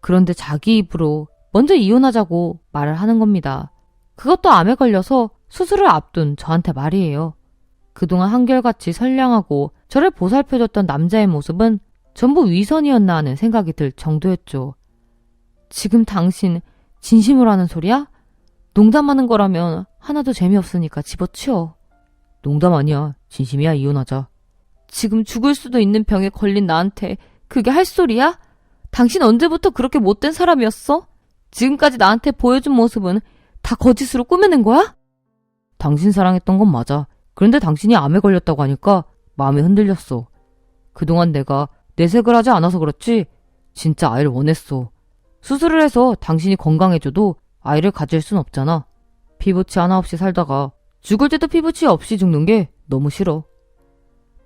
그런데 자기 입으로 먼저 이혼하자고 말을 하는 겁니다. 그것도 암에 걸려서 수술을 앞둔 저한테 말이에요. 그동안 한결같이 선량하고 저를 보살펴줬던 남자의 모습은 전부 위선이었나 하는 생각이 들 정도였죠. 지금 당신 진심으로 하는 소리야? 농담하는 거라면 하나도 재미없으니까 집어치워. 농담 아니야. 진심이야. 이혼하자. 지금 죽을 수도 있는 병에 걸린 나한테 그게 할 소리야? 당신 언제부터 그렇게 못된 사람이었어? 지금까지 나한테 보여준 모습은 다 거짓으로 꾸며낸 거야? 당신 사랑했던 건 맞아. 그런데 당신이 암에 걸렸다고 하니까 마음이 흔들렸어. 그동안 내가 내색을 하지 않아서 그렇지 진짜 아이를 원했어. 수술을 해서 당신이 건강해져도 아이를 가질 순 없잖아. 피부치 하나 없이 살다가 죽을 때도 피부치 없이 죽는 게 너무 싫어.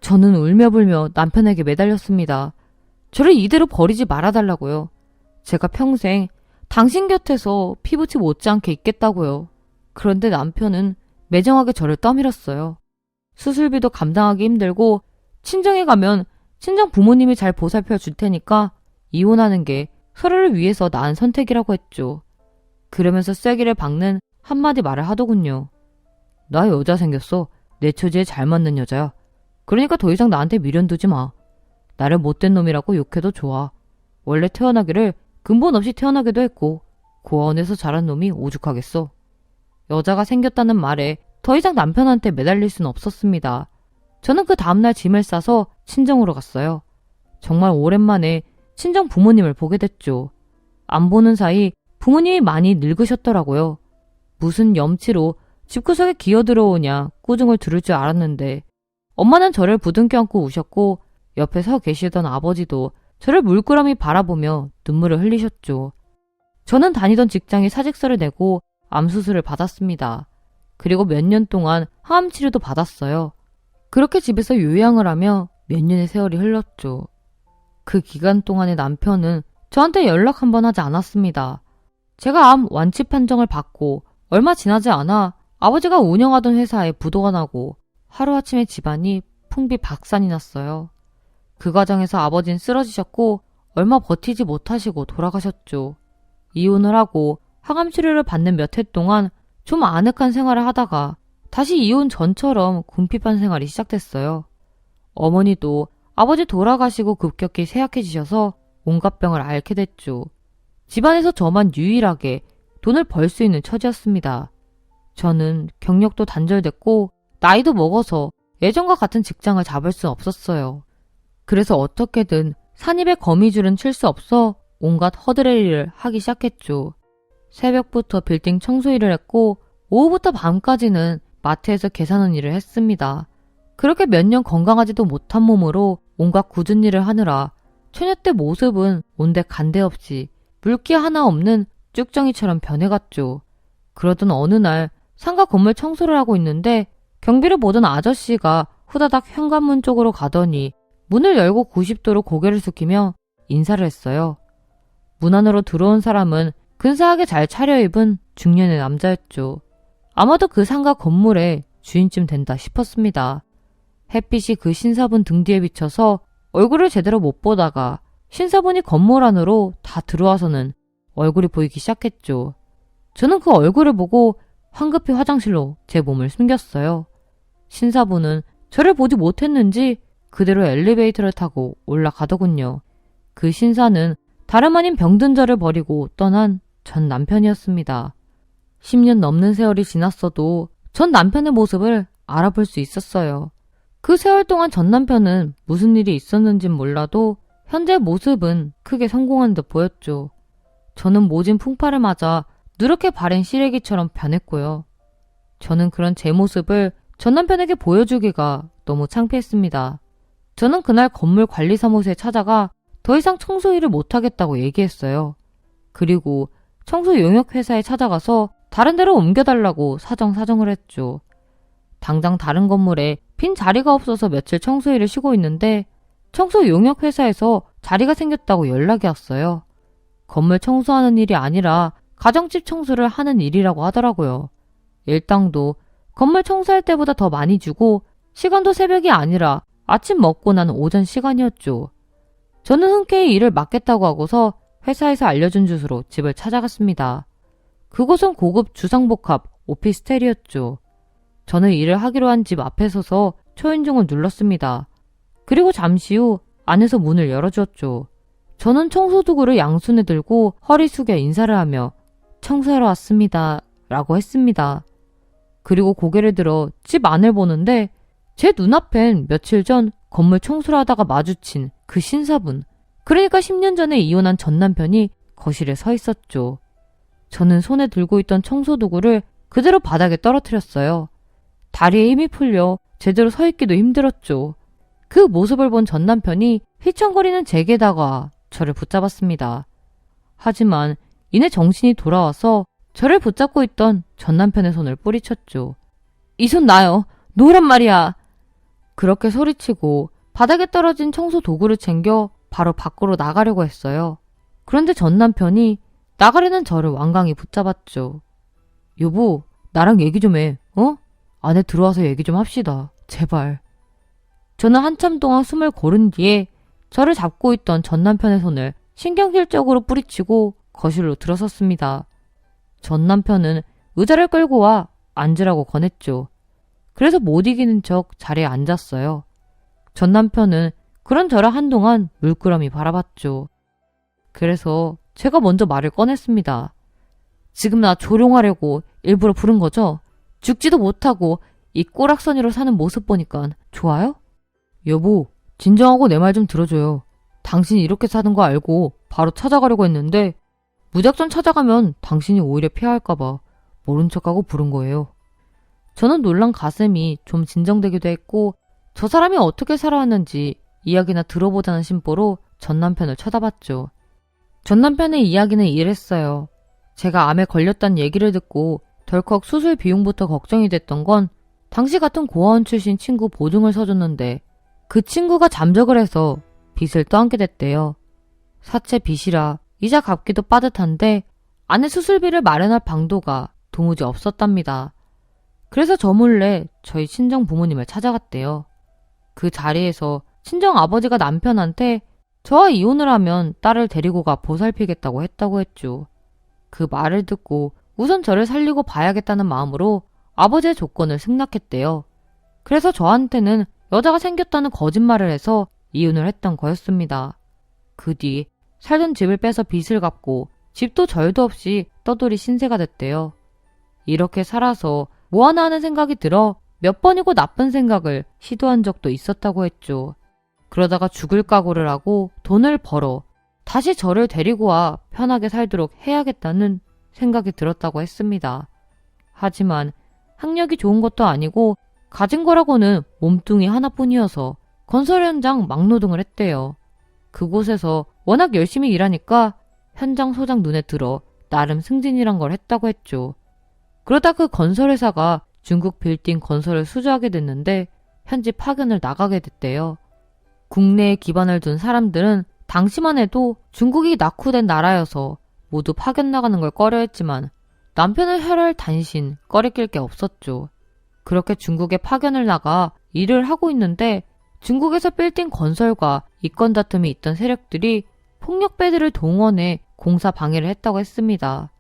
저는 울며불며 남편에게 매달렸습니다. 저를 이대로 버리지 말아달라고요. 제가 평생 당신 곁에서 피부치 못지않게 있겠다고요. 그런데 남편은 매정하게 저를 떠밀었어요. 수술비도 감당하기 힘들고 친정에 가면 친정 부모님이 잘 보살펴 줄 테니까 이혼하는 게 서로를 위해서 나은 선택이라고 했죠. 그러면서 쐐기를 박는 한마디 말을 하더군요. 나 여자 생겼어. 내 처지에 잘 맞는 여자야. 그러니까 더 이상 나한테 미련 두지 마. 나를 못된 놈이라고 욕해도 좋아. 원래 태어나기를 근본 없이 태어나기도 했고 고아원에서 자란 놈이 오죽하겠어. 여자가 생겼다는 말에 더 이상 남편한테 매달릴 수는 없었습니다. 저는 그 다음날 짐을 싸서 친정으로 갔어요. 정말 오랜만에 친정 부모님을 보게 됐죠. 안 보는 사이 부모님이 많이 늙으셨더라고요. 무슨 염치로 집구석에 기어들어오냐 꾸중을 들을 줄 알았는데 엄마는 저를 부둥켜 안고 우셨고 옆에 서 계시던 아버지도 저를 물끄러미 바라보며 눈물을 흘리셨죠. 저는 다니던 직장에 사직서를 내고 암수술을 받았습니다. 그리고 몇 년 동안 항암 치료도 받았어요. 그렇게 집에서 요양을 하며 몇 년의 세월이 흘렀죠. 그 기간 동안에 남편은 저한테 연락 한 번 하지 않았습니다. 제가 암 완치 판정을 받고 얼마 지나지 않아 아버지가 운영하던 회사에 부도가 나고 하루아침에 집안이 풍비박산이 났어요. 그 과정에서 아버지는 쓰러지셨고 얼마 버티지 못하시고 돌아가셨죠. 이혼을 하고 항암 치료를 받는 몇 해 동안 좀 아늑한 생활을 하다가 다시 이혼 전처럼 궁핍한 생활이 시작됐어요. 어머니도 아버지 돌아가시고 급격히 쇠약해지셔서 온갖 병을 앓게 됐죠. 집안에서 저만 유일하게 돈을 벌 수 있는 처지였습니다. 저는 경력도 단절됐고 나이도 먹어서 예전과 같은 직장을 잡을 수 없었어요. 그래서 어떻게든 산입에 거미줄은 칠 수 없어 온갖 허드렛 일을 하기 시작했죠. 새벽부터 빌딩 청소 일을 했고 오후부터 밤까지는 마트에서 계산원 일을 했습니다. 그렇게 몇 년 건강하지도 못한 몸으로 온갖 굳은 일을 하느라 처녀 때 모습은 온데 간데 없이 물기 하나 없는 쭉정이처럼 변해갔죠. 그러던 어느 날 상가 건물 청소를 하고 있는데 경비를 보던 아저씨가 후다닥 현관문 쪽으로 가더니 문을 열고 90도로 고개를 숙이며 인사를 했어요. 문 안으로 들어온 사람은 근사하게 잘 차려입은 중년의 남자였죠. 아마도 그 상가 건물의 주인쯤 된다 싶었습니다. 햇빛이 그 신사분 등 뒤에 비쳐서 얼굴을 제대로 못 보다가 신사분이 건물 안으로 다 들어와서는 얼굴이 보이기 시작했죠. 저는 그 얼굴을 보고 황급히 화장실로 제 몸을 숨겼어요. 신사분은 저를 보지 못했는지 그대로 엘리베이터를 타고 올라가더군요. 그 신사는 다름 아닌 병든 저를 버리고 떠난 전 남편이었습니다. 10년 넘는 세월이 지났어도 전 남편의 모습을 알아볼 수 있었어요. 그 세월 동안 전 남편은 무슨 일이 있었는진 몰라도 현재 모습은 크게 성공한 듯 보였죠. 저는 모진 풍파를 맞아 누렇게 바랜 시래기처럼 변했고요. 저는 그런 제 모습을 전 남편에게 보여주기가 너무 창피했습니다. 저는 그날 건물 관리사무소에 찾아가 더 이상 청소 일을 못하겠다고 얘기했어요. 그리고 청소 용역 회사에 찾아가서 다른 데로 옮겨달라고 사정을 했죠. 당장 다른 건물에 빈 자리가 없어서 며칠 청소 일을 쉬고 있는데 청소 용역 회사에서 자리가 생겼다고 연락이 왔어요. 건물 청소하는 일이 아니라 가정집 청소를 하는 일이라고 하더라고요. 일당도 건물 청소할 때보다 더 많이 주고 시간도 새벽이 아니라 아침 먹고 난 오전 시간이었죠. 저는 흔쾌히 일을 맡겠다고 하고서 회사에서 알려준 주소로 집을 찾아갔습니다. 그곳은 고급 주상복합 오피스텔이었죠. 저는 일을 하기로 한 집 앞에 서서 초인종을 눌렀습니다. 그리고 잠시 후 안에서 문을 열어주었죠. 저는 청소도구를 양손에 들고 허리 숙여 인사를 하며 청소하러 왔습니다 라고 했습니다. 그리고 고개를 들어 집 안을 보는데 제 눈앞엔 며칠 전 건물 청소를 하다가 마주친 그 신사분, 그러니까 10년 전에 이혼한 전 남편이 거실에 서 있었죠. 저는 손에 들고 있던 청소도구를 그대로 바닥에 떨어뜨렸어요. 다리에 힘이 풀려 제대로 서 있기도 힘들었죠. 그 모습을 본 전 남편이 휘청거리는 제게다가 저를 붙잡았습니다. 하지만 이내 정신이 돌아와서 저를 붙잡고 있던 전 남편의 손을 뿌리쳤죠. 이 손 놔요. 놓으란 말이야. 그렇게 소리치고 바닥에 떨어진 청소 도구를 챙겨 바로 밖으로 나가려고 했어요. 그런데 전 남편이 나가려는 저를 완강히 붙잡았죠. 여보, 나랑 얘기 좀 해. 어? 안에 들어와서 얘기 좀 합시다. 제발. 저는 한참 동안 숨을 고른 뒤에 저를 잡고 있던 전 남편의 손을 신경질적으로 뿌리치고 거실로 들어섰습니다. 전 남편은 의자를 끌고 와 앉으라고 권했죠. 그래서 못 이기는 척 자리에 앉았어요. 전 남편은 그런 저를 한동안 물끄러미 바라봤죠. 그래서 제가 먼저 말을 꺼냈습니다. 지금 나 조롱하려고 일부러 부른 거죠? 죽지도 못하고 이 꼬락서니로 사는 모습 보니까 좋아요? 여보, 진정하고 내 말 좀 들어줘요. 당신이 이렇게 사는 거 알고 바로 찾아가려고 했는데 무작정 찾아가면 당신이 오히려 피할까봐 모른 척하고 부른 거예요. 저는 놀란 가슴이 좀 진정되기도 했고 저 사람이 어떻게 살아왔는지 이야기나 들어보자는 심보로 전 남편을 쳐다봤죠. 전 남편의 이야기는 이랬어요. 제가 암에 걸렸다는 얘기를 듣고 덜컥 수술 비용부터 걱정이 됐던 건 당시 같은 고아원 출신 친구 보증을 서줬는데 그 친구가 잠적을 해서 빚을 떠안게 됐대요. 사채 빚이라 이자 갚기도 빠듯한데 아내 수술비를 마련할 방도가 도무지 없었답니다. 그래서 저 몰래 저희 친정 부모님을 찾아갔대요. 그 자리에서 친정 아버지가 남편한테 저와 이혼을 하면 딸을 데리고 가 보살피겠다고 했다고 했죠. 그 말을 듣고 우선 저를 살리고 봐야겠다는 마음으로 아버지의 조건을 승낙했대요. 그래서 저한테는 여자가 생겼다는 거짓말을 해서 이혼을 했던 거였습니다. 그 뒤 살던 집을 빼서 빚을 갚고 집도 절도 없이 떠돌이 신세가 됐대요. 이렇게 살아서 뭐 하나 하는 생각이 들어 몇 번이고 나쁜 생각을 시도한 적도 있었다고 했죠. 그러다가 죽을 각오를 하고 돈을 벌어 다시 저를 데리고 와 편하게 살도록 해야겠다는 생각이 들었다고 했습니다. 하지만 학력이 좋은 것도 아니고 가진 거라고는 몸뚱이 하나뿐이어서 건설 현장 막노동을 했대요. 그곳에서 워낙 열심히 일하니까 현장 소장 눈에 들어 나름 승진이란 걸 했다고 했죠. 그러다 그 건설회사가 중국 빌딩 건설을 수주하게 됐는데 현지 파견을 나가게 됐대요. 국내에 기반을 둔 사람들은 당시만 해도 중국이 낙후된 나라여서 모두 파견 나가는 걸 꺼려했지만 남편은 혈혈 단신 꺼리낄 게 없었죠. 그렇게 중국에 파견을 나가 일을 하고 있는데 중국에서 빌딩 건설과 이권 다툼이 있던 세력들이 폭력배들을 동원해 공사 방해를 했다고 했습니다.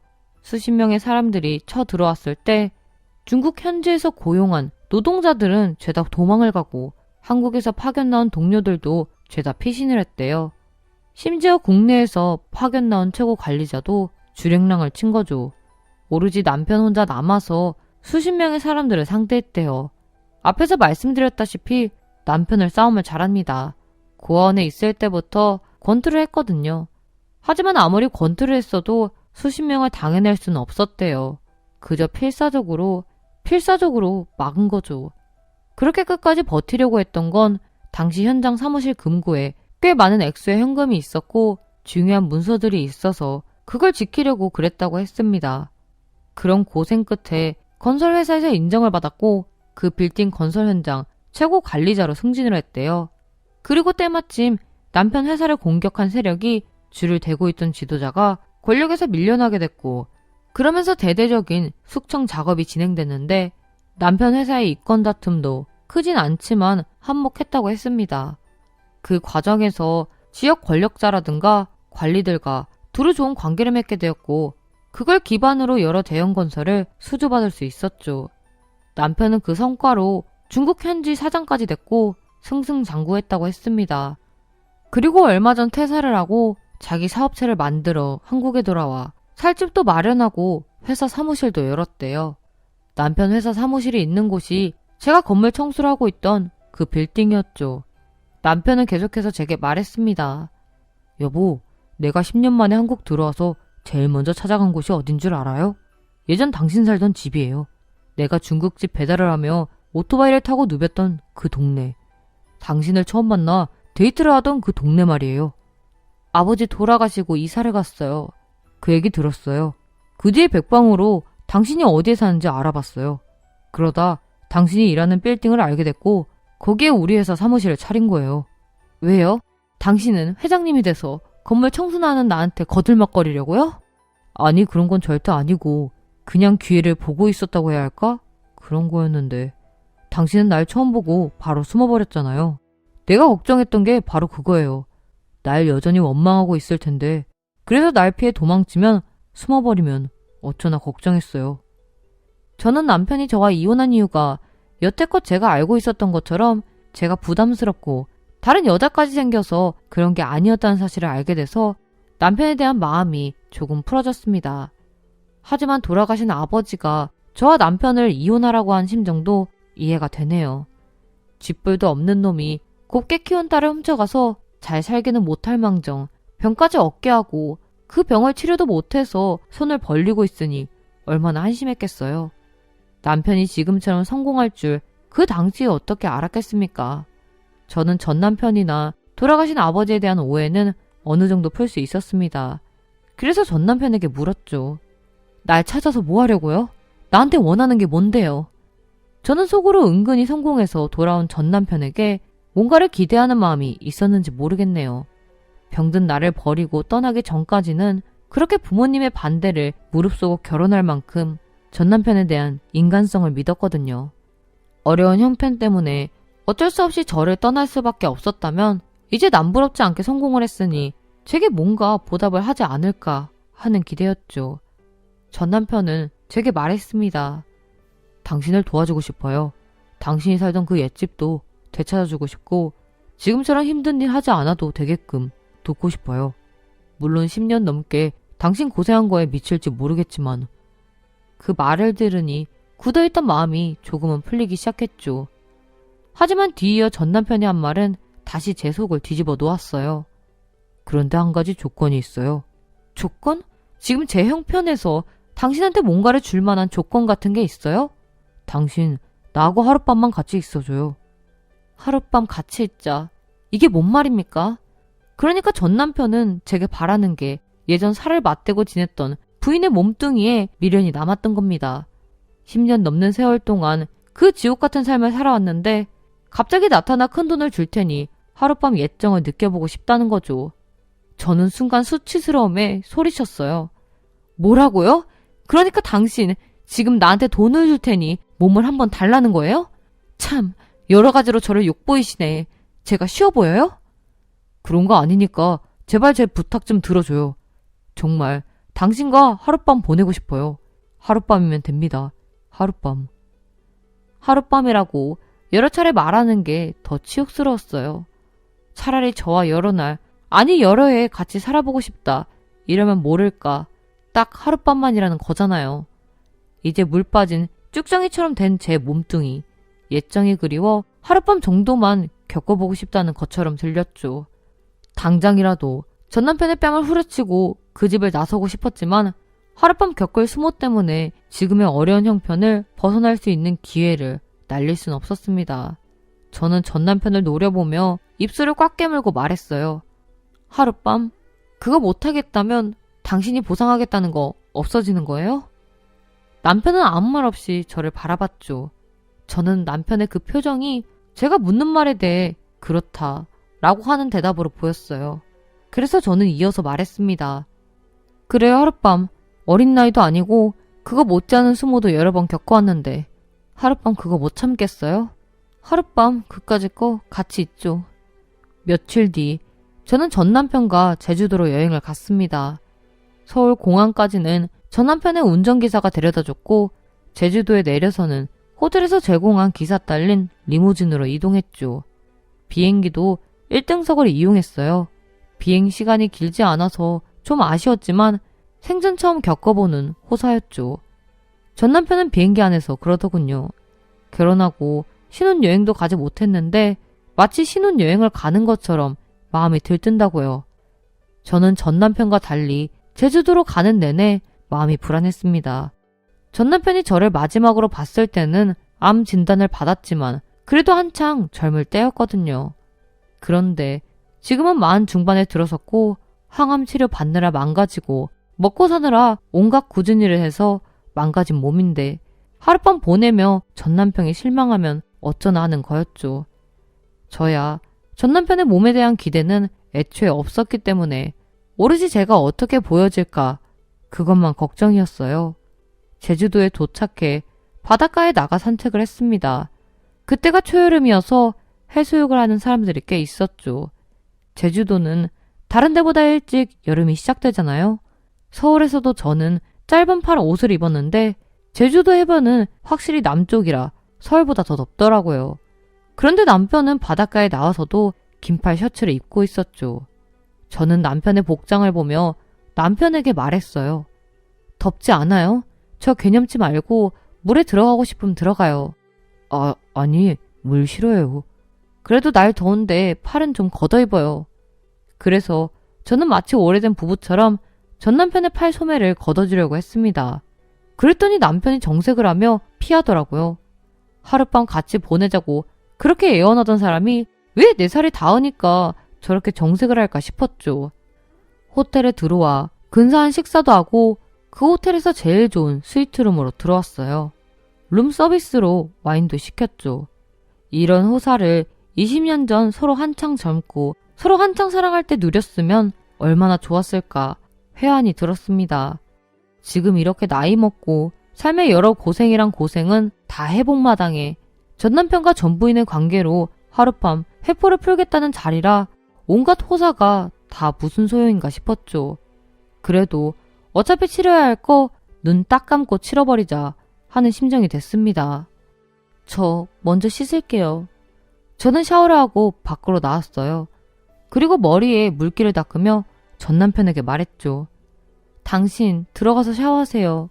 수십 명의 사람들이 쳐들어왔을 때 중국 현지에서 고용한 노동자들은 죄다 도망을 가고 한국에서 파견 나온 동료들도 죄다 피신을 했대요. 심지어 국내에서 파견 나온 최고 관리자도 주랭랑을 친 거죠. 오로지 남편 혼자 남아서 수십 명의 사람들을 상대했대요. 앞에서 말씀드렸다시피 남편을 싸움을 잘합니다. 고아원에 있을 때부터 권투를 했거든요. 하지만 아무리 권투를 했어도 수십 명을 당해낼 수는 없었대요. 그저 필사적으로 막은 거죠. 그렇게 끝까지 버티려고 했던 건 당시 현장 사무실 금고에 꽤 많은 액수의 현금이 있었고 중요한 문서들이 있어서 그걸 지키려고 그랬다고 했습니다. 그런 고생 끝에 건설회사에서 인정을 받았고 그 빌딩 건설 현장 최고 관리자로 승진을 했대요. 그리고 때마침 남편 회사를 공격한 세력이 줄을 대고 있던 지도자가 권력에서 밀려나게 됐고 그러면서 대대적인 숙청 작업이 진행됐는데 남편 회사의 이권 다툼도 크진 않지만 한몫했다고 했습니다. 그 과정에서 지역 권력자라든가 관리들과 두루 좋은 관계를 맺게 되었고 그걸 기반으로 여러 대형 건설을 수주받을 수 있었죠. 남편은 그 성과로 중국 현지 사장까지 됐고 승승장구했다고 했습니다. 그리고 얼마 전 퇴사를 하고 자기 사업체를 만들어 한국에 돌아와 살 집도 마련하고 회사 사무실도 열었대요. 남편 회사 사무실이 있는 곳이 제가 건물 청소를 하고 있던 그 빌딩이었죠. 남편은 계속해서 제게 말했습니다. 여보, 내가 10년 만에 한국 들어와서 제일 먼저 찾아간 곳이 어딘 줄 알아요? 예전 당신 살던 집이에요. 내가 중국집 배달을 하며 오토바이를 타고 누볐던 그 동네. 당신을 처음 만나 데이트를 하던 그 동네 말이에요. 아버지 돌아가시고 이사를 갔어요. 그 얘기 들었어요. 그 뒤에 백방으로 당신이 어디에 사는지 알아봤어요. 그러다 당신이 일하는 빌딩을 알게 됐고 거기에 우리 회사 사무실을 차린 거예요. 왜요? 당신은 회장님이 돼서 건물 청소나 하는 나한테 거들먹거리려고요? 아니, 그런 건 절대 아니고 그냥 기회를 보고 있었다고 해야 할까? 그런 거였는데 당신은 날 처음 보고 바로 숨어버렸잖아요. 내가 걱정했던 게 바로 그거예요. 날 여전히 원망하고 있을 텐데 그래서 날 피해 도망치면 숨어버리면 어쩌나 걱정했어요. 저는 남편이 저와 이혼한 이유가 여태껏 제가 알고 있었던 것처럼 제가 부담스럽고 다른 여자까지 생겨서 그런 게 아니었다는 사실을 알게 돼서 남편에 대한 마음이 조금 풀어졌습니다. 하지만 돌아가신 아버지가 저와 남편을 이혼하라고 한 심정도 이해가 되네요. 쥐뿔도 없는 놈이 곱게 키운 딸을 훔쳐가서 잘 살기는 못할 망정 병까지 얻게 하고 그 병을 치료도 못해서 손을 벌리고 있으니 얼마나 한심했겠어요. 남편이 지금처럼 성공할 줄 그 당시에 어떻게 알았겠습니까? 저는 전 남편이나 돌아가신 아버지에 대한 오해는 어느 정도 풀 수 있었습니다. 그래서 전 남편에게 물었죠. 날 찾아서 뭐 하려고요? 나한테 원하는 게 뭔데요? 저는 속으로 은근히 성공해서 돌아온 전 남편에게 뭔가를 기대하는 마음이 있었는지 모르겠네요. 병든 나를 버리고 떠나기 전까지는 그렇게 부모님의 반대를 무릅쓰고 결혼할 만큼 전 남편에 대한 인간성을 믿었거든요. 어려운 형편 때문에 어쩔 수 없이 저를 떠날 수밖에 없었다면 이제 남부럽지 않게 성공을 했으니 제게 뭔가 보답을 하지 않을까 하는 기대였죠. 전 남편은 제게 말했습니다. 당신을 도와주고 싶어요. 당신이 살던 그 옛집도 되찾아주고 싶고 지금처럼 힘든 일 하지 않아도 되게끔 돕고 싶어요. 물론 10년 넘게 당신 고생한 거에 미칠지 모르겠지만 그 말을 들으니 굳어있던 마음이 조금은 풀리기 시작했죠. 하지만 뒤이어 전 남편이 한 말은 다시 제 속을 뒤집어 놓았어요. 그런데 한 가지 조건이 있어요. 조건? 지금 제 형편에서 당신한테 뭔가를 줄 만한 조건 같은 게 있어요? 당신 나하고 하룻밤만 같이 있어줘요. 하룻밤 같이 있자. 이게 뭔 말입니까? 그러니까 전 남편은 제게 바라는 게 예전 살을 맞대고 지냈던 부인의 몸뚱이에 미련이 남았던 겁니다. 10년 넘는 세월 동안 그 지옥 같은 삶을 살아왔는데 갑자기 나타나 큰 돈을 줄 테니 하룻밤 옛정을 느껴보고 싶다는 거죠. 저는 순간 수치스러움에 소리쳤어요. 뭐라고요? 그러니까 당신 지금 나한테 돈을 줄 테니 몸을 한번 달라는 거예요? 참, 여러 가지로 저를 욕보이시네. 제가 쉬워 보여요? 그런 거 아니니까 제발 제 부탁 좀 들어줘요. 정말 당신과 하룻밤 보내고 싶어요. 하룻밤이면 됩니다. 하룻밤. 하룻밤이라고 여러 차례 말하는 게 더 치욕스러웠어요. 차라리 저와 여러 날, 아니 여러 해 같이 살아보고 싶다. 이러면 모를까. 딱 하룻밤만이라는 거잖아요. 이제 물 빠진 쭉정이처럼 된 제 몸뚱이. 옛정이 그리워 하룻밤 정도만 겪어보고 싶다는 것처럼 들렸죠. 당장이라도 전 남편의 뺨을 후려치고 그 집을 나서고 싶었지만 하룻밤 겪을 수모 때문에 지금의 어려운 형편을 벗어날 수 있는 기회를 날릴 순 없었습니다. 저는 전 남편을 노려보며 입술을 꽉 깨물고 말했어요. 하룻밤? 그거 못하겠다면 당신이 보상하겠다는 거 없어지는 거예요? 남편은 아무 말 없이 저를 바라봤죠. 저는 남편의 그 표정이 제가 묻는 말에 대해 그렇다 라고 하는 대답으로 보였어요. 그래서 저는 이어서 말했습니다. 그래요, 하룻밤. 어린 나이도 아니고 그거 못지않은 수모도 여러 번 겪어왔는데 하룻밤 그거 못 참겠어요? 하룻밤 그까짓 거 같이 있죠. 며칠 뒤 저는 전 남편과 제주도로 여행을 갔습니다. 서울 공항까지는 전 남편의 운전기사가 데려다줬고 제주도에 내려서는 호텔에서 제공한 기사 딸린 리무진으로 이동했죠. 비행기도 1등석을 이용했어요. 비행 시간이 길지 않아서 좀 아쉬웠지만 생전 처음 겪어보는 호사였죠. 전 남편은 비행기 안에서 그러더군요. 결혼하고 신혼여행도 가지 못했는데 마치 신혼여행을 가는 것처럼 마음이 들뜬다고요. 저는 전 남편과 달리 제주도로 가는 내내 마음이 불안했습니다. 전 남편이 저를 마지막으로 봤을 때는 암 진단을 받았지만 그래도 한창 젊을 때였거든요. 그런데 지금은 40 중반에 들어섰고 항암 치료 받느라 망가지고 먹고 사느라 온갖 굳은 일을 해서 망가진 몸인데 하룻밤 보내며 전 남편이 실망하면 어쩌나 하는 거였죠. 저야 전 남편의 몸에 대한 기대는 애초에 없었기 때문에 오로지 제가 어떻게 보여질까 그것만 걱정이었어요. 제주도에 도착해 바닷가에 나가 산책을 했습니다. 그때가 초여름이어서 해수욕을 하는 사람들이 꽤 있었죠. 제주도는 다른 데보다 일찍 여름이 시작되잖아요. 서울에서도 저는 짧은 팔 옷을 입었는데 제주도 해변은 확실히 남쪽이라 서울보다 더 덥더라고요. 그런데 남편은 바닷가에 나와서도 긴팔 셔츠를 입고 있었죠. 저는 남편의 복장을 보며 남편에게 말했어요. 덥지 않아요? 저 개념치 말고 물에 들어가고 싶으면 들어가요. 아니, 물 싫어요. 그래도 날 더운데 팔은 좀 걷어 입어요. 그래서 저는 마치 오래된 부부처럼 전 남편의 팔 소매를 걷어주려고 했습니다. 그랬더니 남편이 정색을 하며 피하더라고요. 하룻밤 같이 보내자고 그렇게 애원하던 사람이 왜 내 살이 닿으니까 저렇게 정색을 할까 싶었죠. 호텔에 들어와 근사한 식사도 하고 그 호텔에서 제일 좋은 스위트룸으로 들어왔어요. 룸 서비스로 와인도 시켰죠. 이런 호사를 20년 전 서로 한창 젊고 서로 한창 사랑할 때 누렸으면 얼마나 좋았을까 회한이 들었습니다. 지금 이렇게 나이 먹고 삶의 여러 고생이란 고생은 다 해복마당에 전 남편과 전 부인의 관계로 하룻밤 회포를 풀겠다는 자리라 온갖 호사가 다 무슨 소용인가 싶었죠. 그래도 어차피 치러야 할 거 눈 딱 감고 치러버리자 하는 심정이 됐습니다. 저 먼저 씻을게요. 저는 샤워를 하고 밖으로 나왔어요. 그리고 머리에 물기를 닦으며 전 남편에게 말했죠. 당신 들어가서 샤워하세요.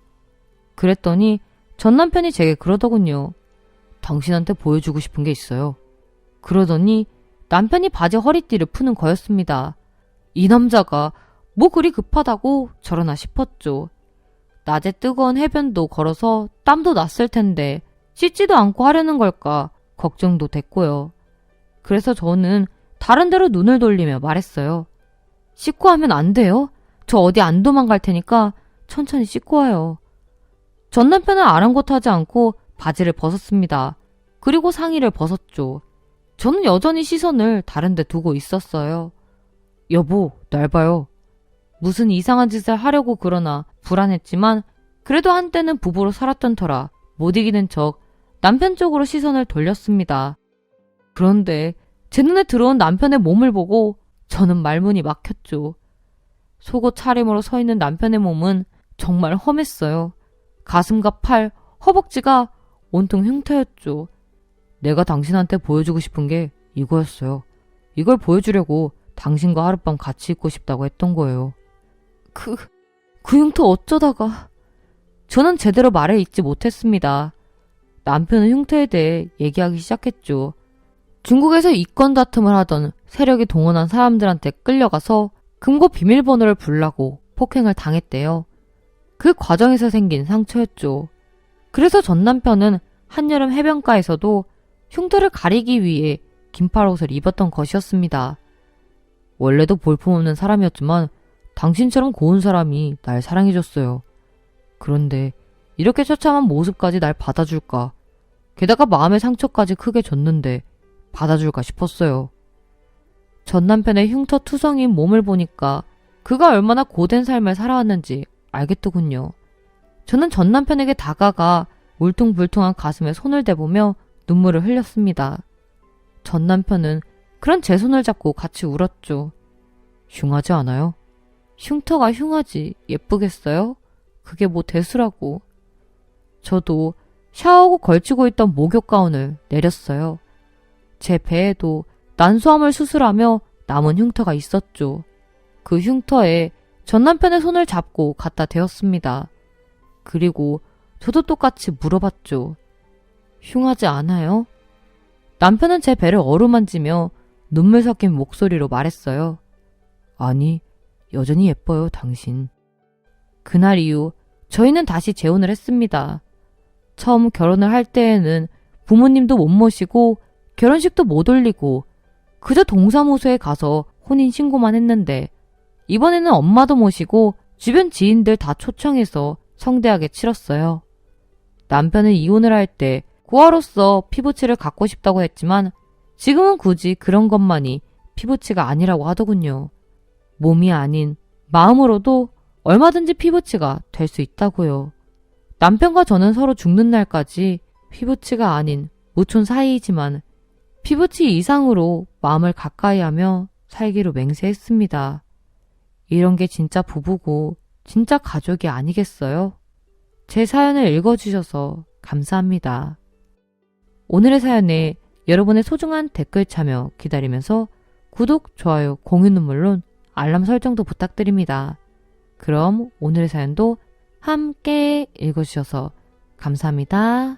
그랬더니 전 남편이 제게 그러더군요. 당신한테 보여주고 싶은 게 있어요. 그러더니 남편이 바지 허리띠를 푸는 거였습니다. 이 남자가 뭐 그리 급하다고 저러나 싶었죠. 낮에 뜨거운 해변도 걸어서 땀도 났을 텐데 씻지도 않고 하려는 걸까 걱정도 됐고요. 그래서 저는 다른 데로 눈을 돌리며 말했어요. 씻고 하면 안 돼요? 저 어디 안 도망갈 테니까 천천히 씻고 와요. 전 남편은 아랑곳하지 않고 바지를 벗었습니다. 그리고 상의를 벗었죠. 저는 여전히 시선을 다른 데 두고 있었어요. 여보, 날 봐요. 무슨 이상한 짓을 하려고 그러나 불안했지만 그래도 한때는 부부로 살았던 터라 못 이기는 척 남편 쪽으로 시선을 돌렸습니다. 그런데 제 눈에 들어온 남편의 몸을 보고 저는 말문이 막혔죠. 속옷 차림으로 서 있는 남편의 몸은 정말 험했어요. 가슴과 팔, 허벅지가 온통 흉터였죠. 내가 당신한테 보여주고 싶은 게 이거였어요. 이걸 보여주려고 당신과 하룻밤 같이 있고 싶다고 했던 거예요. 그 흉터 어쩌다가... 저는 제대로 말을 잇지 못했습니다. 남편은 흉터에 대해 얘기하기 시작했죠. 중국에서 이권 다툼을 하던 세력이 동원한 사람들한테 끌려가서 금고 비밀번호를 불라고 폭행을 당했대요. 그 과정에서 생긴 상처였죠. 그래서 전 남편은 한여름 해변가에서도 흉터를 가리기 위해 긴팔옷을 입었던 것이었습니다. 원래도 볼품없는 사람이었지만 당신처럼 고운 사람이 날 사랑해줬어요. 그런데 이렇게 처참한 모습까지 날 받아줄까? 게다가 마음의 상처까지 크게 줬는데 받아줄까 싶었어요. 전 남편의 흉터투성인 몸을 보니까 그가 얼마나 고된 삶을 살아왔는지 알겠더군요. 저는 전 남편에게 다가가 울퉁불퉁한 가슴에 손을 대보며 눈물을 흘렸습니다. 전 남편은 그런 제 손을 잡고 같이 울었죠. 흉하지 않아요? 흉터가 흉하지 예쁘겠어요? 그게 뭐 대수라고. 저도 샤워하고 걸치고 있던 목욕 가운을 내렸어요. 제 배에도 난소암을 수술하며 남은 흉터가 있었죠. 그 흉터에 전 남편의 손을 잡고 갖다 대었습니다. 그리고 저도 똑같이 물어봤죠. 흉하지 않아요? 남편은 제 배를 어루만지며 눈물 섞인 목소리로 말했어요. 아니, 여전히 예뻐요, 당신. 그날 이후 저희는 다시 재혼을 했습니다. 처음 결혼을 할 때에는 부모님도 못 모시고 결혼식도 못 올리고 그저 동사무소에 가서 혼인신고만 했는데 이번에는 엄마도 모시고 주변 지인들 다 초청해서 성대하게 치렀어요. 남편은 이혼을 할 때 고아로서 피부치를 갖고 싶다고 했지만 지금은 굳이 그런 것만이 피부치가 아니라고 하더군요. 몸이 아닌 마음으로도 얼마든지 피부치가 될 수 있다고요. 남편과 저는 서로 죽는 날까지 피부치가 아닌 무촌 사이이지만 피부치 이상으로 마음을 가까이 하며 살기로 맹세했습니다. 이런 게 진짜 부부고 진짜 가족이 아니겠어요? 제 사연을 읽어주셔서 감사합니다. 오늘의 사연에 여러분의 소중한 댓글 참여 기다리면서 구독, 좋아요, 공유는 물론 알람 설정도 부탁드립니다. 그럼 오늘의 사연도 함께 읽어주셔서 감사합니다.